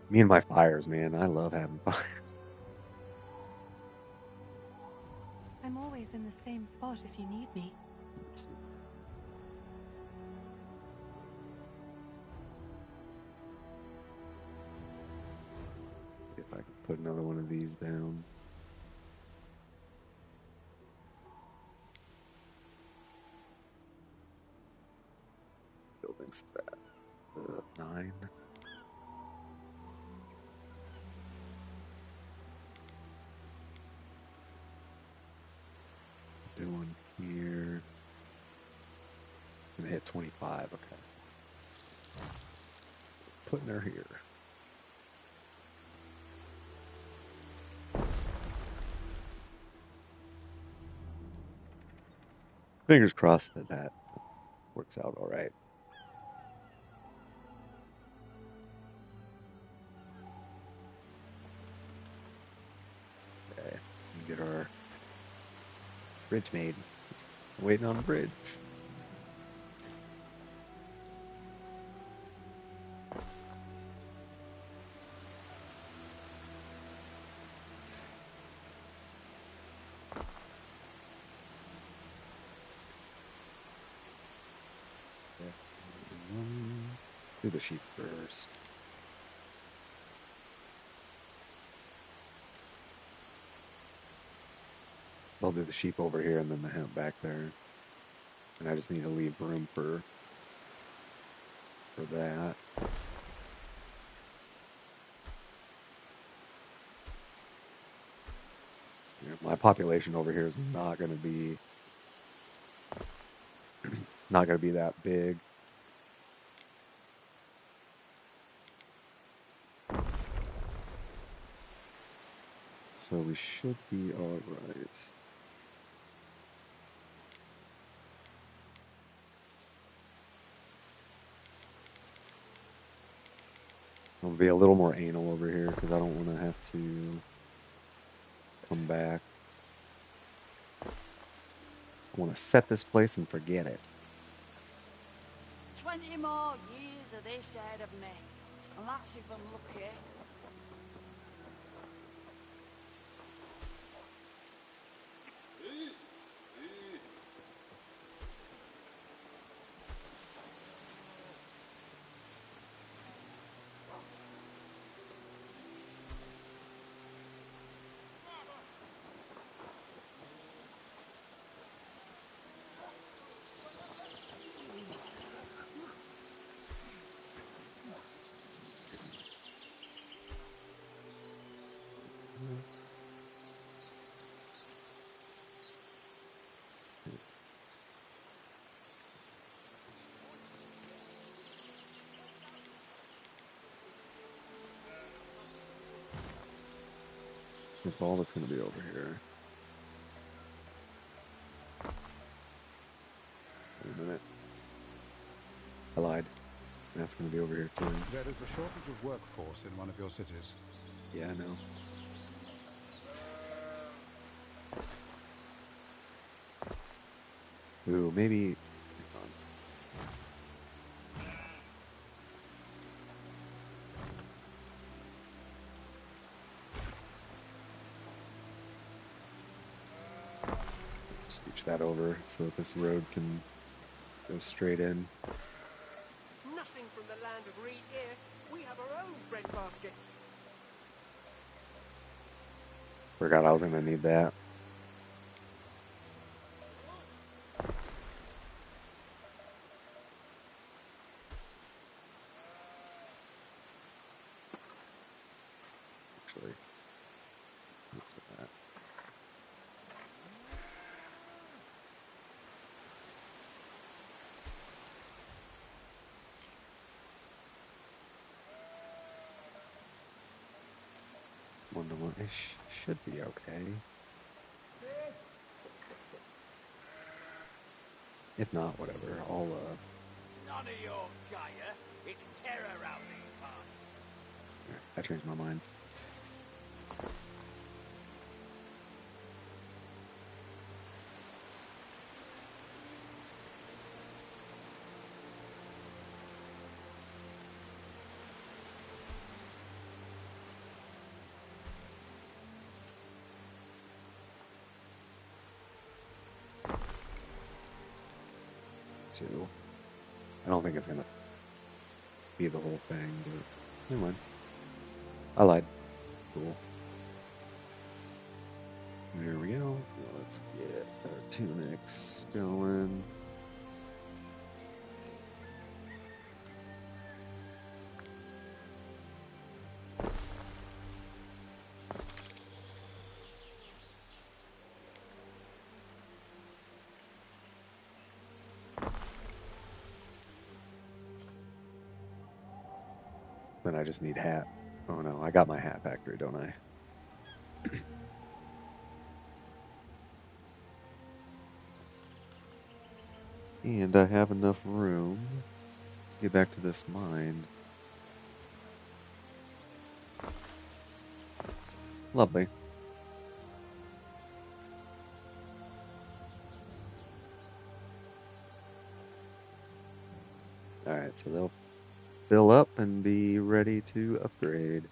Me and my fires, man. I love having fires. I'm always in the same spot if you need me. If I can put another one of these down. Buildings is that 9. Doing here. Gonna hit 25. Okay. Putting her here. Fingers crossed that works out all right. get our bridge made. Waiting on the bridge. Do the sheep first. I'll do the sheep over here and then the hemp back there. And I just need to leave room for that. My population over here is not going to be that big. So we should be all right. I'll be a little more anal over here because I don't want to have to come back. I want to set this place and forget it. 20 more years of this ahead of me, and that's if I'm lucky. That's all that's going to be over here. Wait a minute. I lied. That's going to be over here too. There is a shortage of workforce in one of your cities. Yeah, I know. Ooh, maybe... Scooch that over so that this road can go straight in. Nothing from the land of Reed here. We have our own bread baskets. Forgot I was going to need that. Actually, what's that? Wonder what it should be okay. If not, whatever. I'll None of your Gaia. It's terror around these parts. I changed my mind. I don't think it's gonna be the whole thing, but never mind. I lied. Cool. There we go. Let's get our tunics going. Then I just need hat. Oh no, I got my hat factory, don't I? And I have enough room to get back to this mine. Lovely. So they'll fill up and be ready to upgrade.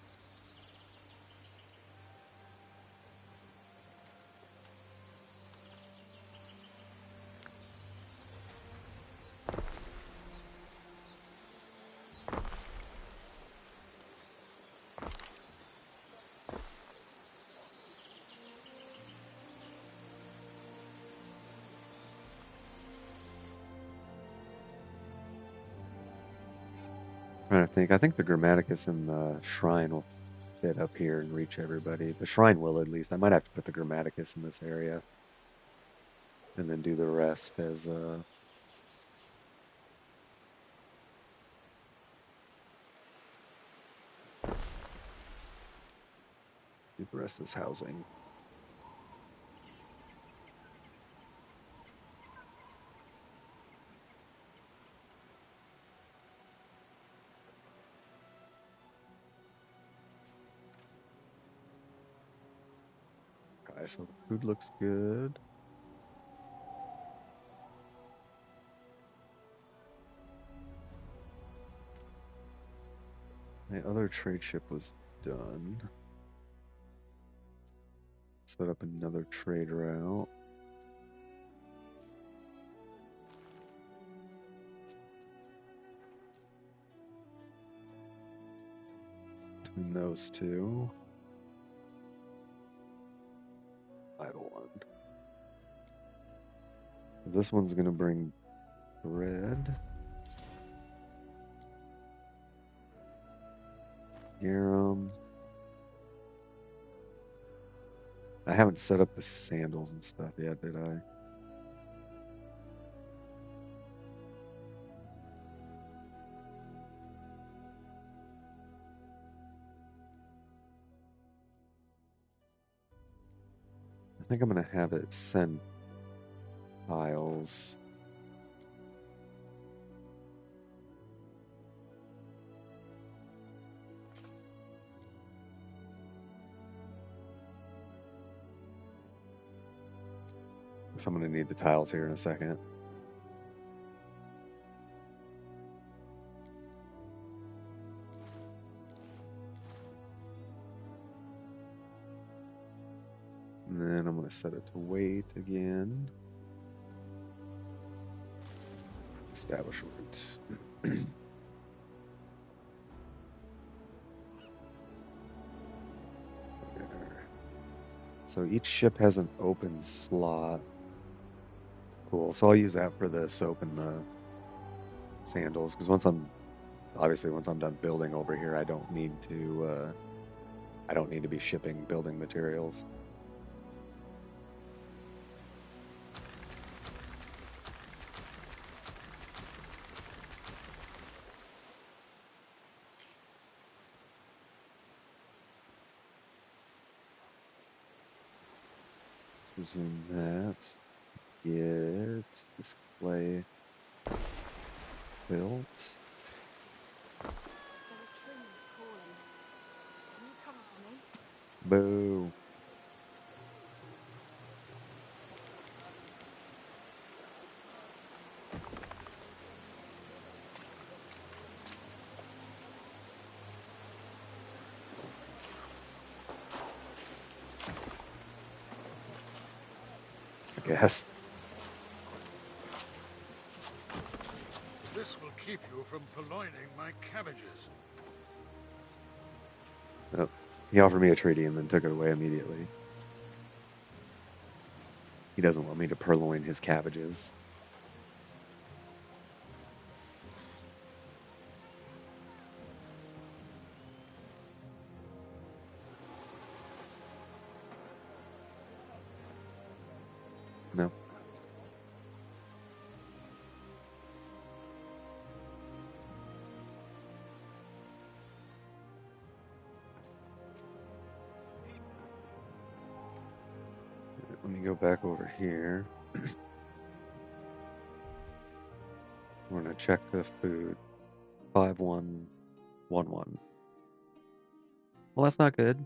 Trying to think. I think the Grammaticus and the Shrine will fit up here and reach everybody. The Shrine will, at least. I might have to put the Grammaticus in this area. And then do the rest as do the rest as housing. Okay, so the food looks good. My other trade ship was done. Set up another trade route. Between those two. Idle one. So this one's going to bring bread. Garum. I haven't set up the sandals and stuff yet, did I? I think I'm going to have it send tiles. So I'm going to need the tiles here in a second. And then I'm going to set it to wait again. Establishment. So each ship has an open slot. Cool. So I'll use that for the soap and the sandals, because once I'm done building over here, I don't need to be shipping building materials. Zoom that. Get display built. Boo. I guess. This will keep you from purloining my cabbages. Oh, he offered me a treaty and then took it away immediately. He doesn't want me to purloin his cabbages. No. Let me go back over here. We're going to check the food. 5111. Well, that's not good.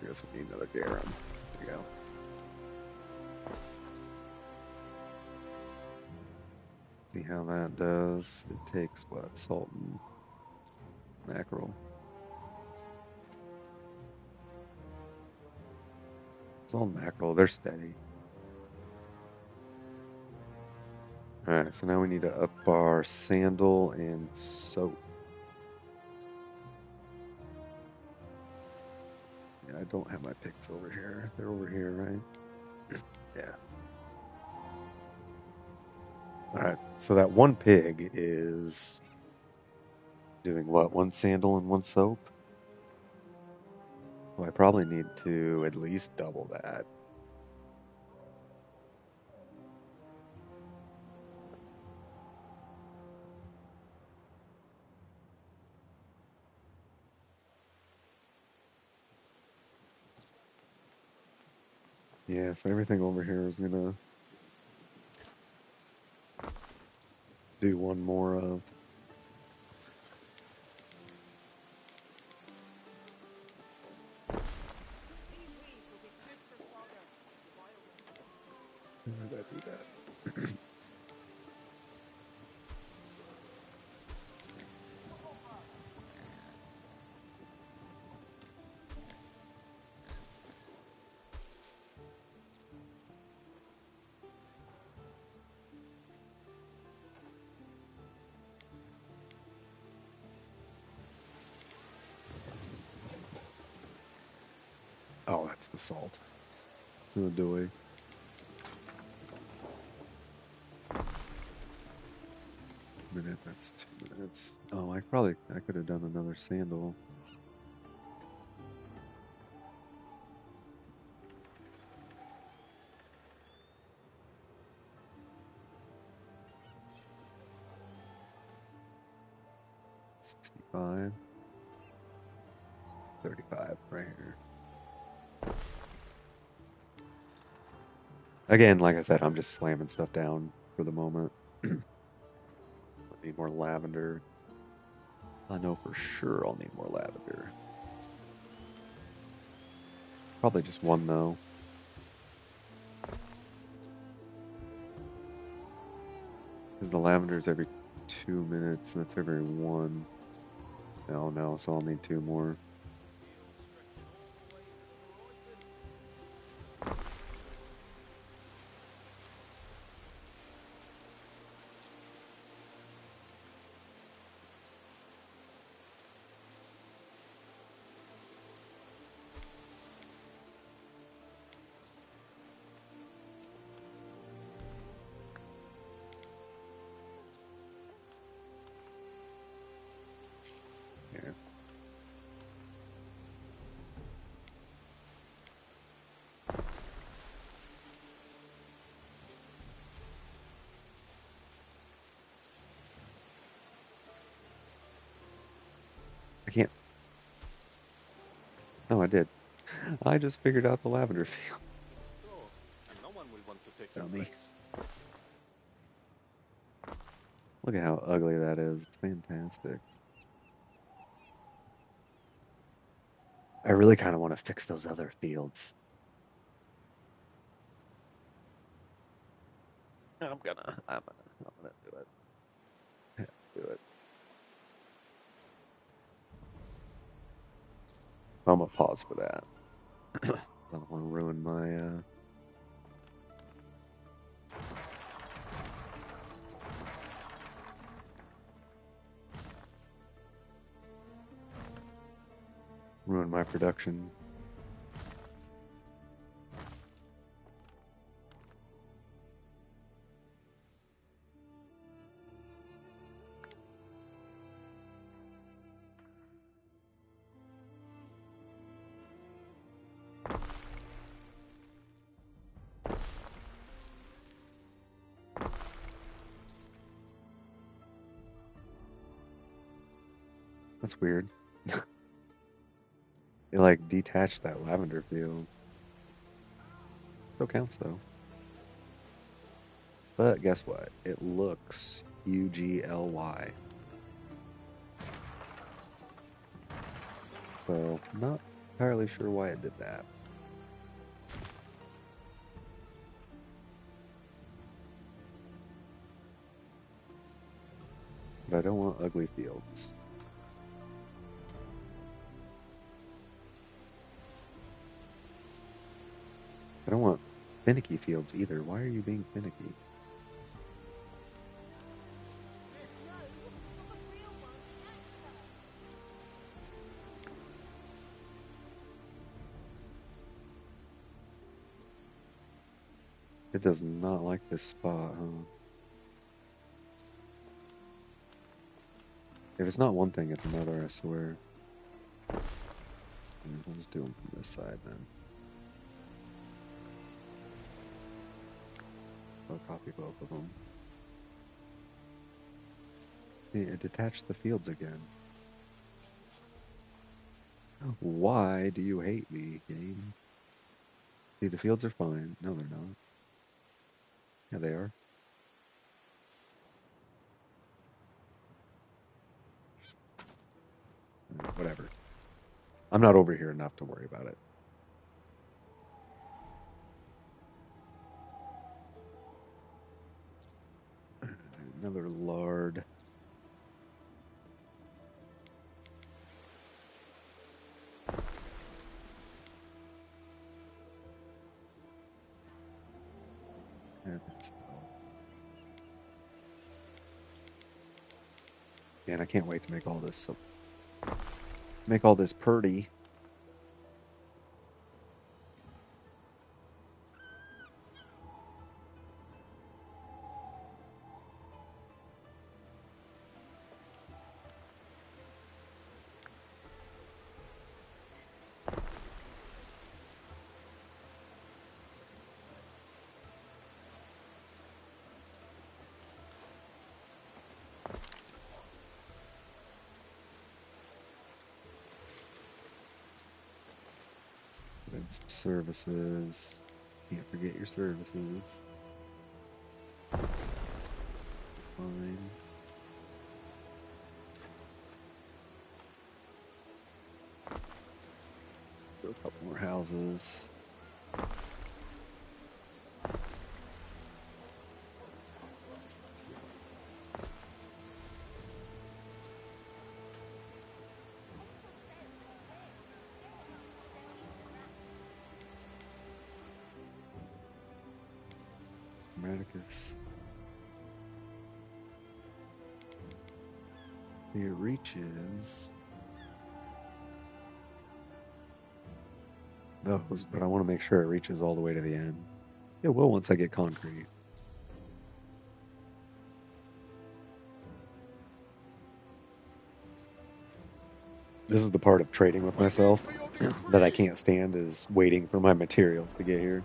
I guess we need another garum. There you go. See how that does. It takes what? Salt and mackerel. Salt and mackerel, they're steady. Alright, so now we need to up our sandal and soap. Yeah, I don't have my picks over here. They're over here, right? Yeah. Alright, so that one pig is doing what? One sandal and one soap? Well, I probably need to at least double that. Yeah, so everything over here is gonna do one more of. Where did I do that? Oh, that's the salt. Oh, doy. Minute, that's 2 minutes. Oh, I could have done another sandal. $65. 35 right here. Again, like I said, I'm just slamming stuff down for the moment. I need more lavender. I know for sure I'll need more lavender. Probably just one though. Because the lavender's every 2 minutes, and that's every one. No, so I'll need two more. Yeah. I can't. No, I did. I just figured out the lavender field. And no one will want to take your Dummy. place. Look at how ugly that is. It's fantastic. I really kind of want to fix those other fields. I'm gonna do it. Do it. I'm gonna pause for that. I don't want to ruin my production. That's weird. It like detached that lavender field. Still counts though. But guess what? It looks UGLY. So not entirely sure why it did that. But I don't want ugly fields. I don't want finicky fields either. Why are you being finicky? It does not like this spot, huh? If it's not one thing, it's another, I swear. We'll just do them from this side then. I'll copy both of them. It detached the fields again. Why do you hate me, game? See, the fields are fine. No, they're not. Yeah, they are. Whatever. I'm not over here enough to worry about it. Another lard. Man, I can't wait to make all this purdy. Then some services. Can't forget your services. Fine. Do a couple more houses. Radicus. It reaches those, but I want to make sure it reaches all the way to the end. It will once I get concrete. This is the part of trading with myself that I can't stand, is waiting for my materials to get here.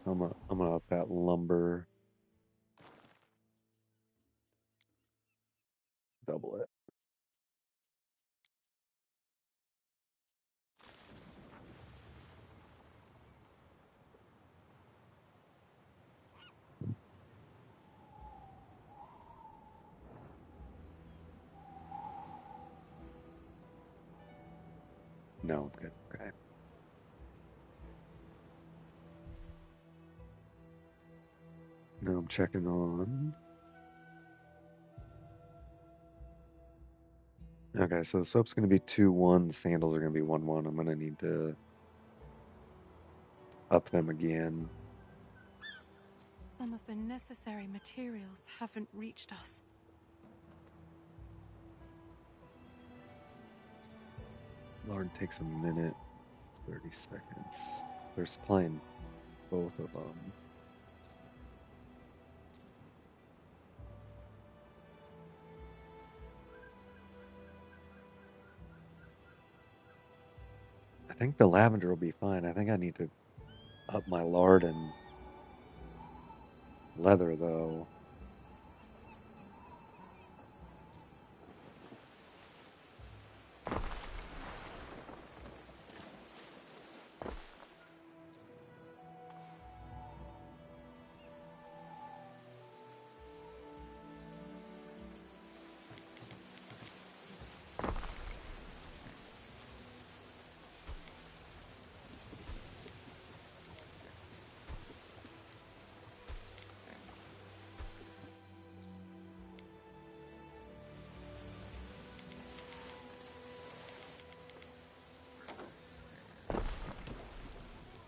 I'm gonna up that lumber. Double it. No, I'm good. Okay. Now I'm checking on. Okay, so the soap's going to be 2-1. The sandals are going to be 1-1. I'm going to need to up them again. Some of the necessary materials haven't reached us. Lard takes a minute. It's 30 seconds. They're supplying both of them. I think the lavender will be fine. I think I need to up my lard and leather, though.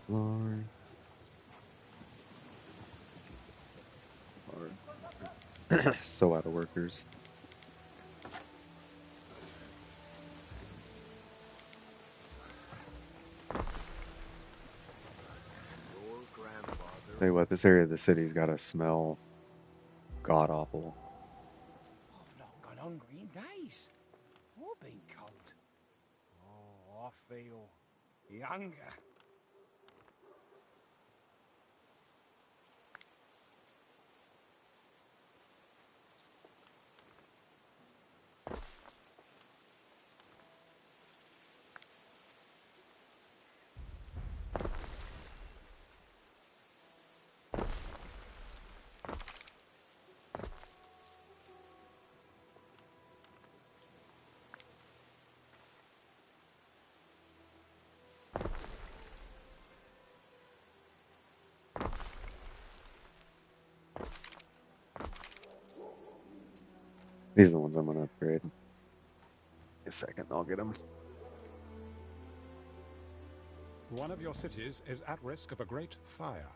Lord. So out of workers. Tell you what, this area of the city's got to smell god awful. I've not gone hungry in days. Or been cold. Oh, I feel younger. These are the ones I'm going to upgrade. A second, I'll get them. One of your cities is at risk of a great fire.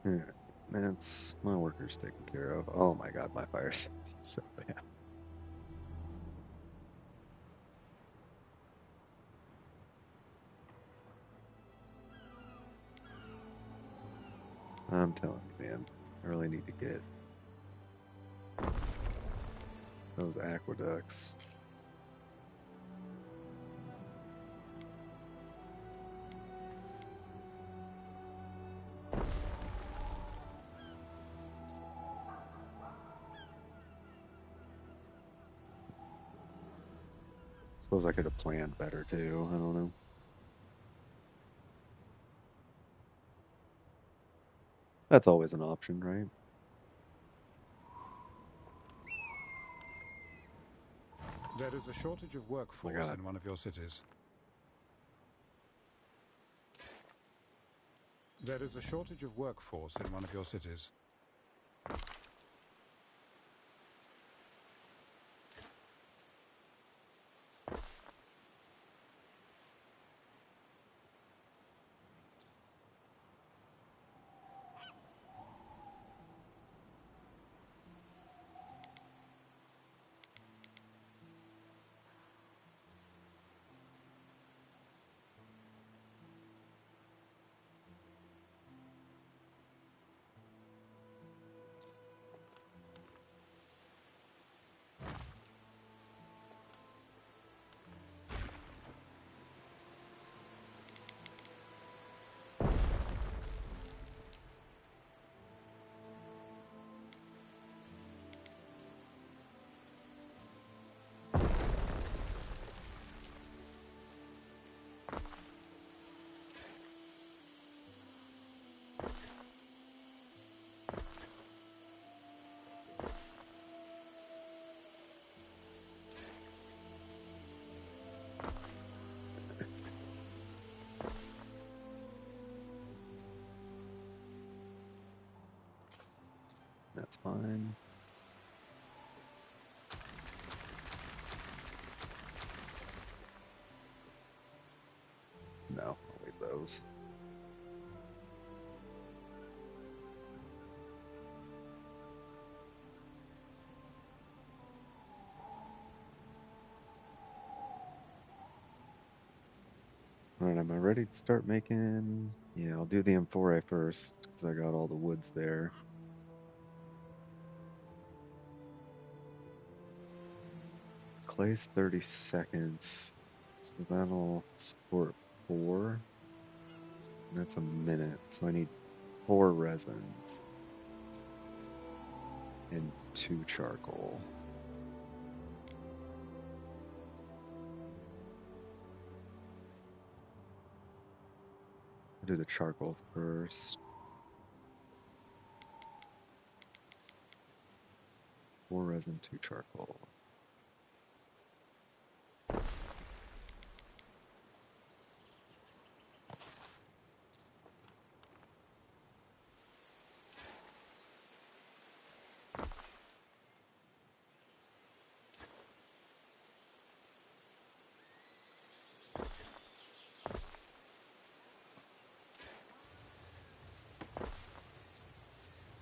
Yeah, that's my workers taken care of. Oh my god, my fire's so bad. I'm telling you, man, I really need to get those aqueducts. Suppose I could have planned better too. I don't know. That's always an option, right? There is a shortage of workforce in one of your cities. There is a shortage of workforce in one of your cities. That's fine. No, I'll leave those. Alright, am I ready to start making... Yeah, I'll do the Amphorae first, because I got all the woods there. place 30 seconds. So that'll support 4. And that's a minute. So I need 4 resins and 2 charcoal. I'll do the charcoal first. 4 resin, 2 charcoal.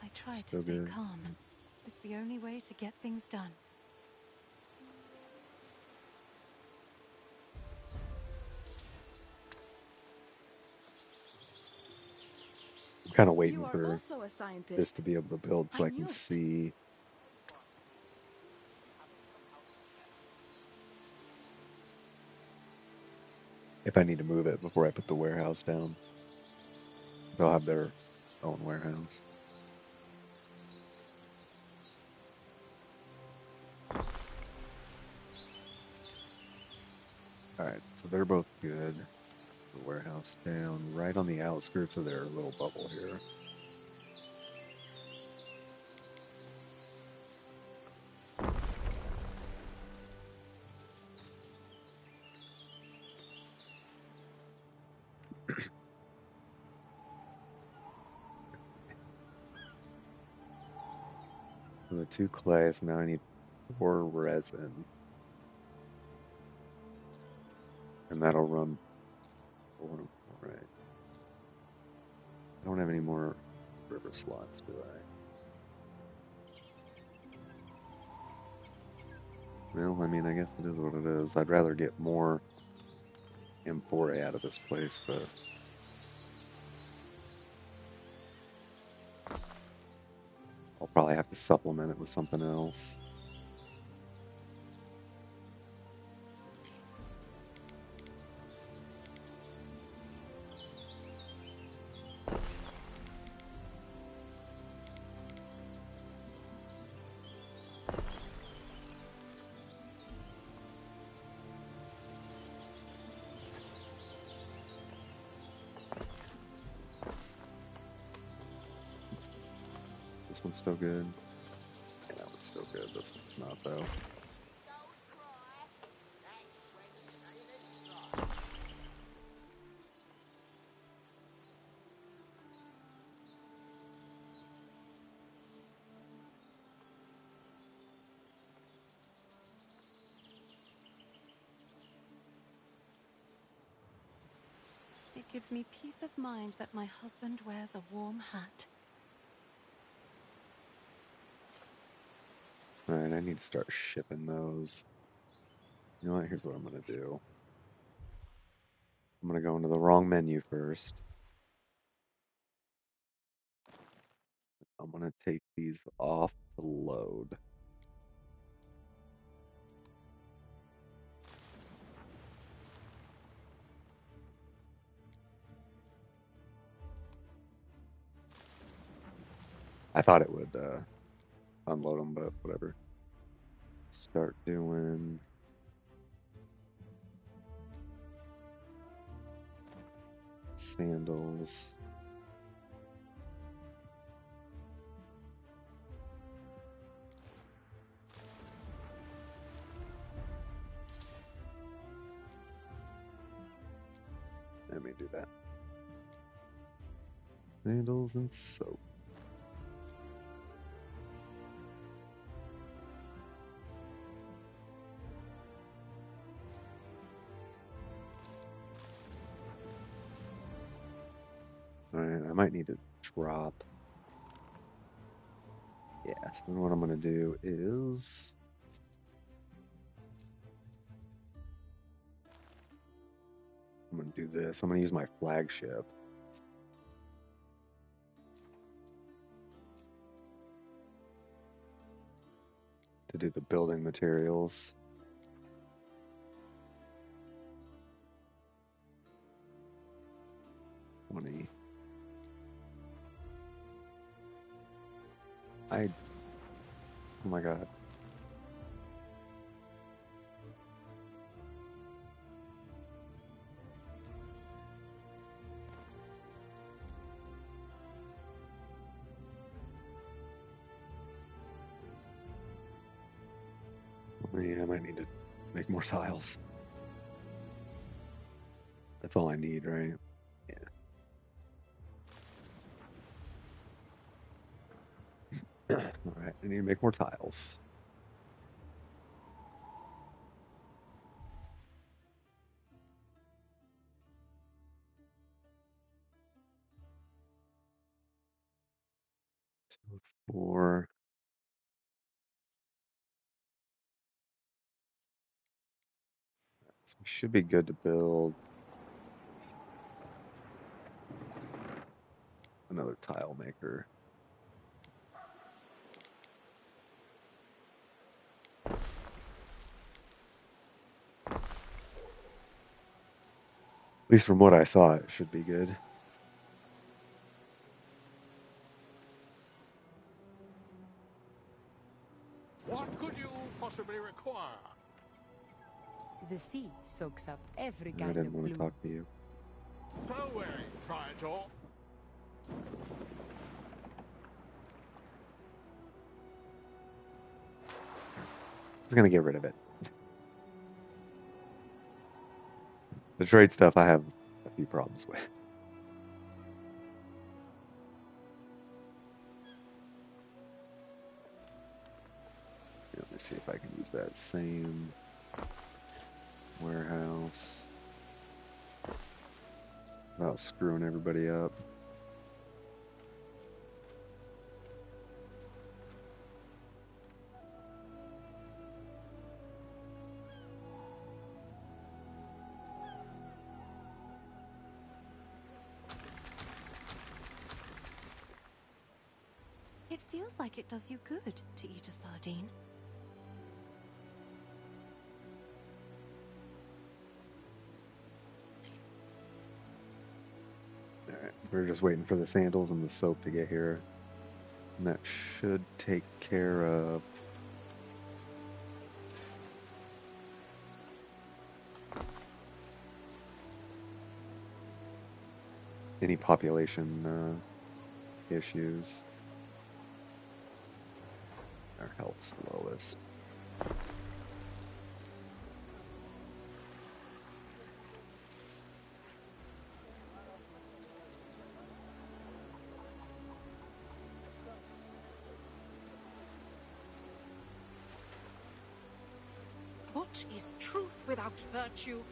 I try to Still stay good. calm. It's the only way to get things done. I'm kind of waiting You are for also a this scientist. to be able to build so I I can knew it. see if I need to move it before I put the warehouse down. They'll have their own warehouse. Alright, so they're both good. The warehouse down right on the outskirts of their little bubble here. So the 2 clay, so now I need 4 resin. And that'll run 4 and 4, right? I don't have any more river slots, do I? Well, I mean, I guess it is what it is. I'd rather get more Amphorae out of this place, but I'll probably have to supplement it with something else. This one's still good. Yeah, that one's still good. This one's not, though. It gives me peace of mind that my husband wears a warm hat. Alright, I need to start shipping those. You know what? Here's what I'm going to do. I'm going to go into the wrong menu first. I'm going to take these off to load. I thought it would unload them, but whatever. Start doing sandals. Let me do that. Sandals and soap. Alright, I might need to drop. Yeah, so then what I'm going to do is I'm going to do this. I'm going to use my flagship. To do the building materials. 20. Oh my god. Yeah, I might need to make more tiles. That's all I need, right? Yeah. Alright, I need to make more tiles. So 4. So we should be good to build another tile maker. At least from what I saw, it should be good. What could you possibly require? The sea soaks up every I kind didn't of want to blue. talk to you. So wearing, Praetor. I was gonna get rid of it. The trade stuff I have a few problems with. Let me see if I can use that same warehouse without screwing everybody up. It feels like it does you good to eat a sardine. Alright, we're just waiting for the sandals and the soap to get here. And that should take care of any population issues. Our health's lowest. What is truth without virtue?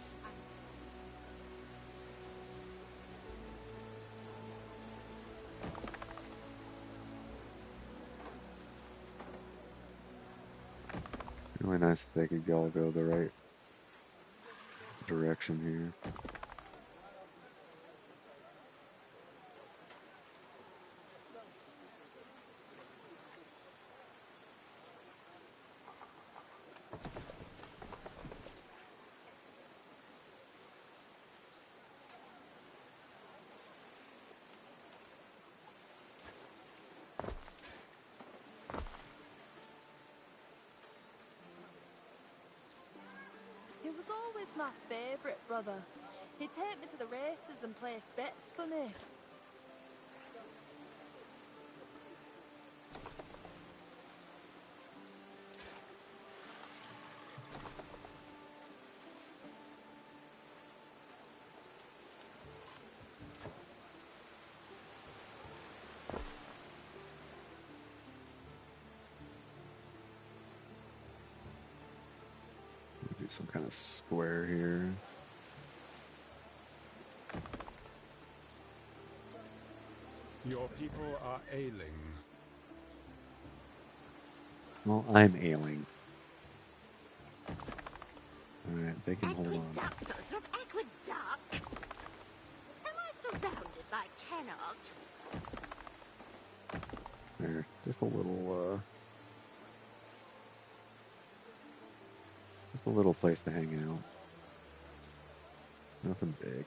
Really nice if they could all go the right direction here. He was always my favourite brother. He'd take me to the races and place bets for me. Do some kind of square here. Your people are ailing. Well, I'm ailing. Alright, they can hold on. Aqueducts, not aqueduct. Am I surrounded by cannons? There, just a little place to hang out. Nothing big.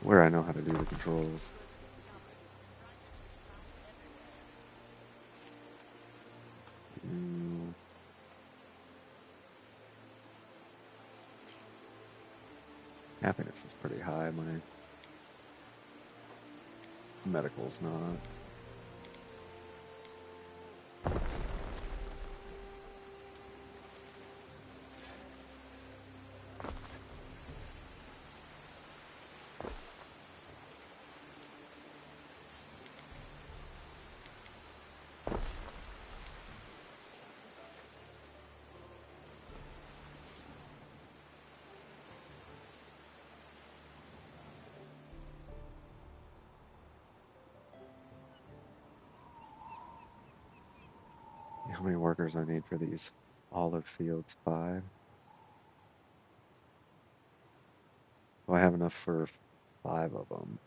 Swear I know how to do the controls. Happiness is pretty high. My medical's not. How many workers I need for these olive fields? 5. Do I have enough for 5 of them?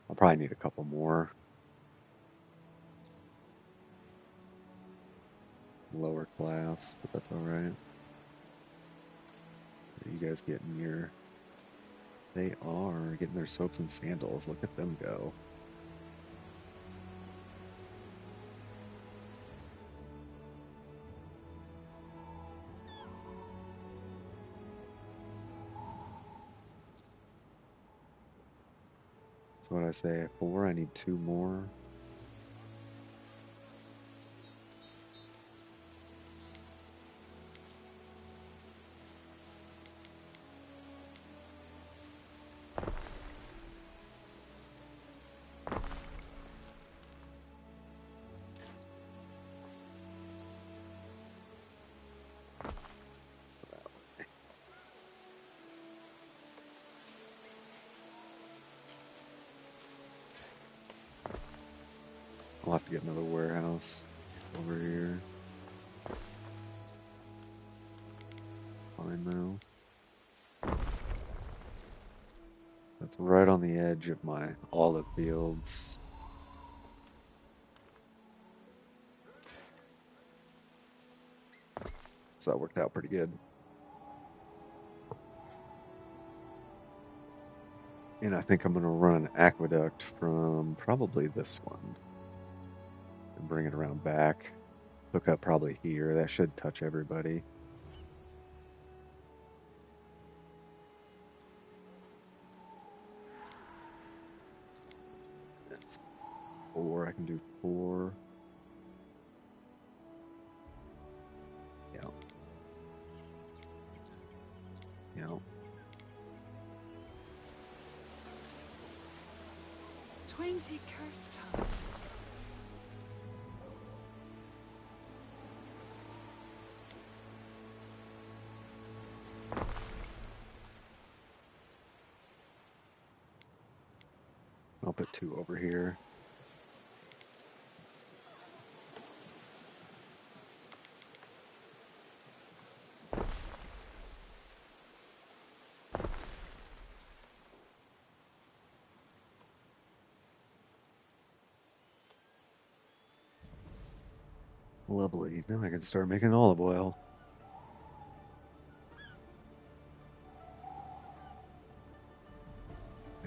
I'll probably need a couple more. Lower class, but that's alright. Are you guys getting your... They are getting their soaps and sandals. Look at them go. So what I say, 4, I need 2 more. I'll have to get another warehouse over here. Fine though. That's right on the edge of my olive fields. So that worked out pretty good. And I think I'm going to run an aqueduct from probably this one. And bring it around back. Hook up probably here. That should touch everybody. That's 4. I can do 4. Yeah. Yeah. 20 curse times. I'll put 2 over here. Lovely. Now I can start making olive oil.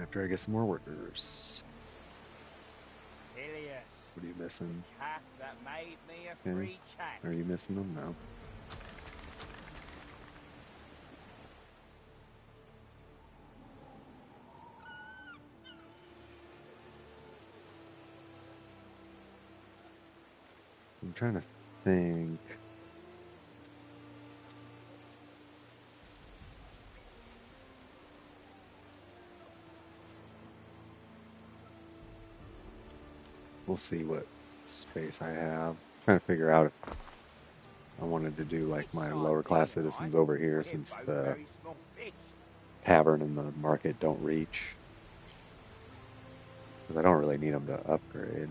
After I get some more workers. Ilias. What are you missing? Cat that made me a Okay. free chat. Are you missing them? No. I'm trying to think. We'll see what space I have. Trying to figure out if I wanted to do like my lower class citizens over here since the tavern and the market don't reach. Because I don't really need them to upgrade.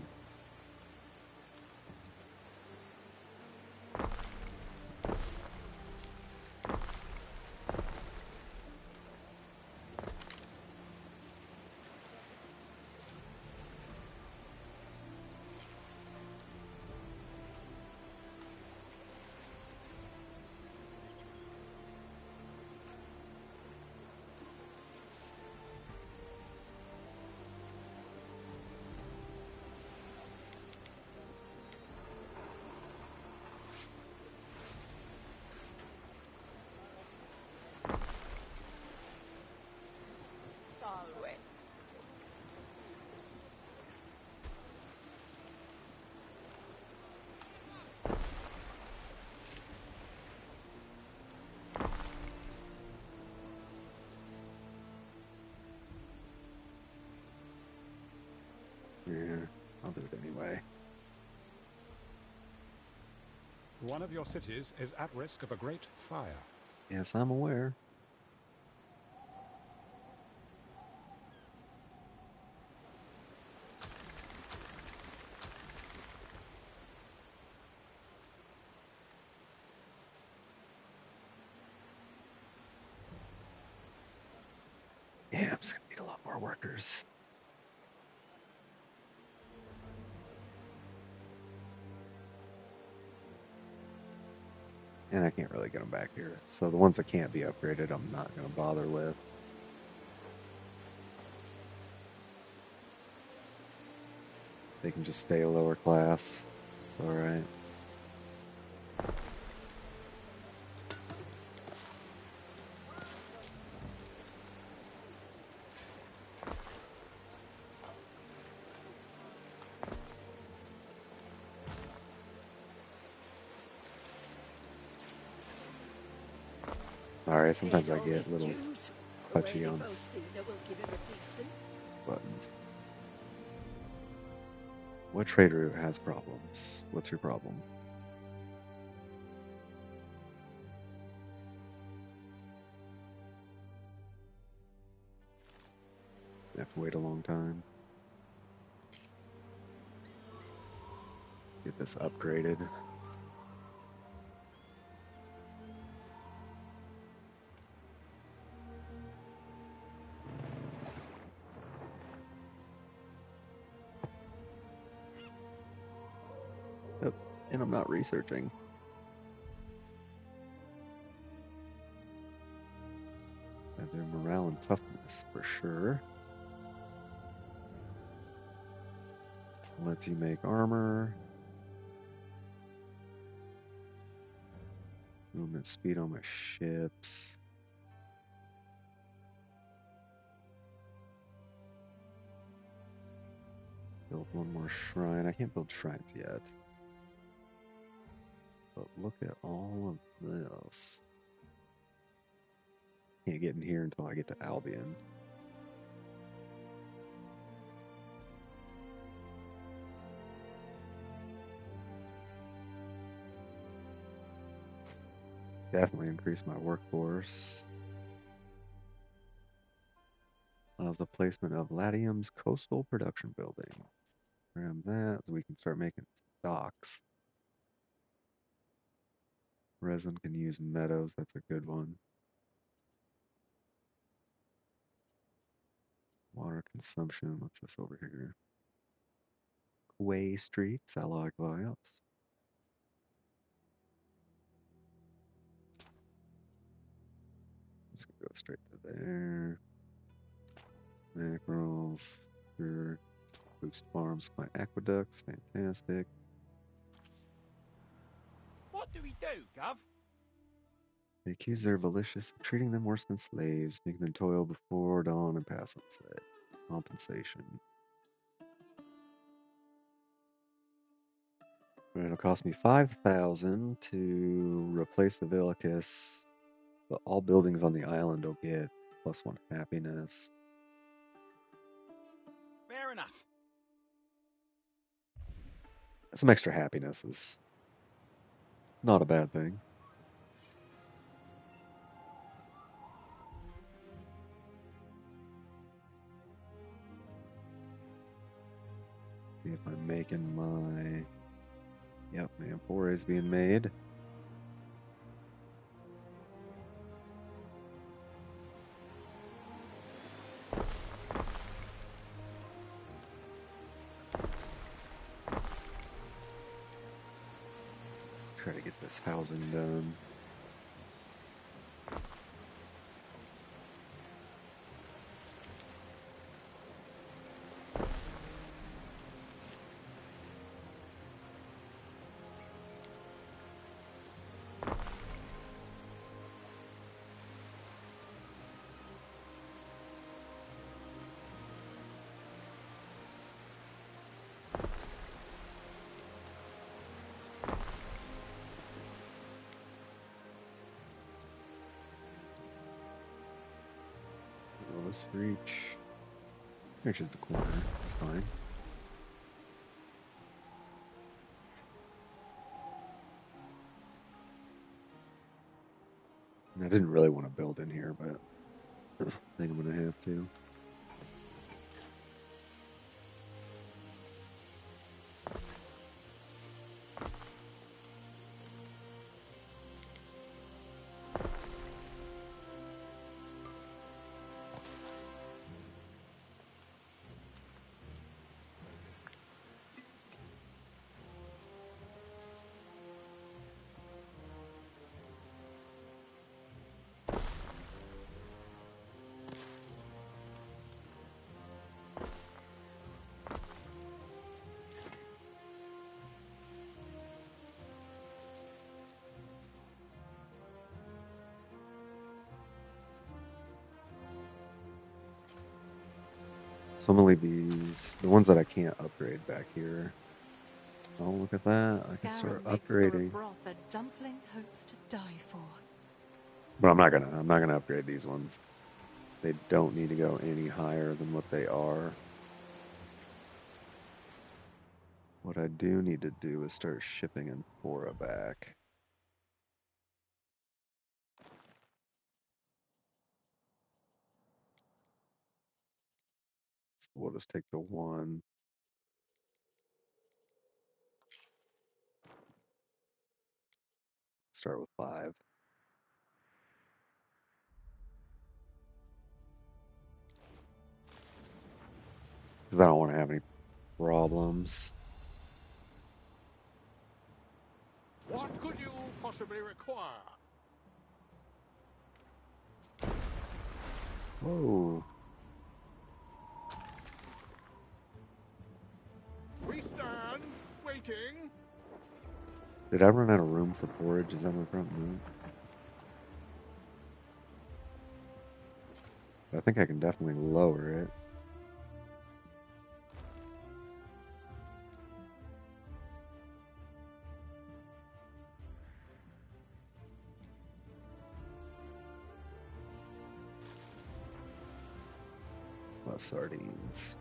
One of your cities is at risk of a great fire. Yes, I'm aware. Yeah, I'm just gonna need a lot more workers. And I can't really get them back here. So the ones that can't be upgraded, I'm not gonna bother with. They can just stay a lower class. Alright. Alright, sometimes I get little touchy on buttons. What trade route has problems? What's your problem? I have to wait a long time. Get this upgraded. Oh, and I'm not researching. Have their morale and toughness for sure. Lets you make armor. Movement speed on my ships. Build one more shrine. I can't build shrines yet. But look at all of this. Can't get in here until I get to Albion. Definitely increase my workforce. Allows the placement of Latium's coastal production building. Grab that so we can start making docks. Resin can use meadows, that's a good one. Water consumption, what's this over here? Quay streets, I like that. Just gonna go straight to there. Mackerels, sure. Boost farms, my aqueducts, fantastic. What do we do, Gov? They accuse their malicious of treating them worse than slaves, making them toil before dawn and pass sunset. Compensation. It'll cost me 5,000 to replace the Villicus, but all buildings on the island will get +1 happiness. Fair enough. Some extra happiness is not a bad thing. See if I'm making my... Yep, my Amphorae is being made. Try to get this housing done. Will this reach? Reaches the corner. That's fine. didn't really want to build in here, but I think I'm gonna have to. So I'm gonna leave these, the ones that I can't upgrade back here. Oh, look at that. I can start upgrading. Broth a dumpling hopes to die for. But I'm not gonna upgrade these ones. They don't need to go any higher than what they are. What I do need to do is start shipping Amphora back. So we'll just take the one. Start with 5. Because I don't want to have any problems. What could you possibly require? Whoa. We stand, waiting. Did I run out of room for forage? Is that my problem? I think I can definitely lower it. Plus sardines.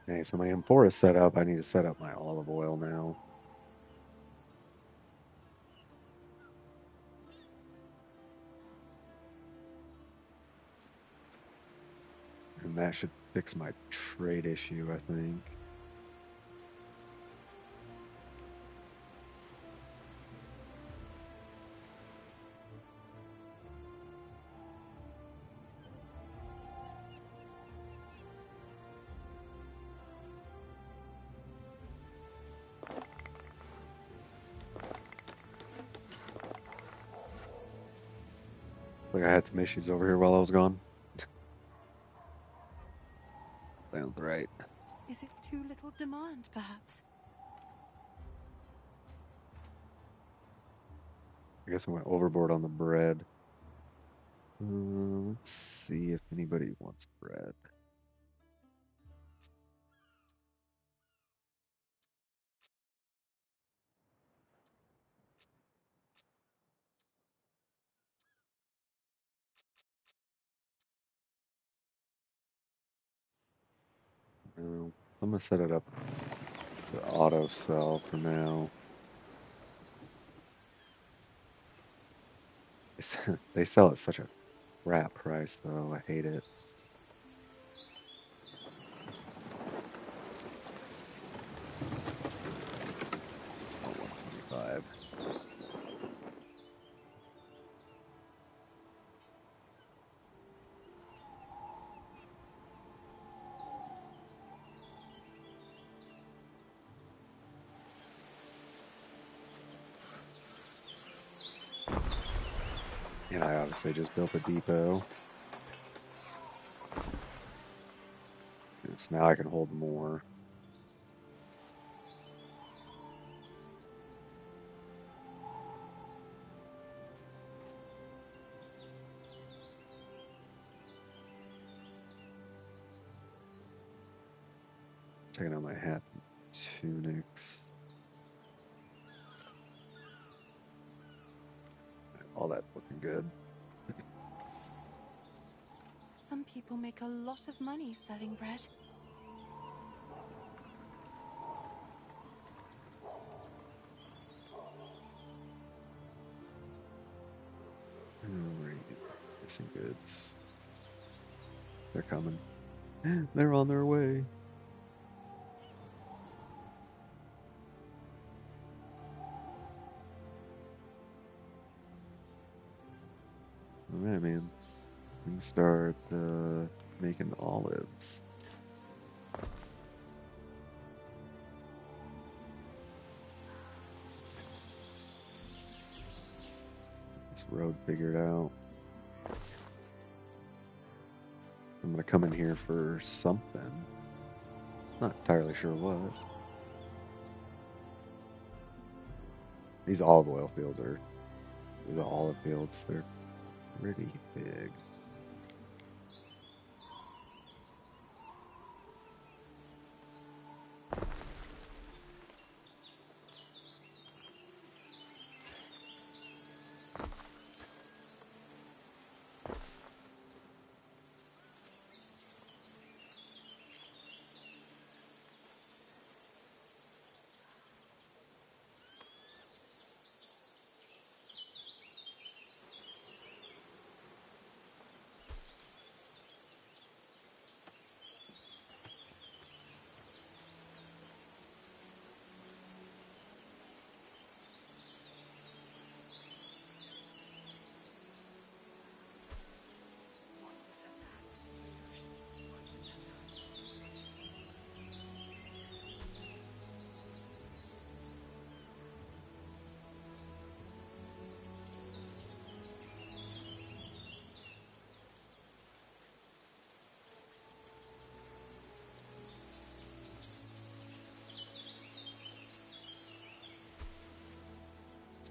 Okay, so my Amphora is set up. I need to set up my olive oil now. And that should fix my trade issue, I think. Like I had some issues over here while I was gone. Sounds right. Is it too little demand, perhaps? I guess I went overboard on the bread. Let's see if anybody wants bread. No, I'm gonna set it up to auto sell for now. They sell at such a crap price, though. I hate it. Oh, 125. And I obviously just built a depot. And so now I can hold more. Checking out my hat tunics. All that's looking good. Some people make a lot of money selling bread. Alright, missing goods. They're coming. They're on their way. Alright, man. We can start making olives. This road figured out. I'm gonna come in here for something. Not entirely sure what. These olive oil fields are, the olive fields, they're pretty big.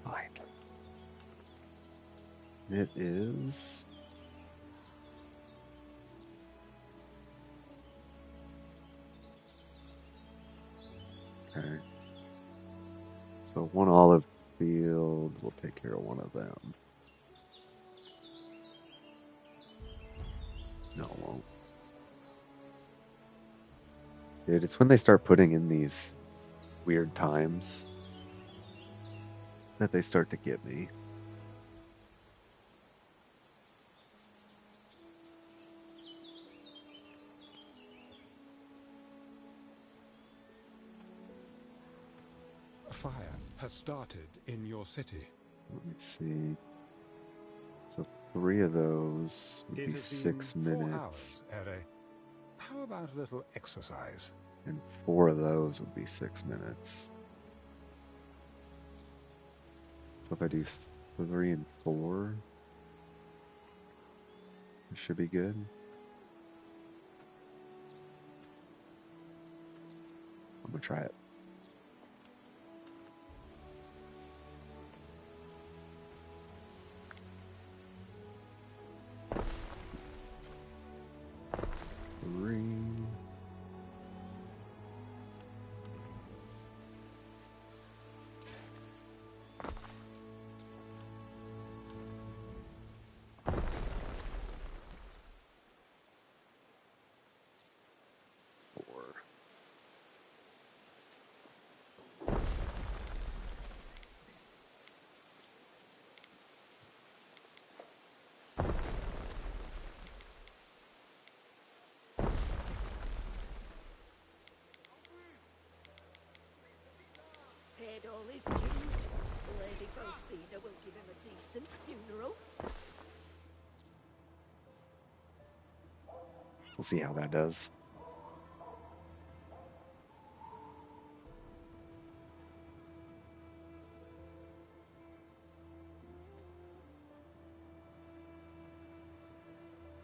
Fine. It is. Okay. So one olive field, we'll take care of one of them. No, it won't. Dude, it's when they start putting in these weird times that they start to get me. A fire has started in your city. Let me see. So 3 of those would be 6 4 minutes. hours, Ere. How about a little exercise? And 4 of those would be 6 minutes. So if I do 3 and 4, it should be good. I'm gonna try it. Three. Paid all his dues. Lady Faustina will give him a decent funeral. We'll see how that does.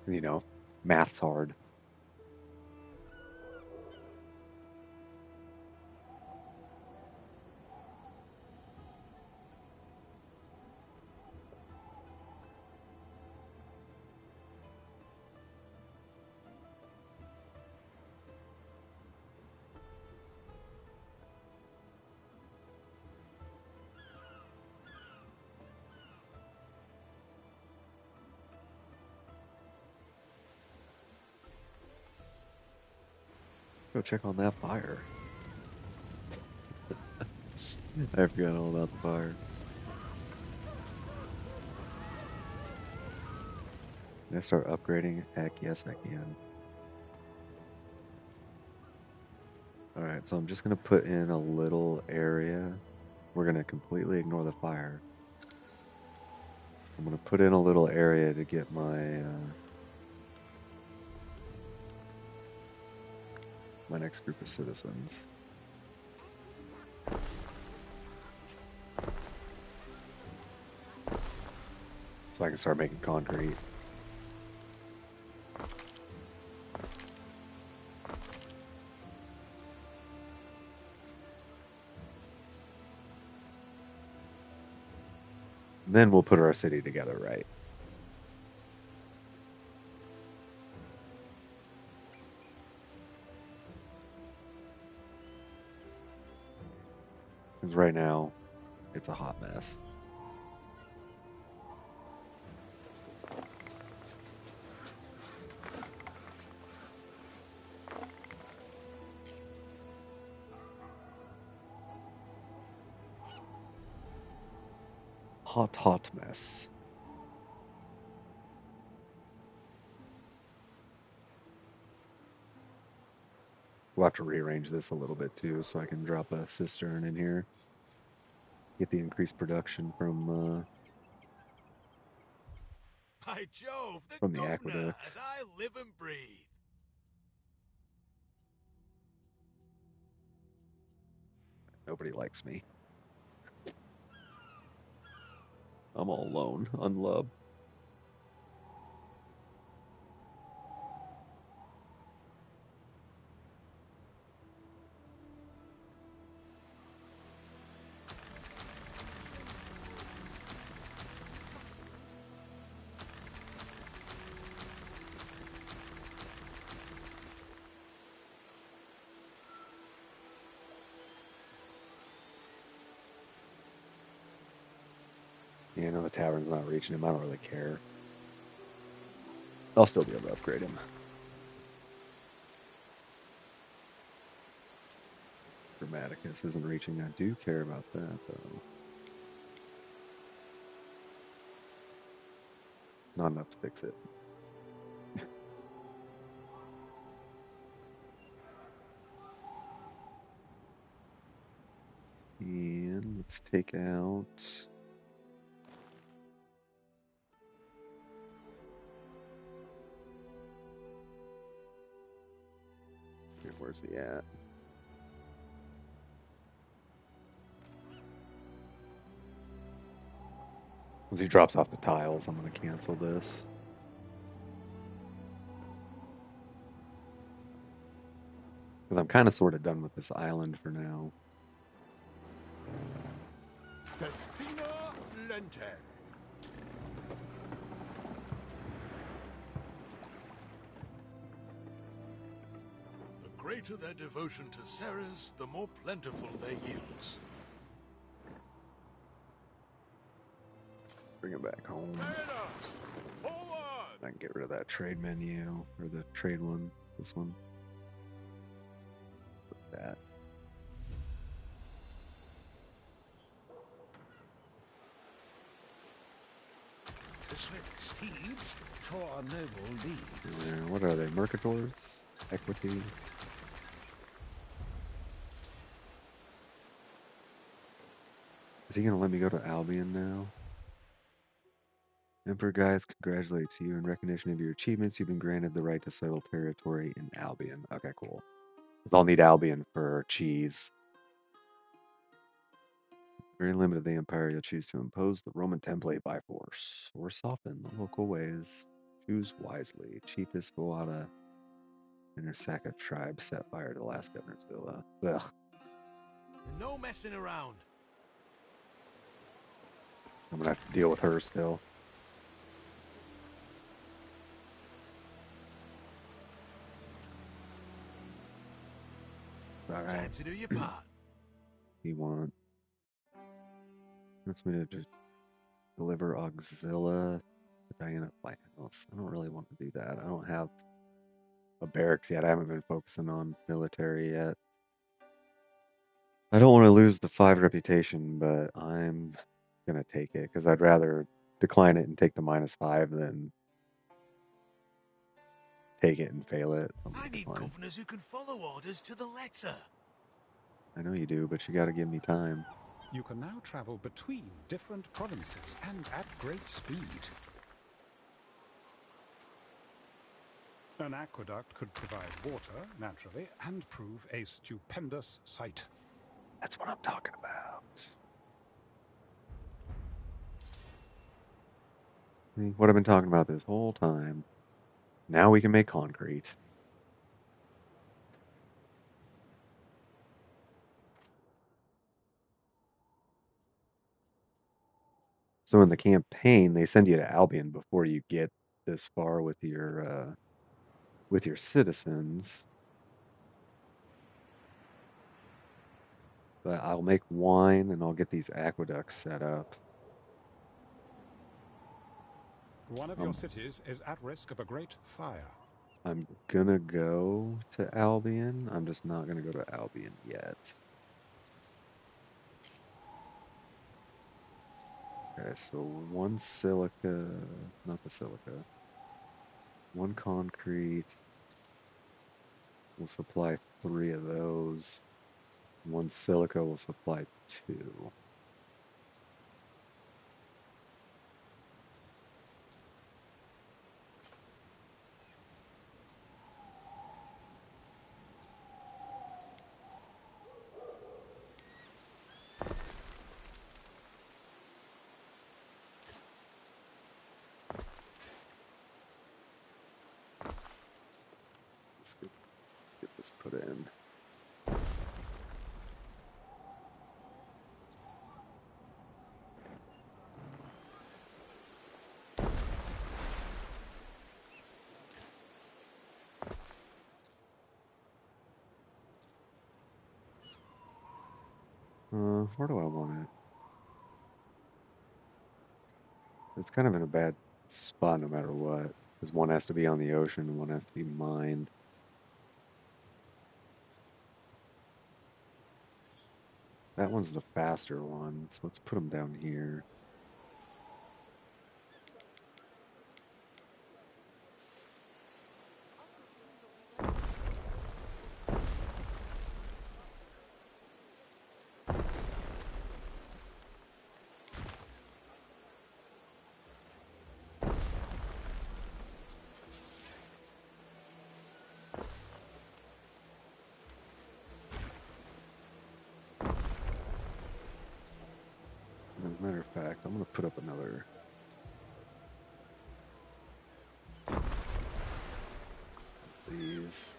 You know, math's hard. Go check on that fire. I forgot all about the fire. Can I start upgrading? Heck yes, I can. Alright, so I'm just going to put in a little area. We're going to completely ignore the fire. I'm going to put in a little area to get my my next group of citizens. So I can start making concrete. Then we'll put our city together, right? Because right now, it's a hot mess. Hot mess. We'll have to rearrange this a little bit too, so I can drop a cistern in here. Get the increased production from By Jove, the from the governor, aqueduct. as I live and breathe. Nobody likes me. I'm all alone, unloved. Yeah, no, the tavern's not reaching him. I don't really care. I'll still be able to upgrade him. Grammaticus isn't reaching. I do care about that, though. Not enough to fix it. And let's take out... Where's the at? Once he drops off the tiles, I'm going to cancel this. Because I'm kind of sort of done with this island for now. Destina Lente. The greater their devotion to Ceres, the more plentiful their yields. Bring it back home. I can get rid of that trade menu, or the trade one, this one. Put that. The swift steeds for our noble deeds. What are they? Mercators? Equity? Is he gonna let me go to Albion now? Emperor Gaius congratulates you. In recognition of your achievements, you've been granted the right to settle territory in Albion. Okay, cool. Because I'll need Albion for cheese. Very limited the empire, you'll choose to impose the Roman template by force or soften the local ways. Choose wisely. Chief Ispoata and her Saka tribe set fire to the last governor's villa. Ugh. No messing around. I'm gonna have to deal with her still. Alright. Time to do your part. You want? Wants me to just deliver Auxilla to Diana Lighthouse. I don't really want to do that. I don't have a barracks yet. I haven't been focusing on military yet. I don't want to lose the 5 reputation, but I'm gonna take it because I'd rather decline it and take the -5 than take it and fail it. I'm I gonna need decline. governors who can follow orders to the letter. I know you do, but you got to give me time. You can now travel between different provinces and at great speed. An aqueduct could provide water, naturally, and prove a stupendous sight. That's what I'm talking about. What I've been talking about this whole time. Now we can make concrete. So in the campaign, they send you to Albion before you get this far with your citizens. But I'll make wine and I'll get these aqueducts set up. One of your cities is at risk of a great fire. I'm gonna go to Albion. I'm just not gonna go to Albion yet. Okay, so 1 silica, not the silica. 1 concrete. We'll supply 3 of those. 1 silica will supply 2. Let's get this put in. Where do I want it? It's kind of in a bad spot no matter what, because one has to be on the ocean and one has to be mined. That one's the faster one, so let's put them down here. As a matter of fact, I'm going to put up another. These.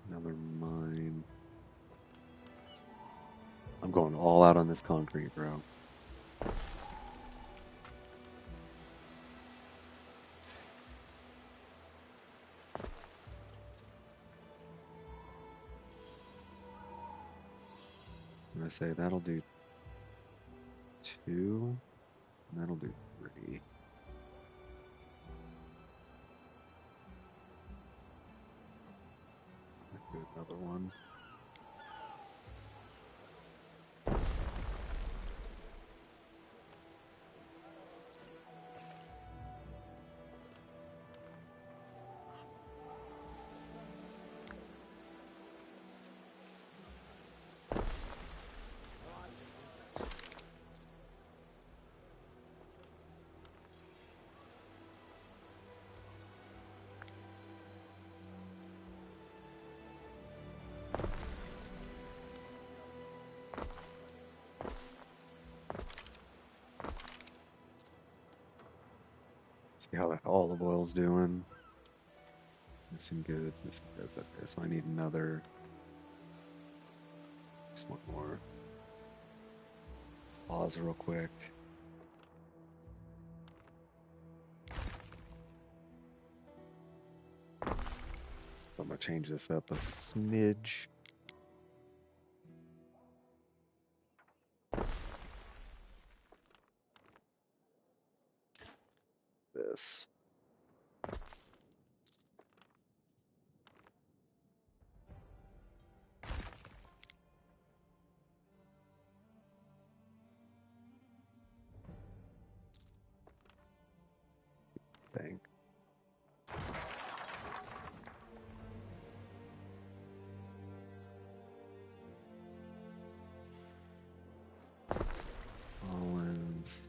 Another mine. I'm going all out on this concrete, bro. I'm going to say that'll do 2, and that'll do 3. Do another one. See how that olive oil's doing. Missing goods, missing goods. Okay, so I need another. Just one more. Pause real quick. So I'm gonna change this up a smidge. this. Dang. Collins.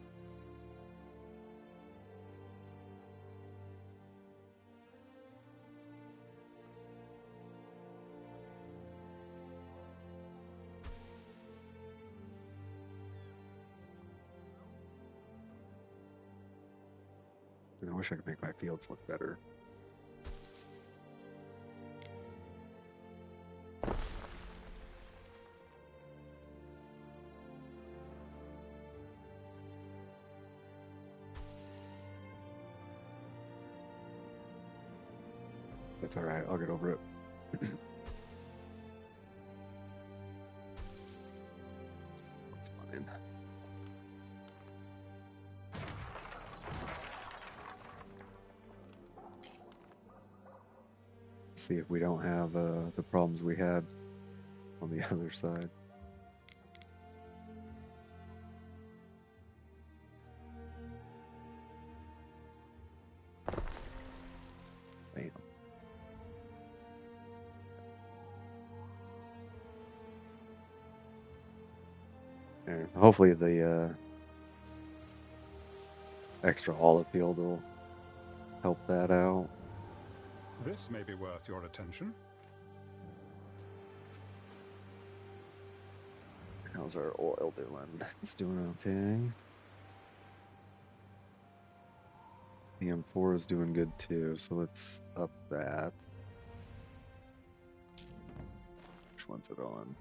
I wish I could make my fields look better. That's alright, I'll get over it. That's fine. See if we don't have the problems we had on the other side. Bam. And hopefully the extra olive field will help that out. This may be worth your attention. How's our oil doing? It's doing okay. The M4 is doing good too, so let's up that. Which one's it on?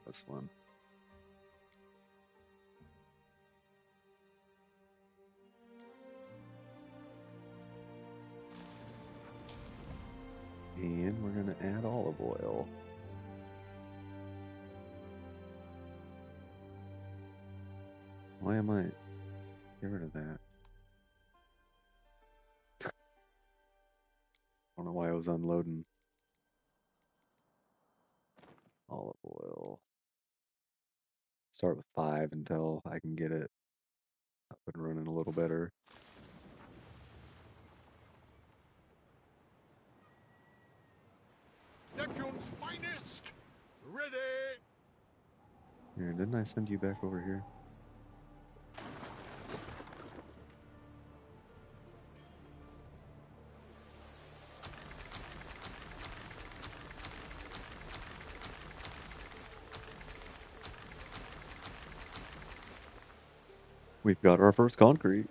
This one. And we're going to add olive oil. Why am I... Get rid of that. I don't know why I was unloading olive oil. Start with 5 until I can get it up and running a little better. Neptune's finest! Ready! Here, didn't I send you back over here? We've got our first concrete.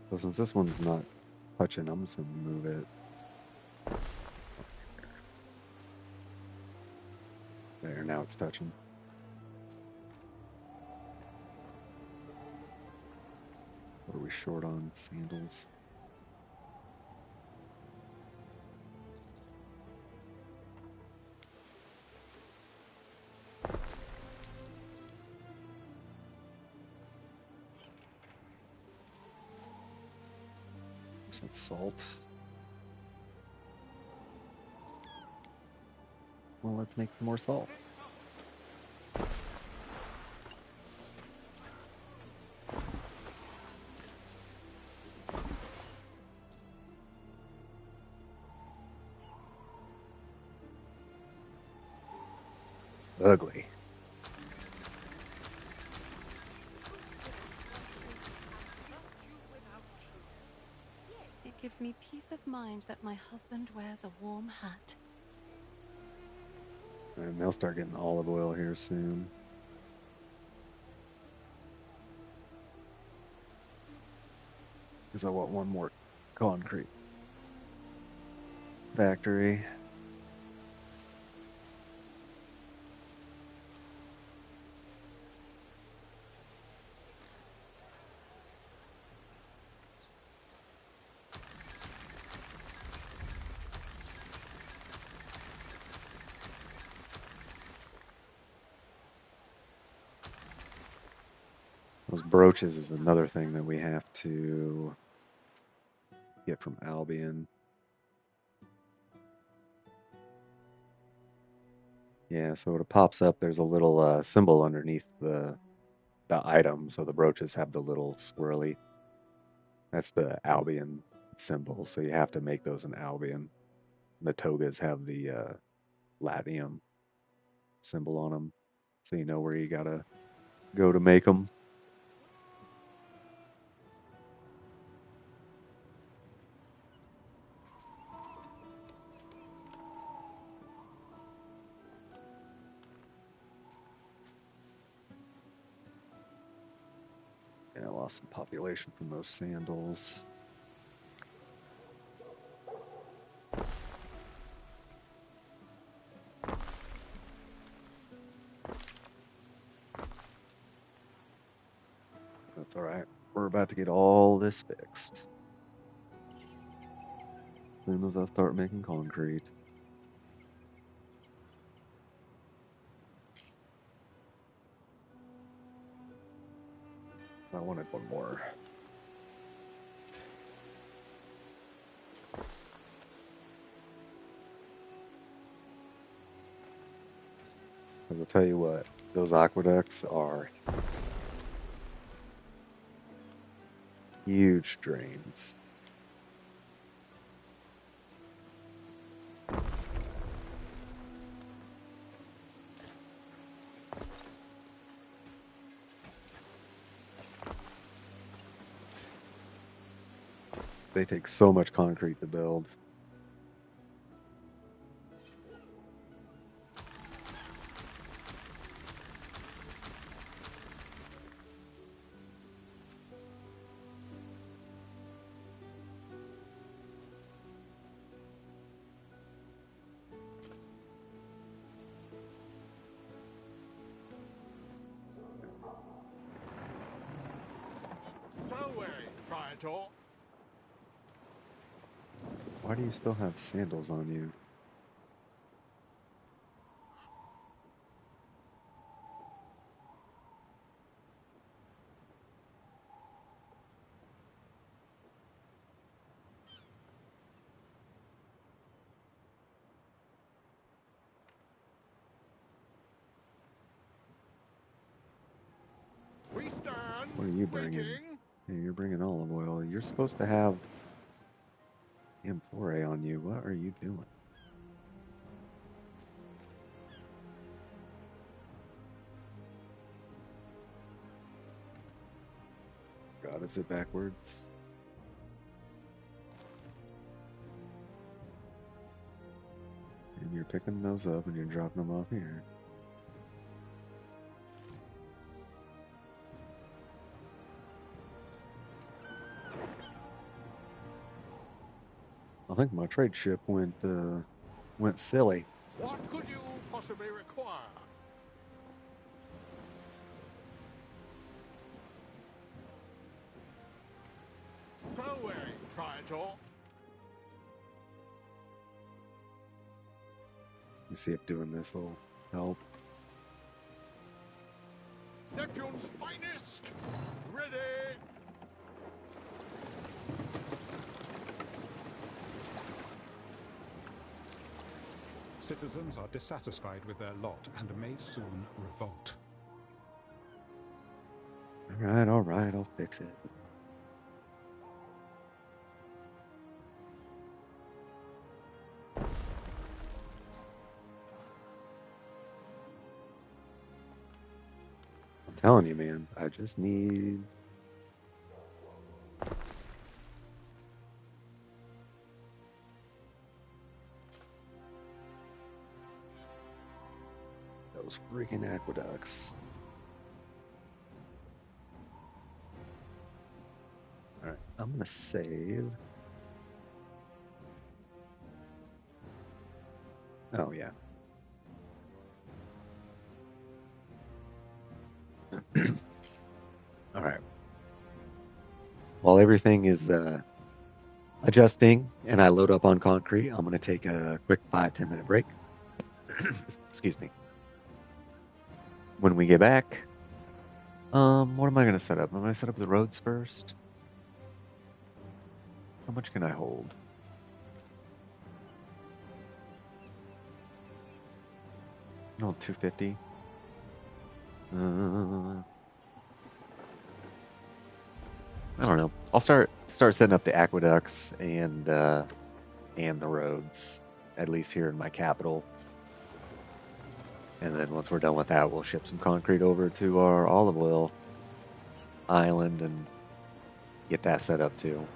So since this one's not touching, I'm just gonna move it. There, now it's touching. What are we short on? Sandals. Some salt. Well, let's make some more salt. Ugly. It gives me peace of mind that my husband wears a warm hat. And they'll start getting olive oil here soon. Because I want one more concrete factory. Those brooches is another thing that we have to get from Albion. Yeah, so when it pops up, there's a little symbol underneath the item. So the brooches have the little swirly. That's the Albion symbol. So you have to make those in Albion. The togas have the Latium symbol on them, so you know where you gotta go to make them. Yeah, I lost some population from those sandals. That's all right. We're about to get all this fixed. As soon as I start making concrete. I wanted one more. Because I'll tell you what, those aqueducts are huge drains. They take so much concrete to build. Why do you still have sandals on you? We stand. What are you bringing? Hey, you're bringing olive oil. You're supposed to have Amphorae on you. What are you doing? God, is it backwards? And you're picking those up and you're dropping them off here. I think my trade ship went silly. What could you possibly require? So, Praetor. Let me see if doing this will help. Neptune's finest! Ready! Citizens are dissatisfied with their lot and may soon revolt. All right, I'll fix it. I'm telling you, man, I just need... those freaking aqueducts. Alright, I'm gonna save. Oh, yeah. Alright. While everything is adjusting and I load up on concrete, I'm gonna take a quick 5-10 minute break. Excuse me. When we get back, What am I gonna set up? Am I gonna set up the roads first? How much can I hold? No, 250. I don't know. I'll start setting up the aqueducts and the roads, at least here in my capital. And then once we're done with that, we'll ship some concrete over to our olive oil island and get that set up too.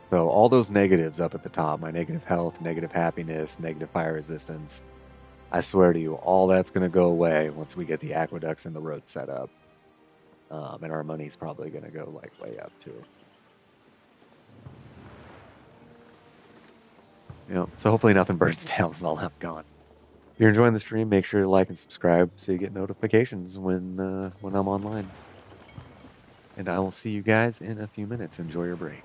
So all those negatives up at the top, my negative health, negative happiness, negative fire resistance, I swear to you, all that's going to go away once we get the aqueducts and the road set up. And our money's probably going to go like way up too. You know, so hopefully nothing burns down while I'm gone. If you're enjoying the stream, make sure to like and subscribe so you get notifications when I'm online. And I will see you guys in a few minutes. Enjoy your break.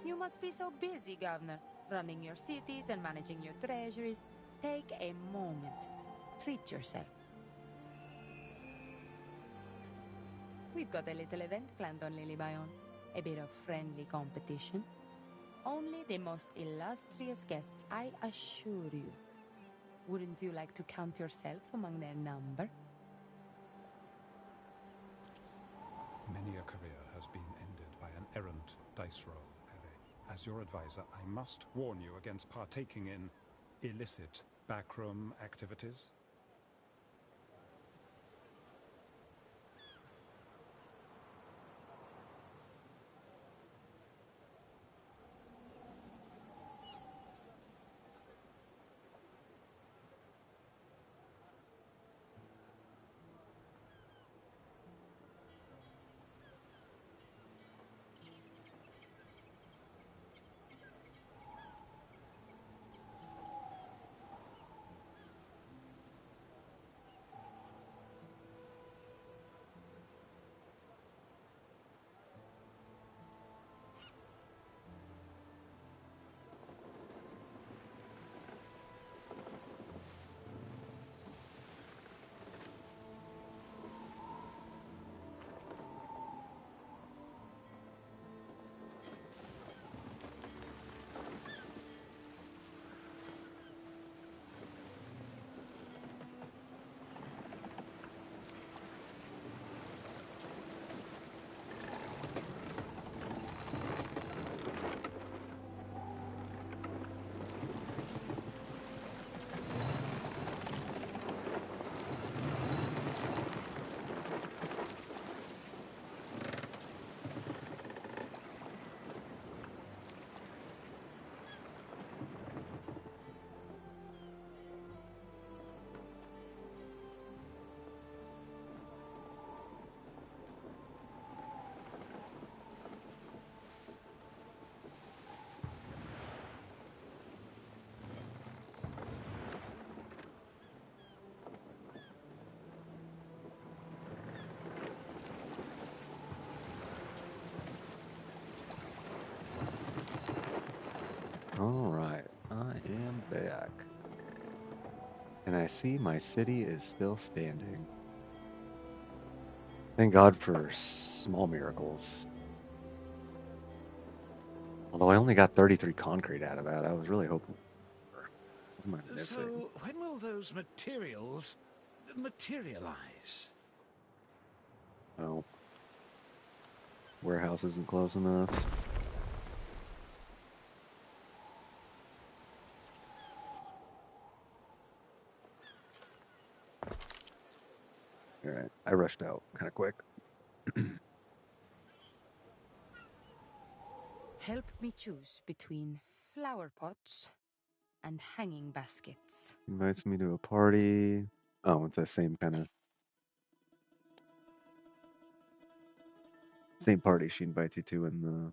You must be so busy, Governor, running your cities and managing your treasuries. Take a moment. Treat yourself. We've got a little event planned on Lily Bion. A bit of friendly competition. Only the most illustrious guests, I assure you. Wouldn't you like to count yourself among their number? Many a career has been ended by an errant dice roll, Harry. As your advisor, I must warn you against partaking in illicit backroom activities. Alright, I am back. And I see my city is still standing. Thank God for small miracles. Although I only got 33 concrete out of that, I was really hoping for. What am I missing? So, when will those materials materialize? Oh. Warehouse isn't close enough. Alright, I rushed out kind of quick. Help me choose between flower pots and hanging baskets. Invites me to a party. Oh, it's that same party she invites you to in the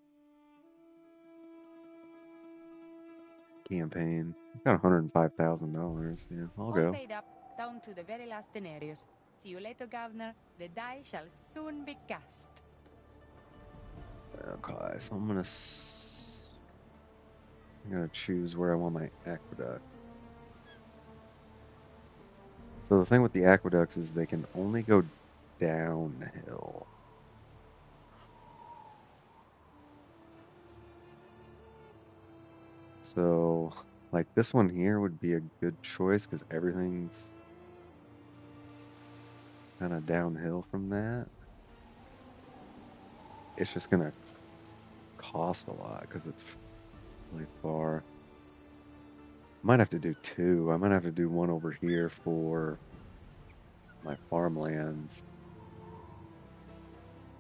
campaign. Got $105,000. Yeah, I'll All go. paid up, down to the very last denarius. See you later, Governor. The die shall soon be cast. Okay, so I'm gonna choose where I want my aqueduct. So the thing with the aqueducts is they can only go downhill. So, like this one here would be a good choice because everything's kind of downhill from that. It's just gonna cost a lot because it's really far. Might have to do two. I might have to do one over here for my farmlands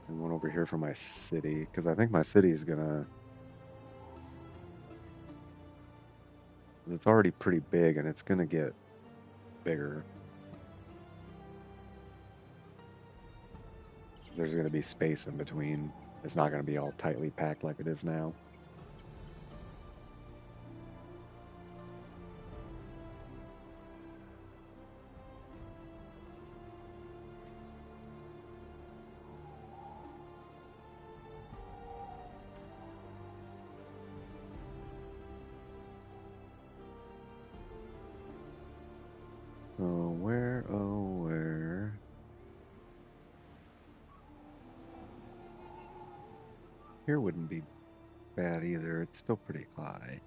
and one over here for my city because I think my city is gonna. It's already pretty big and it's gonna get bigger. There's gonna be space in between. It's not gonna be all tightly packed like it is now. Here wouldn't be bad either. It's still pretty high.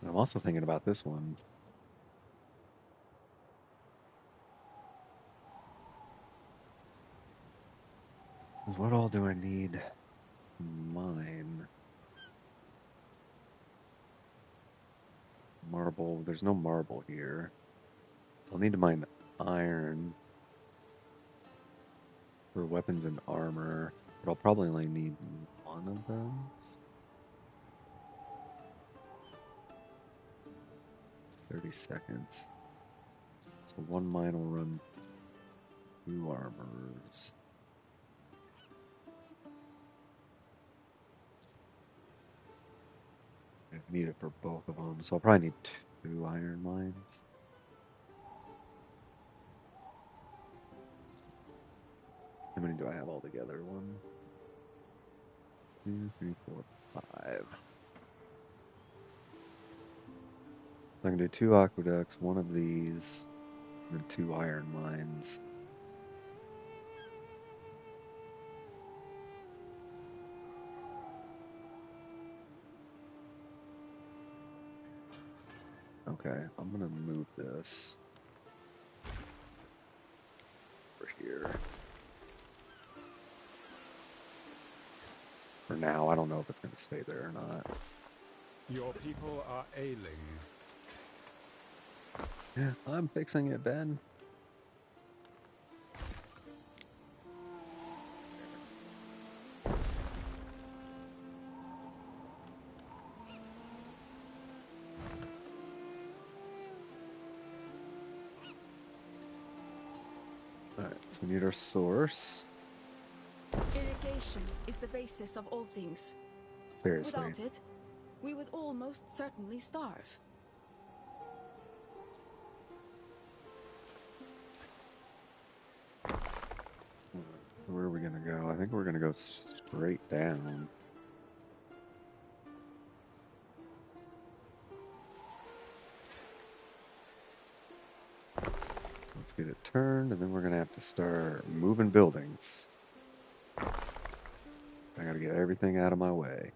I'm also thinking about this one. Is what all do I need to mine? Marble. There's no marble here. I'll need to mine iron for weapons and armor, but I'll probably only need one of those. 30 seconds. So one mine will run 2 armors. I need it for both of them, so I'll probably need 2 iron mines. How many do I have altogether? 1, 2, 3, 4, 5. I can do 2 aqueducts, 1 of these, and then 2 iron mines. Okay, I'm gonna move this over here. For now, I don't know if it's gonna stay there or not. Your people are ailing. Yeah, I'm fixing it, Ben. Alright, so we need our source. Irrigation is the basis of all things. Seriously. Without it, we would all most certainly starve. Where are we gonna go? I think we're gonna go straight down. Let's get it turned, and then we're gonna have to start moving buildings. I gotta get everything out of my way.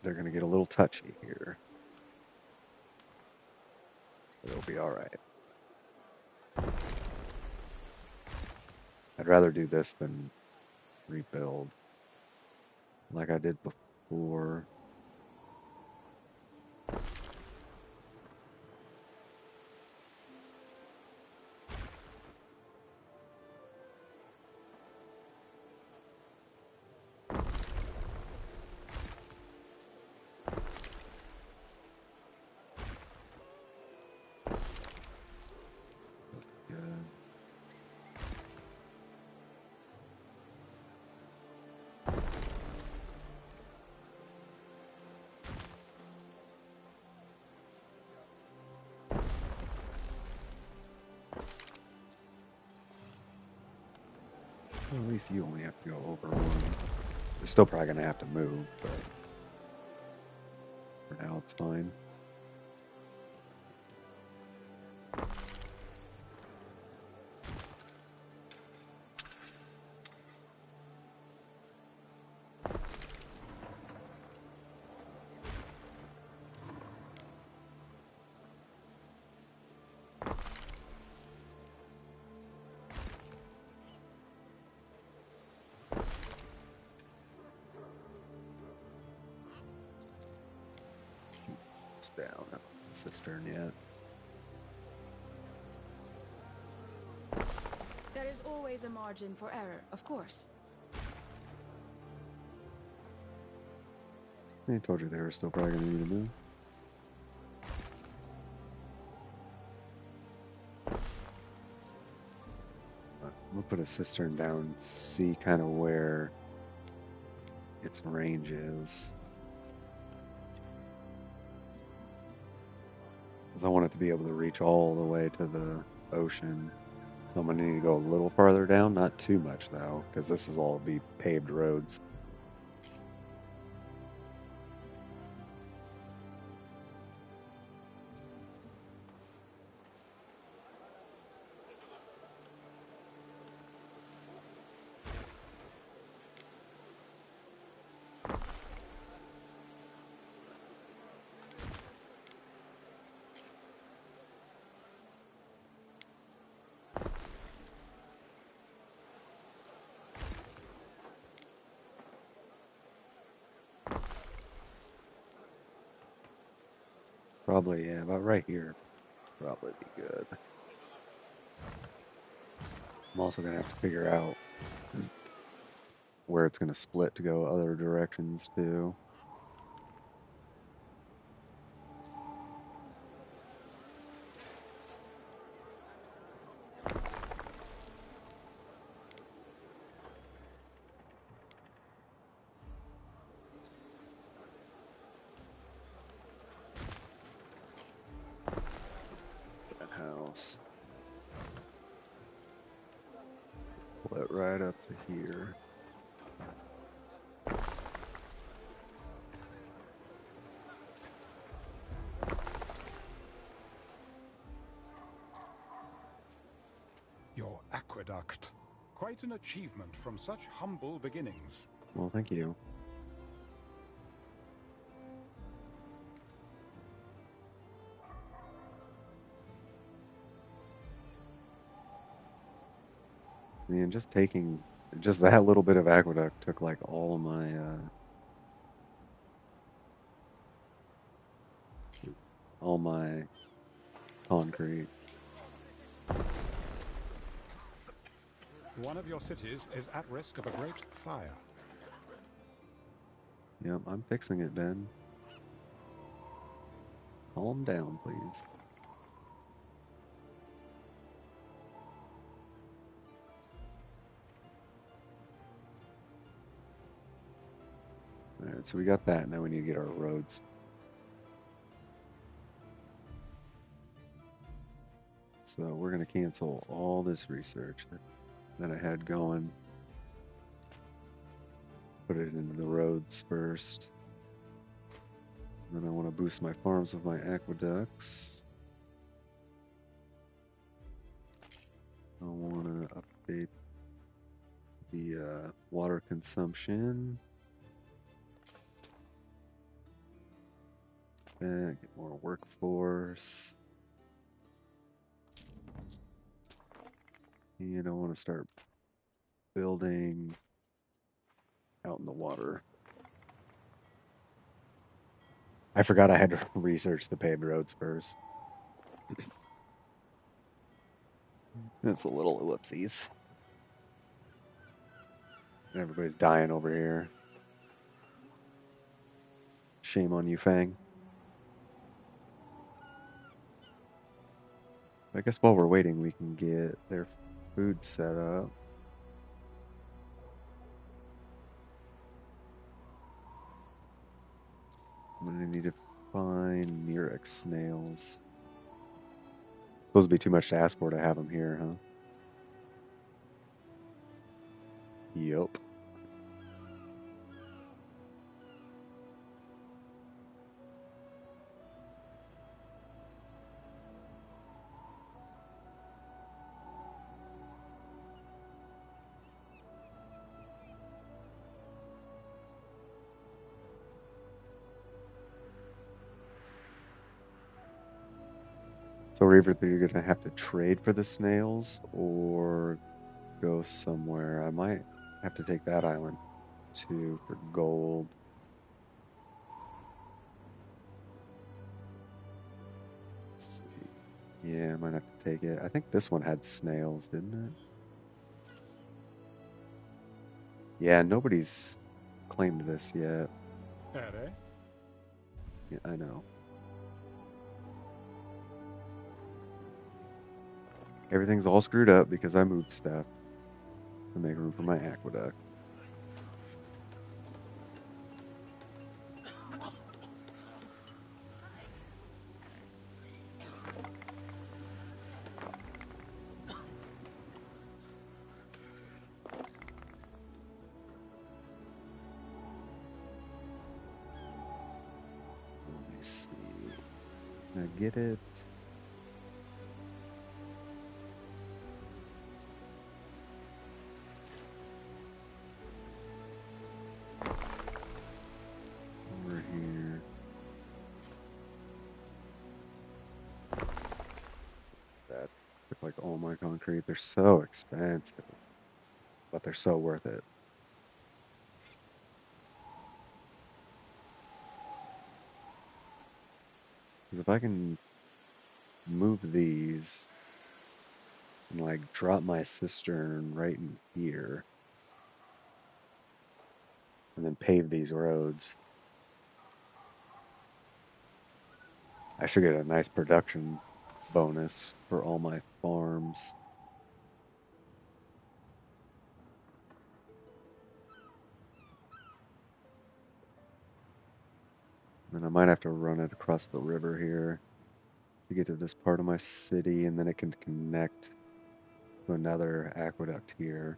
They're gonna get a little touchy here. But it'll be alright. I'd rather do this than rebuild like I did before. Well, at least you only have to go over one. You're still probably going to have to move, but for now it's fine. Down. Cistern yet. There is always a margin for error, of course. I told you they were still probably going to need to move. We'll put a cistern down and see kind of where its range is. Because I want it to be able to reach all the way to the ocean. So I'm going to need to go a little farther down, not too much though, because this is all be paved roads. Probably, yeah, about right here. Probably be good. I'm also going to have to figure out where it's going to split to go other directions too. That house. Pull it right up to here. Your aqueduct. Quite an achievement from such humble beginnings. Well, thank you. Man, just taking just that little bit of aqueduct took like all of my concrete. One of your cities is at risk of a great fire. Yep, I'm fixing it, Ben. Calm down, please. Alright, so we got that. Now we need to get our roads. So we're going to cancel all this research that I had going. Put it into the roads first. And then I want to boost my farms with my aqueducts. I want to update the water consumption. Get more workforce. And I want to start building out in the water. I forgot I had to research the paved roads first. That's a little ellipses. Everybody's dying over here. Shame on you, Fang. I guess while we're waiting, we can get their food set up. I'm gonna need to find Murex snails. Supposed to be too much to ask for to have them here, huh? Yup. So either you're gonna have to trade for the snails or go somewhere. I might have to take that island too for gold. Let's see. Yeah, I might have to take it. I think this one had snails, didn't it? Yeah, nobody's claimed this yet. Ere? Yeah, I know. Everything's all screwed up because I moved stuff. to make room for my aqueduct. Let me see. Can I get it? Over here. That look like all my concrete. They're so expensive, but they're so worth it. Because if I can move these and like drop my cistern right in here and then pave these roads, I should get a nice production bonus for all my farms. Then I might have to run it across the river here to get to this part of my city, and then it can connect to another aqueduct here.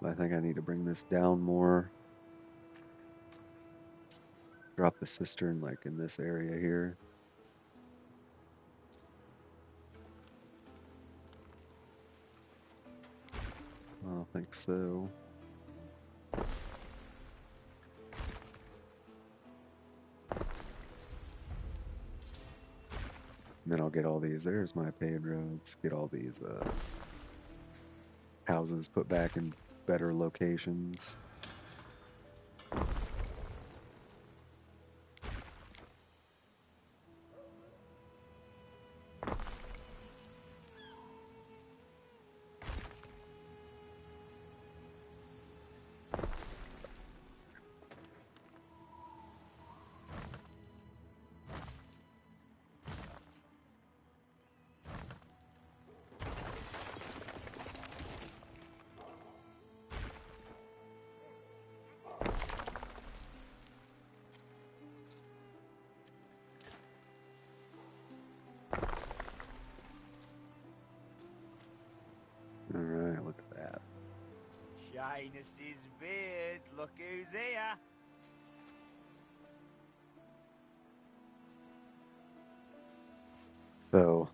But I think I need to bring this down more. Drop the cistern like in this area here. I don't think so. And then I'll get all these. There's my paved roads. Get all these houses put back in better locations. Alright, look at that. Shyness's beards, look who's here. So,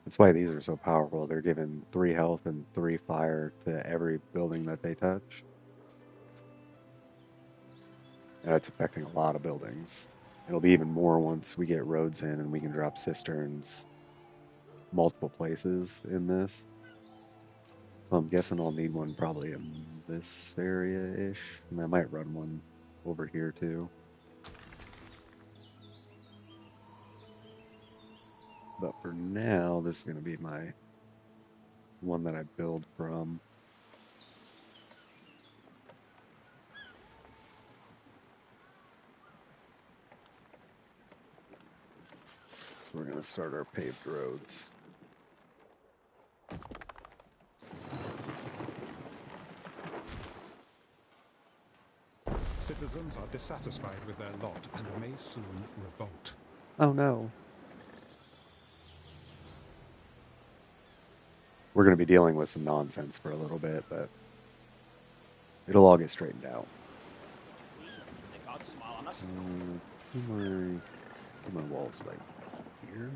that's why these are so powerful. They're giving 3 health and 3 fire to every building that they touch. And that's affecting a lot of buildings. It'll be even more once we get roads in and we can drop cisterns multiple places in this. So I'm guessing I'll need one probably in this area-ish. And I might run one over here too. But for now, this is going to be my one that I build from. So we're going to start our paved roads. Citizens are dissatisfied with their lot and may soon revolt. Oh no. We're going to be dealing with some nonsense for a little bit, but it'll all get straightened out. The gods smile on us. My walls like here.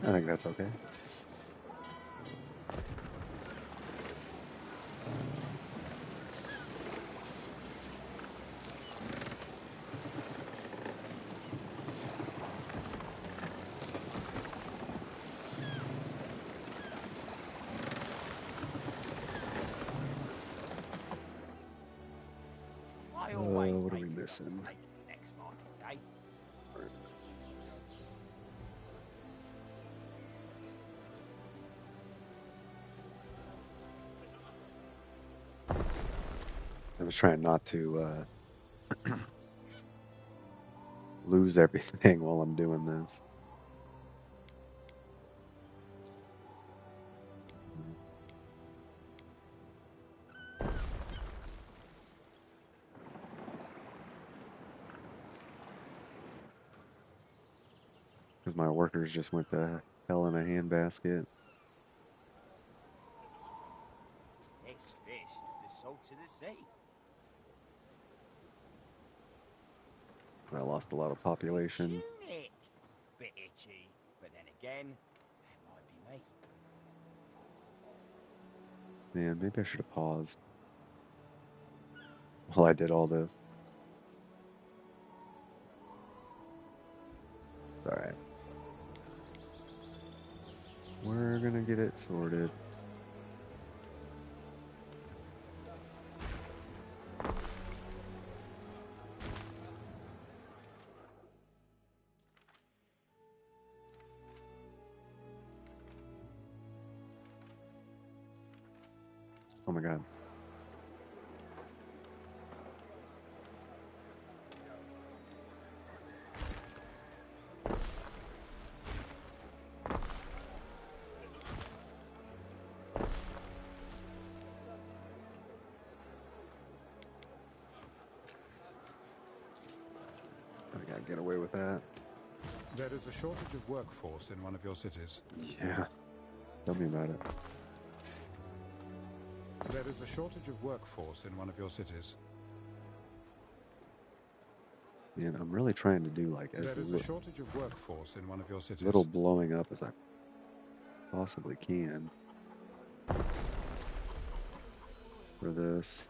I think that's okay. I always What are make we enough missing? to make it to next market day. I was trying not to lose everything while I'm doing this. Because my workers just went to hell in a handbasket. This fish is the salt of the sea. I lost a lot of population. Tunic! Bit itchy, but then again, that might be me. Man, maybe I should have paused while I did all this. Alright. We're gonna get it sorted. Oh my god. I gotta get away with that. There is a shortage of workforce in one of your cities. Yeah. Tell me about it. There is a shortage of workforce in one of your cities. Man, I'm really trying to do like as There is a shortage of workforce in one of your cities. little blowing up as I possibly can for this.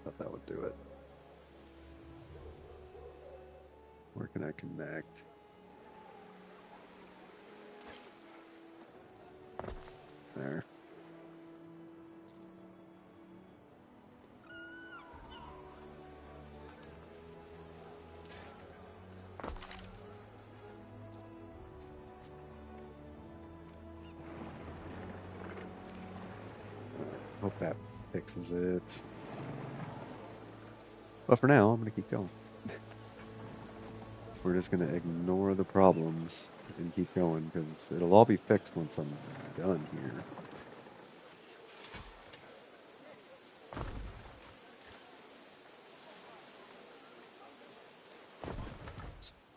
Thought that would do it. Where can I connect? There. Hope that fixes it. But for now, I'm going to keep going. We're just going to ignore the problems and keep going because it'll all be fixed once I'm done here.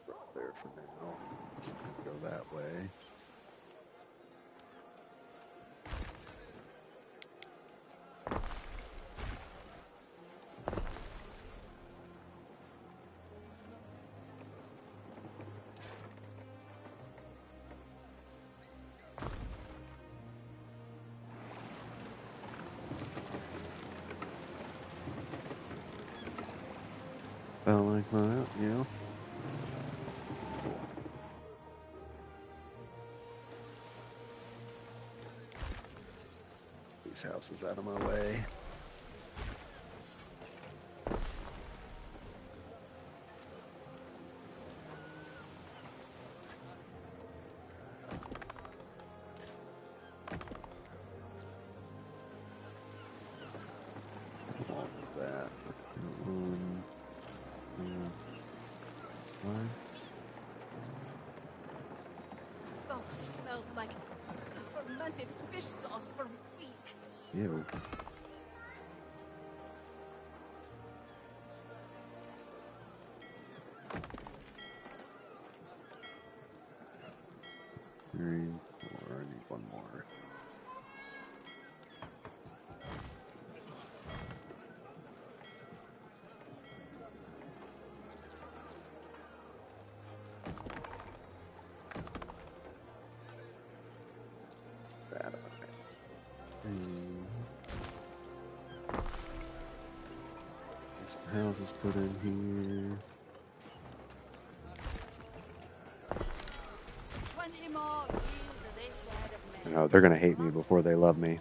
Right there for now. Let's go that way. Balance out, yeah. These houses out of my way. What was that? One. Dogs smelled like fermented fish sauce for weeks. Ew. Three, four, I need one more. And some houses put in here. 20 more years of this side of me. No, they're gonna hate me before they love me.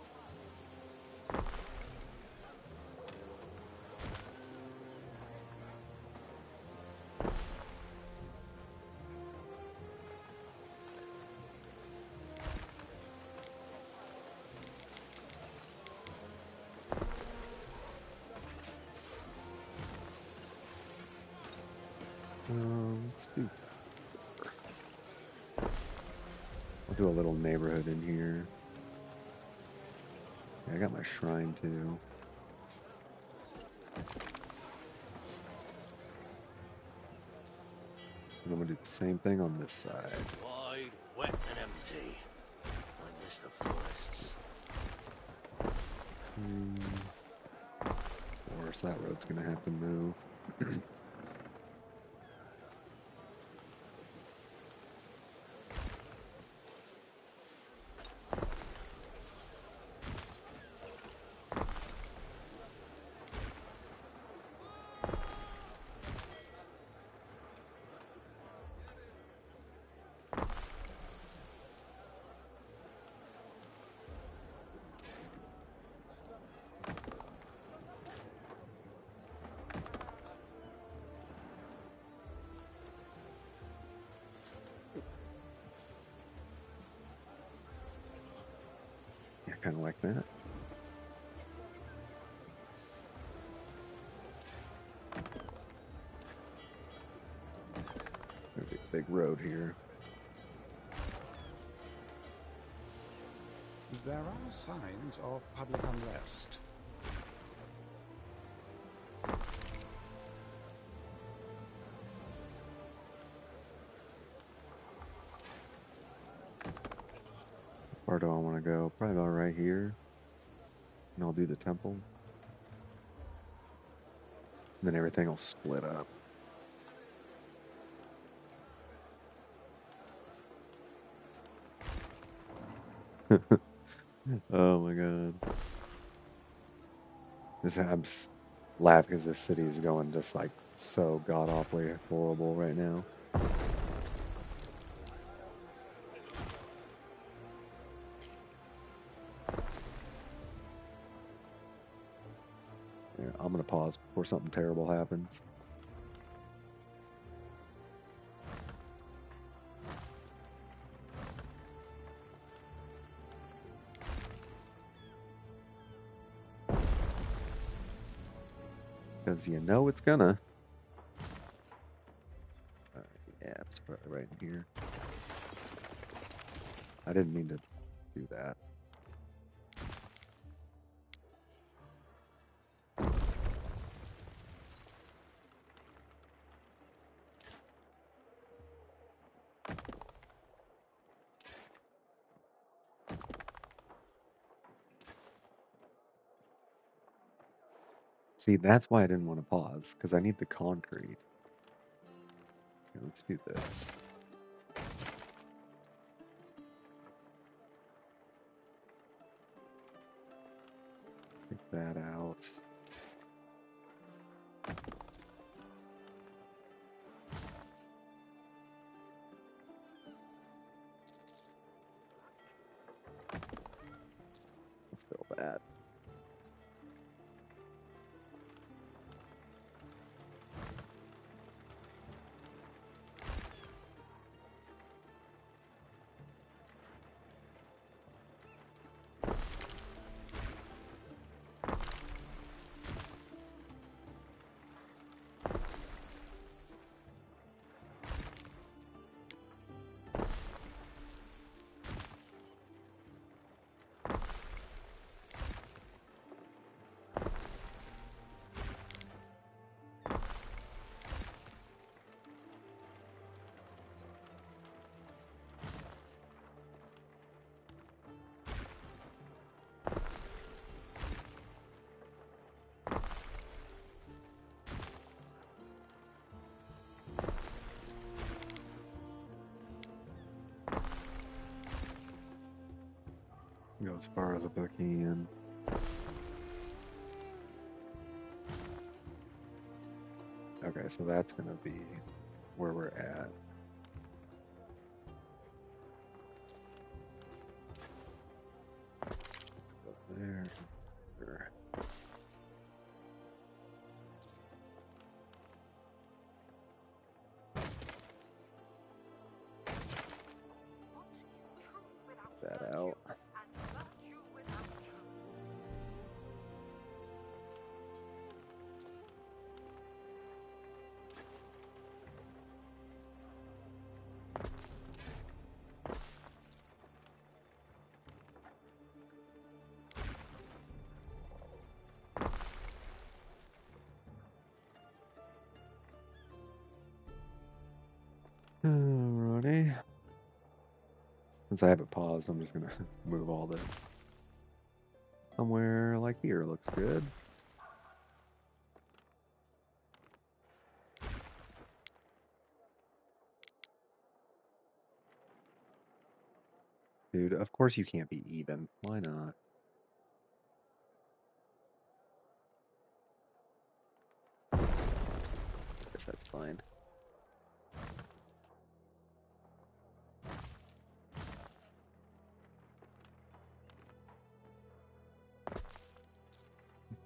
Let's do. I'll do a little neighborhood in here. Yeah, I got my shrine too. And I'm gonna do the same thing on this side. Wide, wet, and empty. I miss the forests. Of course, that road's gonna have to move. Yeah, kind of like that. There's a big road here. There are signs of public unrest. Where do I want to go? Probably about right here. And I'll do the temple. And then everything will split up. Oh my god. I'm just laughing because this city is going just like so god awfully horrible right now. Yeah, I'm gonna pause before something terrible happens. Because you know it's gonna. Yeah, it's probably right in here. I didn't mean to do that. See, that's why I didn't want to pause, because I need the concrete. Okay, let's do this. Take that out. Fill that. Go as far as I can. Okay, so that's going to be where we're at. Up there. There. That out. Alrighty. Since I have it paused, I'm just gonna move all this. Somewhere like here looks good. Dude, of course you can't be even. Why not? Guess that's fine.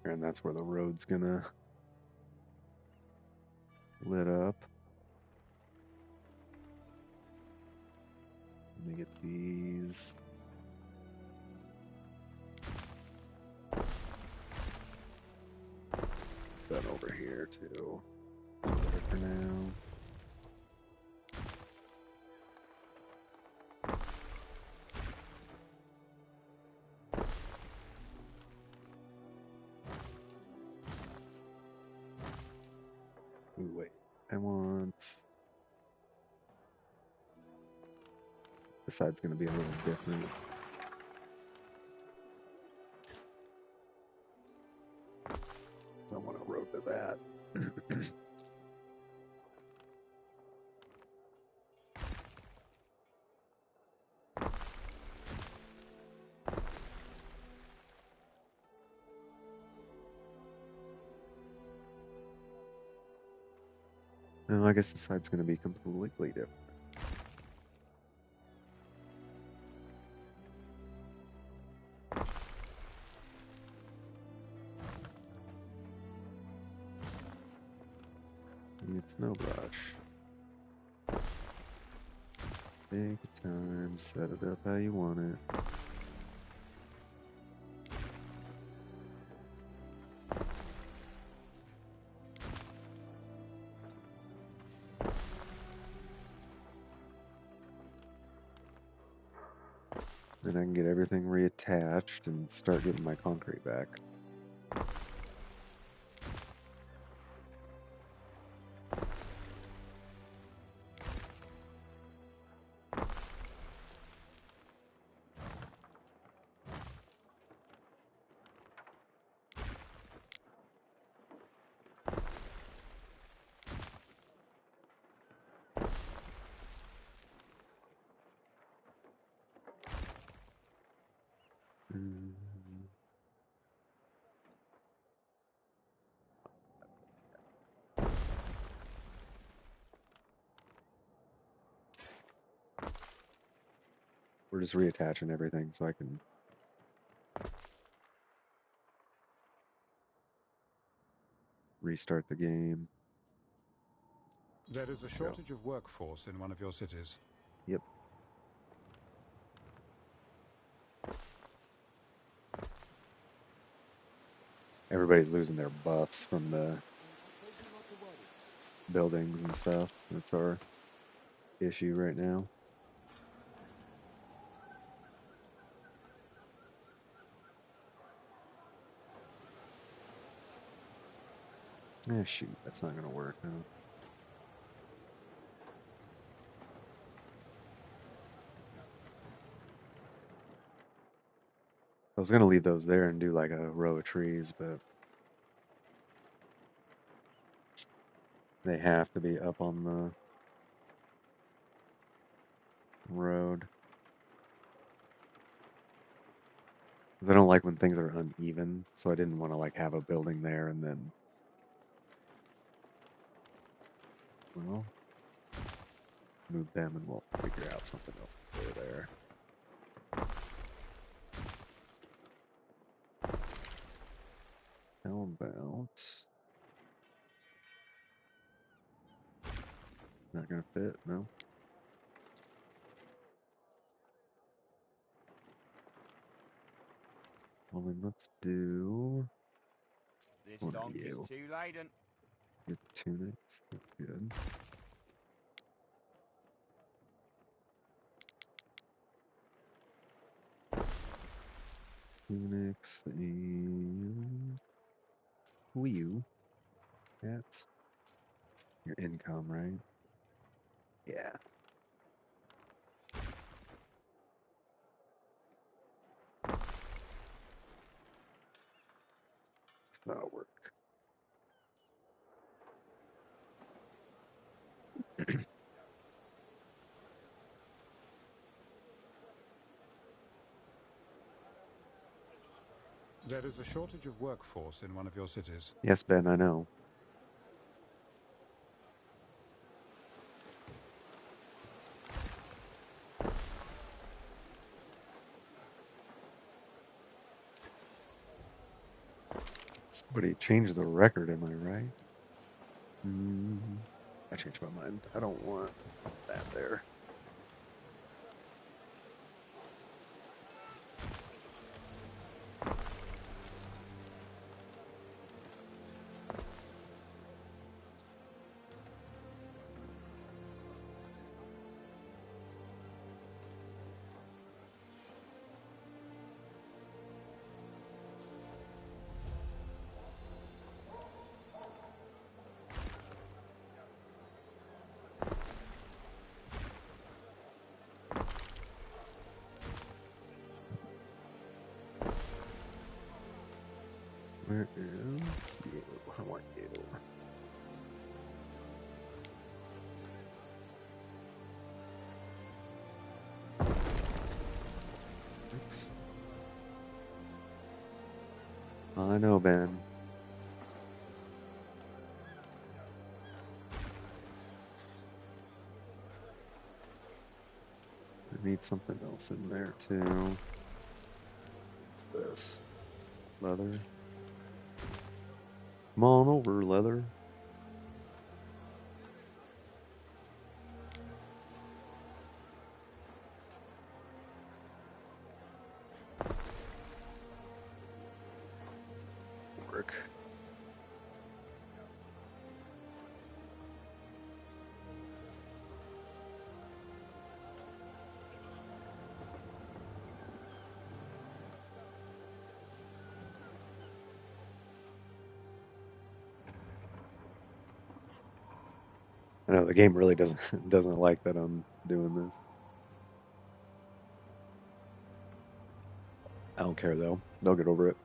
And that's where the road's gonna lit up. Let me get these. Done over here too. For now. Ooh, wait. I want. This side's gonna be a little different. So I want to road to that. No, I guess the side's going to be completely different. It's no rush. Take your time, set it up how you want it. Then I can get everything reattached and start getting my concrete back. We're just reattaching everything so I can restart the game. There is a shortage of workforce in one of your cities. Yep. Everybody's losing their buffs from the buildings and stuff. That's our issue right now. Eh, shoot, that's not gonna work now. I was gonna leave those there and do like a row of trees, but they have to be up on the road. 'Cause I don't like when things are uneven, so I didn't want to like have a building there and then, well, move them and we'll figure out something else to go there. How about... Not gonna fit, no. Well then let's do... This What are donkey's you? too laden. Your tunics, that's good. Tunics and... Who are you? That's your income, right? Yeah. That'll work. There is a shortage of workforce in one of your cities. Yes, Ben, I know. Somebody changed the record, am I right? I changed my mind. I don't want that there. Where is you? I want you. I know, Ben. I need something else in there too. What's this? Leather. Come on over, leather. Work. I know the game really doesn't like that I'm doing this. I don't care though. They'll get over it.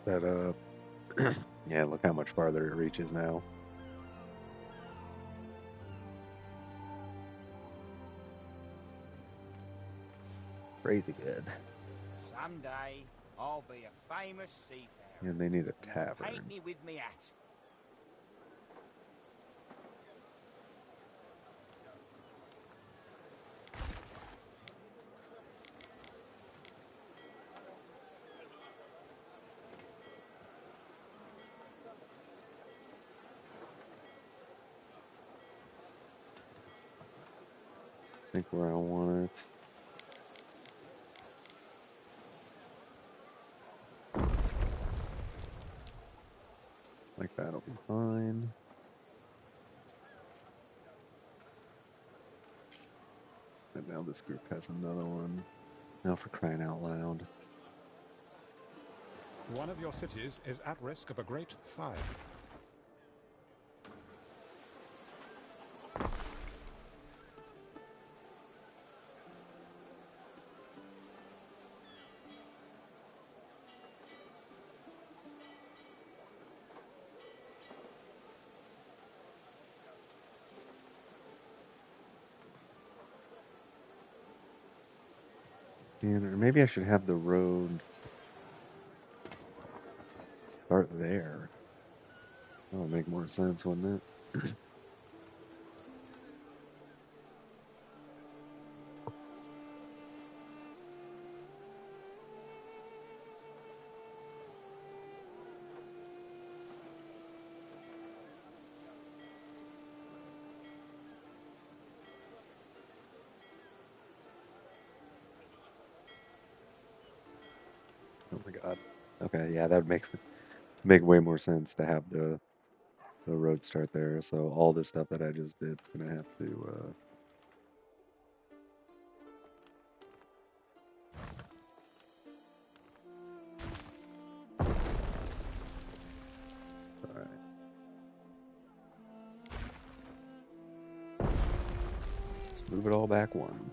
Set up. Yeah, look how much farther it reaches now. Crazy good. Someday I'll be a famous seafarer. And they need a Paint tavern. me with me hat. Think where I want it. Like that'll be fine. And now this group has another one. Now for crying out loud. One of your cities is at risk of a great fire. And or maybe I should have the road start there. That would make more sense, wouldn't it? Oh my god. Okay, yeah, that would make way more sense to have the road start there. So all this stuff that I just did is gonna have to alright. Let's move it all back one.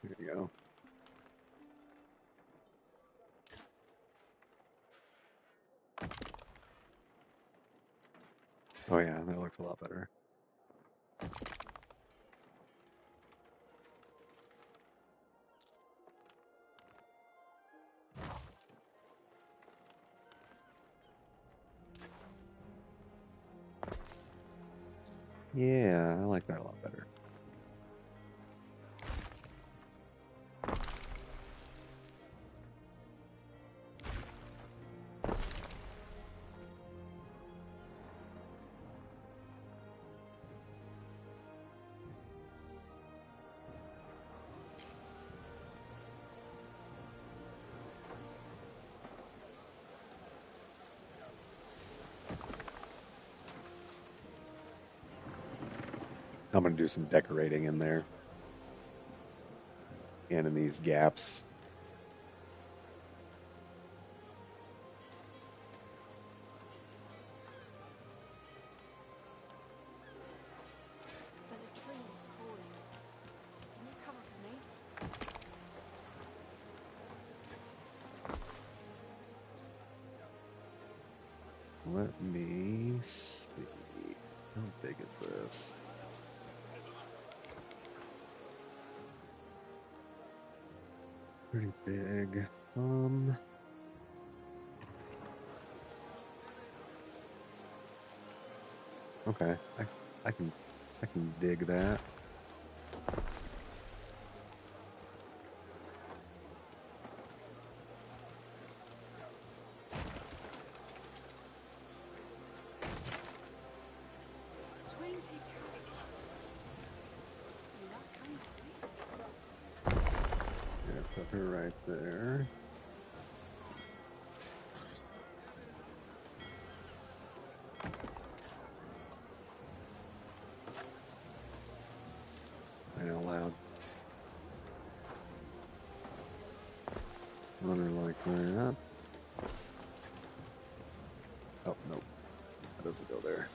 There you go. Oh yeah, that looks a lot better. Yeah, I like that a lot better. I'm gonna do some decorating in there and in these gaps. The latrine is calling. Can you cover for me? Let me see. How big is this? Pretty big. Okay. I can I can dig that. Yeah, put her right there. I know loud. Run her like that. Oh nope. That doesn't go there.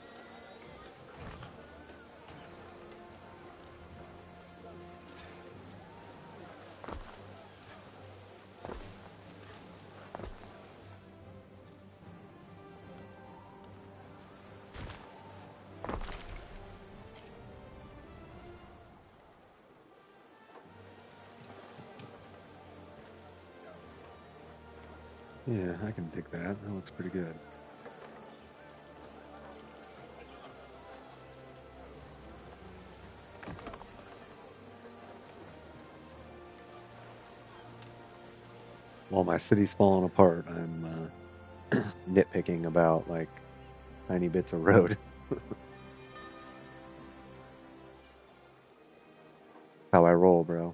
Yeah, I can dig that. That looks pretty good. while my city's falling apart, I'm nitpicking about like tiny bits of road. How I roll, bro.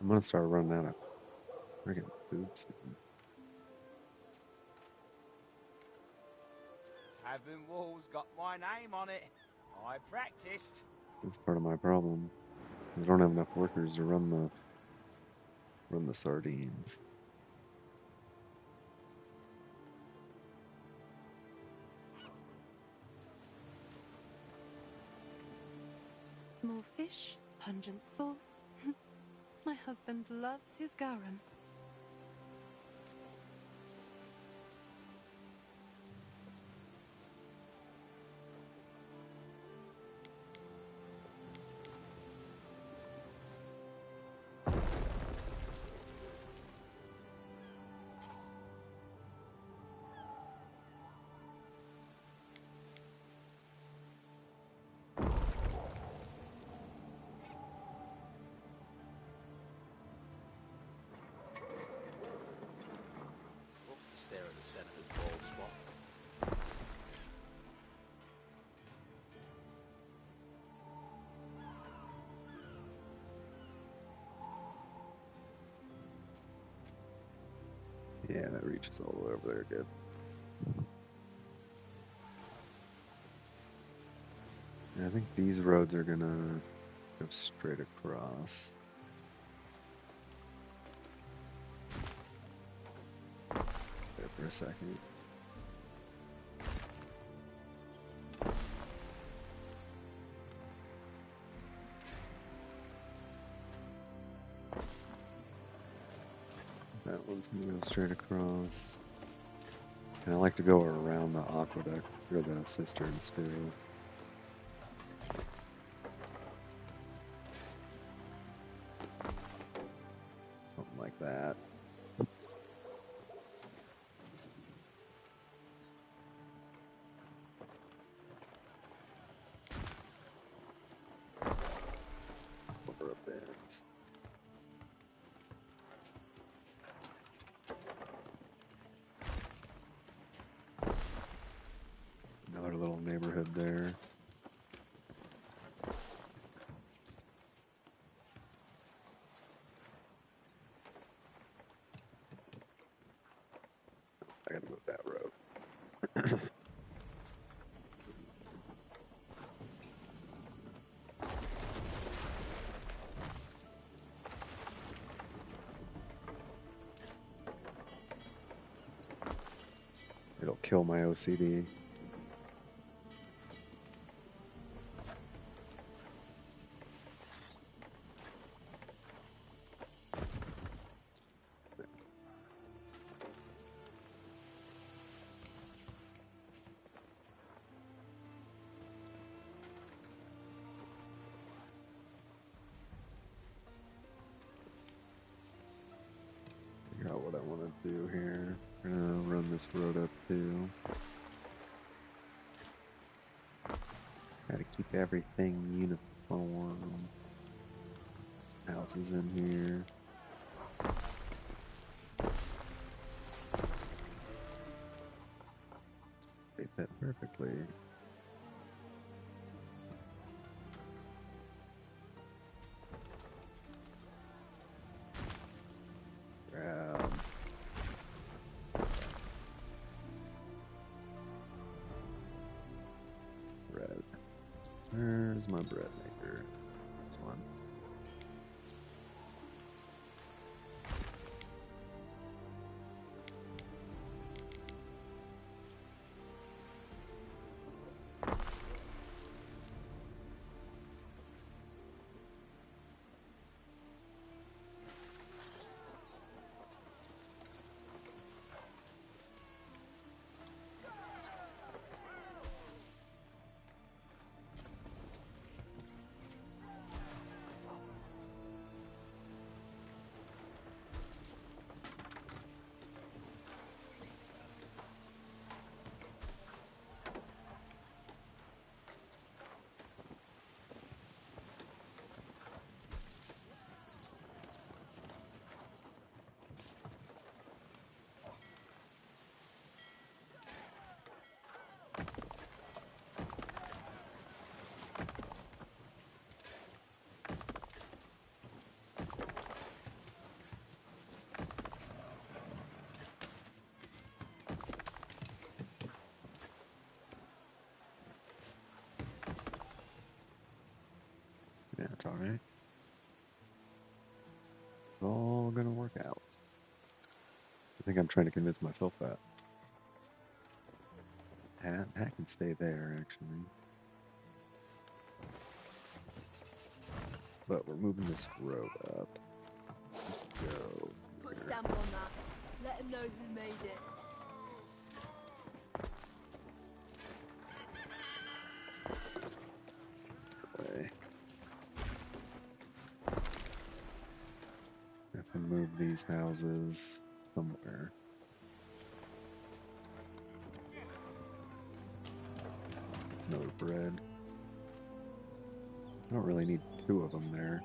I'm gonna start running out of friggin' food soon. Tavern wall's got my name on it. I practiced. That's part of my problem. I don't have enough workers to run the sardines. Small fish, pungent sauce. My husband loves his garum. Stare at the senator's bald spot. Yeah, that reaches all the way over there. Good. And I think these roads are gonna go straight across. Wait for a second. That one's gonna go straight across. And I like to go around the aqueduct or the cisterns too. Something like that. Over a bit. Another little neighborhood there. I gotta move that road. It'll kill my OCD. Figure out what I want to do here. We're gonna run this road up too. Gotta keep everything uniform. Some houses in here. They fit perfectly. Grab. Bread. Where's my bread maker? This one. alright. It's all gonna work out. I think I'm trying to convince myself that. That can stay there, actually. But we're moving this road up. Let's go. Put a stamp on that. Let him know who made it. Way. Have to move these houses somewhere. No bread. I don't really need two of them there.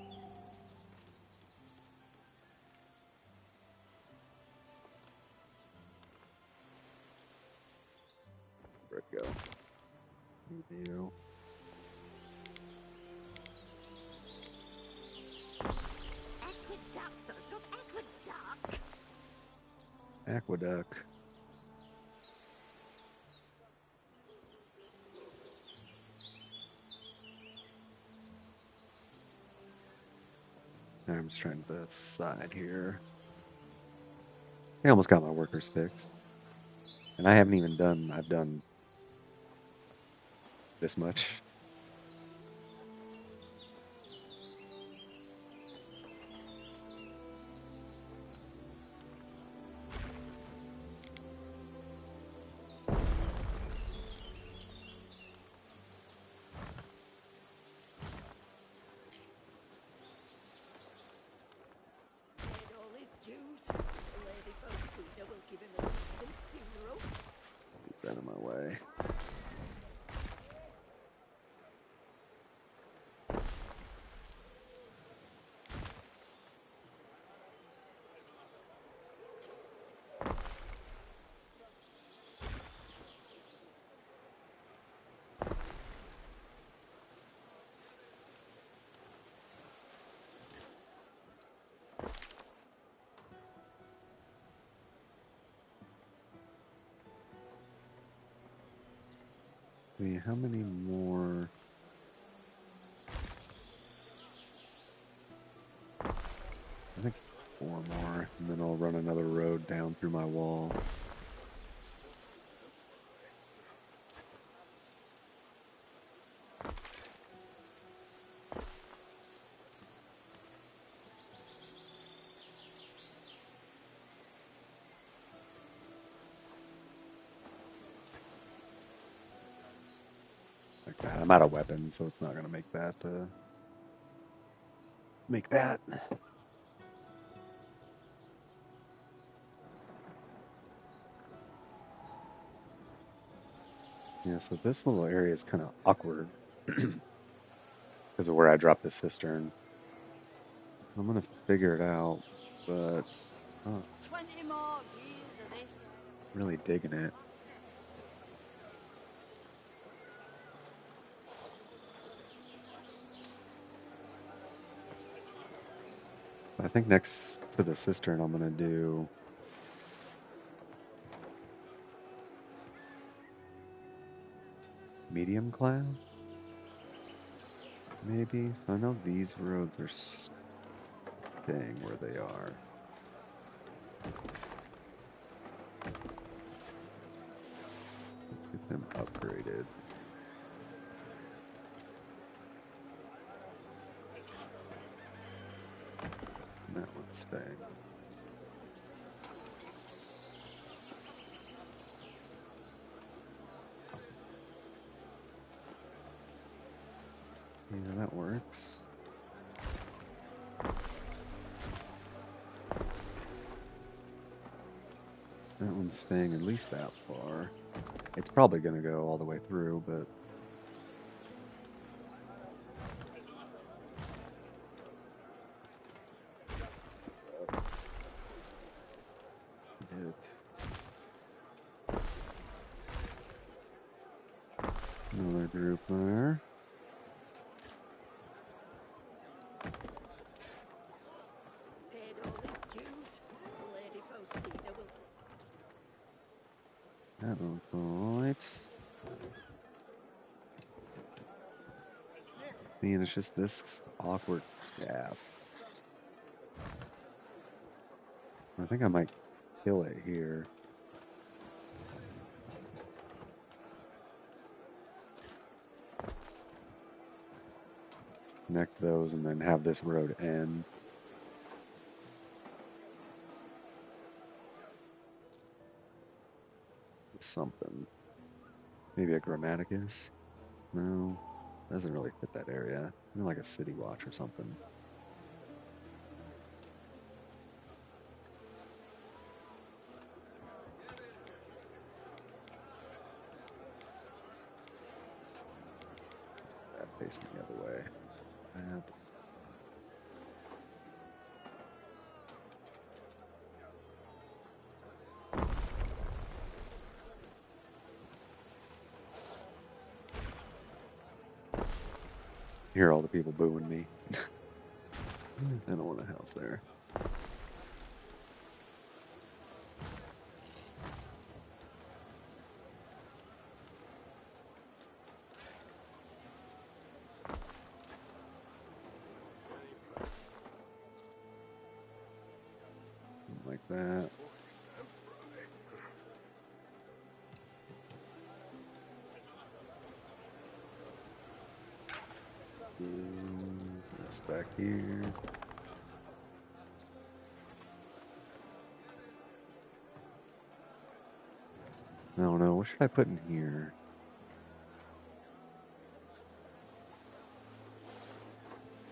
Where'd it go? You. Aqueductors, not aqueduct. Aqueduct. I'm just trying to decide here. I almost got my workers fixed. And I haven't even done, I've done this much. Get out of my way. See, how many more? I think 4 more, and then I'll run another road down through my wall. Like that. I'm out of weapons, so it's not gonna make that. Make that. Yeah, so this little area is kind of awkward because of where I dropped the cistern. I'm gonna figure it out, but 20 more years of this. really digging it. I think next to the cistern, I'm gonna do medium class, maybe. So I know these roads are staying where they are. Let's get them upgraded. And that one's staying. Yeah, that works. That one's staying at least that far. It's probably going to go all the way through, but another group there. That looks alright. See, and it's just this awkward gap. I think I might kill it here. Connect those and then have this road end. Something. Maybe a Grammaticus? No, doesn't really fit that area. Maybe like a City Watch or something. That facing the other way. That. Hear all the people booing me. I don't want a house there. Like that. That's back here. I don't know. What should I put in here?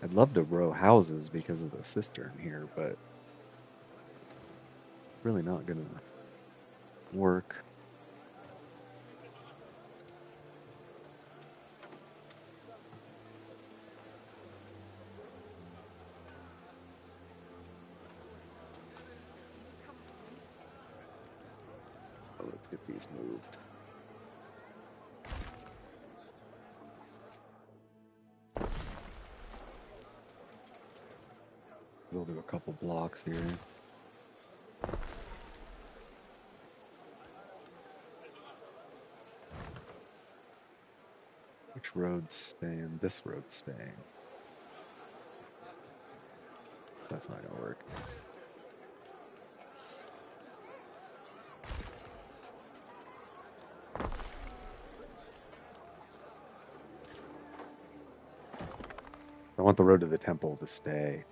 I'd love to row houses because of the cistern here, but really not gonna work. Oh, let's get these moved. We'll do a couple blocks here. Which road's staying? This road's staying. That's not gonna work. I want the road to the temple to stay.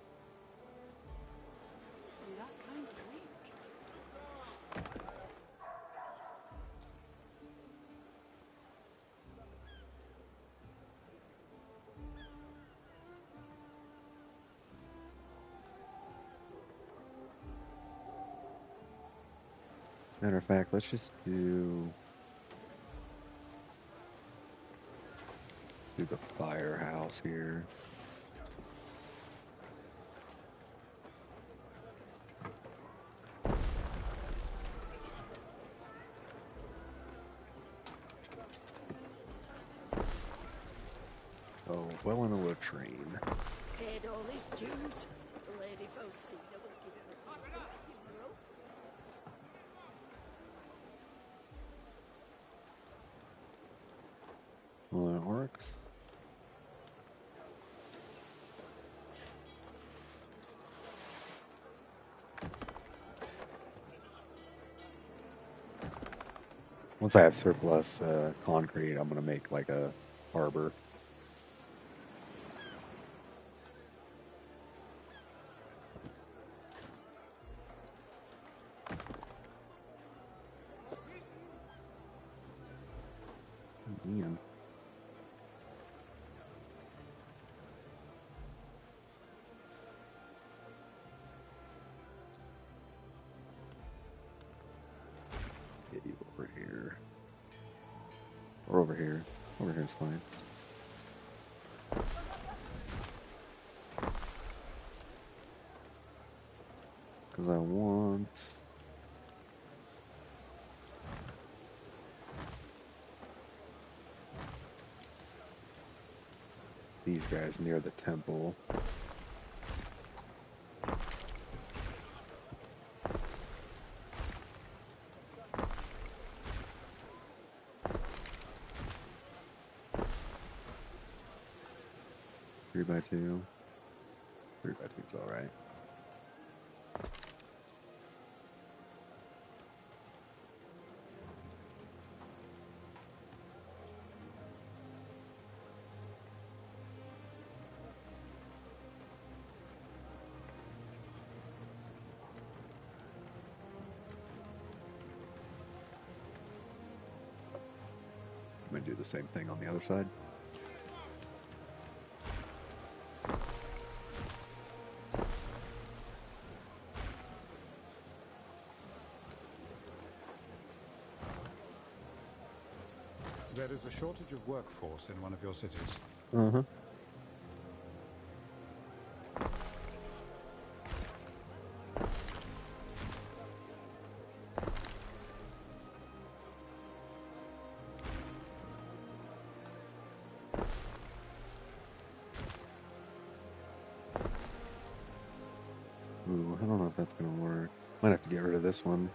Matter of fact, let's just do the firehouse here. Oh, well in a latrine. Paid all his dues. Lady Faustina will give him a decent funeral. Well, that works. Once I have surplus concrete, I'm gonna make like a harbor. Ian. Get you over here. Or over here. Over here is fine. Because I want... these guys near the temple. 3x2. 3x2 is alright. I'm going to do the same thing on the other side. There is a shortage of workforce in one of your cities. Uh-huh. Ooh, I don't know if that's going to work. Might have to get rid of this one.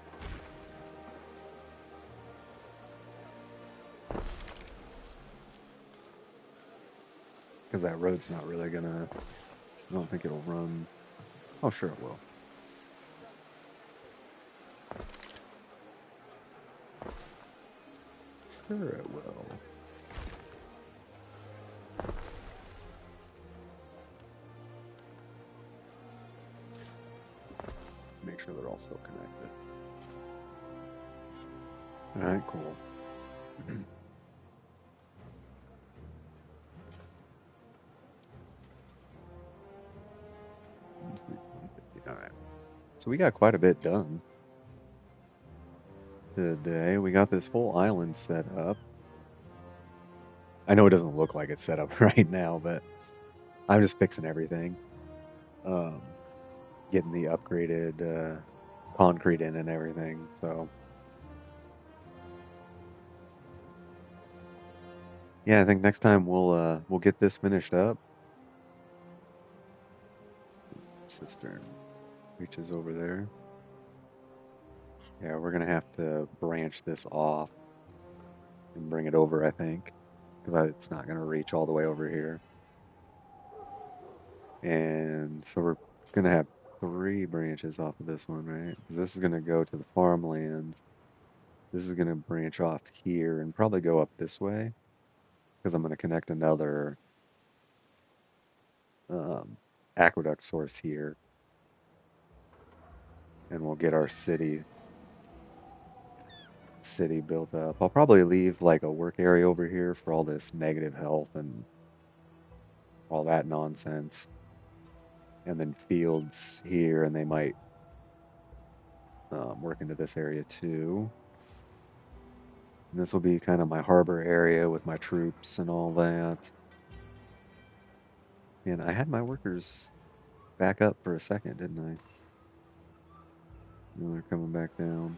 Because that road's not really going to... I don't think it'll run... Oh, sure it will. Sure it will. Make sure they're all still connected. Alright, cool. Alright. So we got quite a bit done today. We got this whole island set up. I know it doesn't look like it's set up right now, but I'm just fixing everything. Getting the upgraded concrete in and everything, so... Yeah, I think next time we'll get this finished up. Cistern reaches over there. Yeah, we're gonna have to branch this off and bring it over, I think, because it's not gonna reach all the way over here. And so we're gonna have 3 branches off of this one, right? Because this is gonna go to the farmlands. This is gonna branch off here and probably go up this way, because I'm gonna connect another aqueduct source here, and we'll get our city built up. I'll probably leave like a work area over here for all this negative health and all that nonsense, and then fields here, and they might work into this area too. And this will be kind of my harbor area with my troops and all that. And I had my workers back up for a second, didn't I? No, they're coming back down.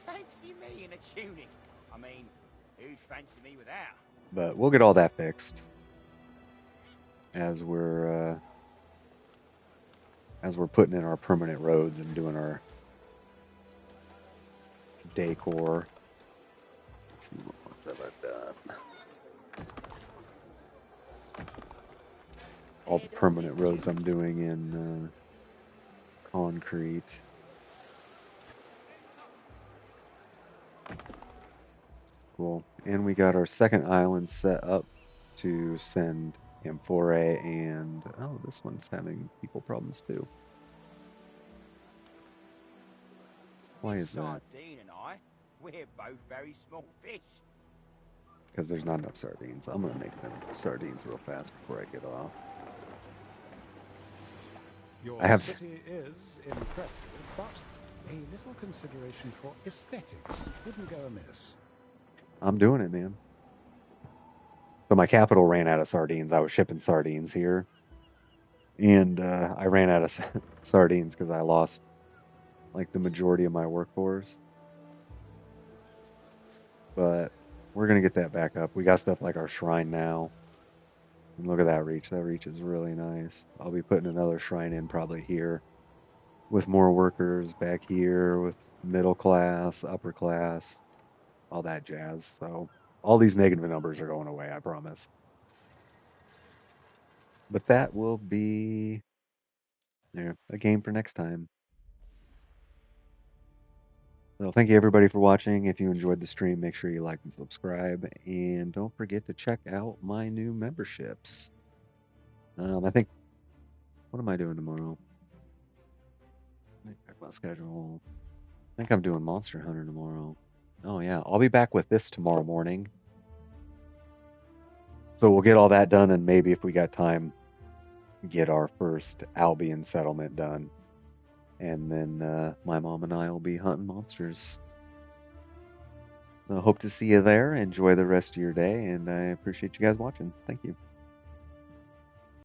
Fancy me in a tunic. I mean, who'd fancy me without? But we'll get all that fixed as we're putting in our permanent roads and doing our decor. Let's see what ones have I done. All the permanent roads I'm doing in concrete. Cool. And we got our second island set up to send Amphorae and... Oh, this one's having people problems too. Why is that? Sardine and I, we're both very small fish. Because there's not enough sardines. I'm going to make them sardines real fast before I get off. Your city is impressive, but a little consideration for aesthetics wouldn't go amiss. I'm doing it, man. So my capital ran out of sardines. I was shipping sardines here. And I ran out of sardines because I lost like the majority of my workforce. But we're going to get that back up. We got stuff like our shrine now. And look at that reach. That reach is really nice. I'll be putting another shrine in probably here with more workers back here with middle class, upper class, all that jazz. So all these negative numbers are going away, I promise. but that will be a game for next time. So thank you everybody for watching. If you enjoyed the stream, make sure you like and subscribe, and don't forget to check out my new memberships. I think, what am I doing tomorrow? Let me check my schedule. I think I'm doing Monster Hunter tomorrow. Oh yeah, I'll be back with this tomorrow morning. So we'll get all that done, and maybe if we got time, get our first Albion settlement done. And then my mom and I will be hunting monsters. So hope to see you there. Enjoy the rest of your day, and I appreciate you guys watching. Thank you.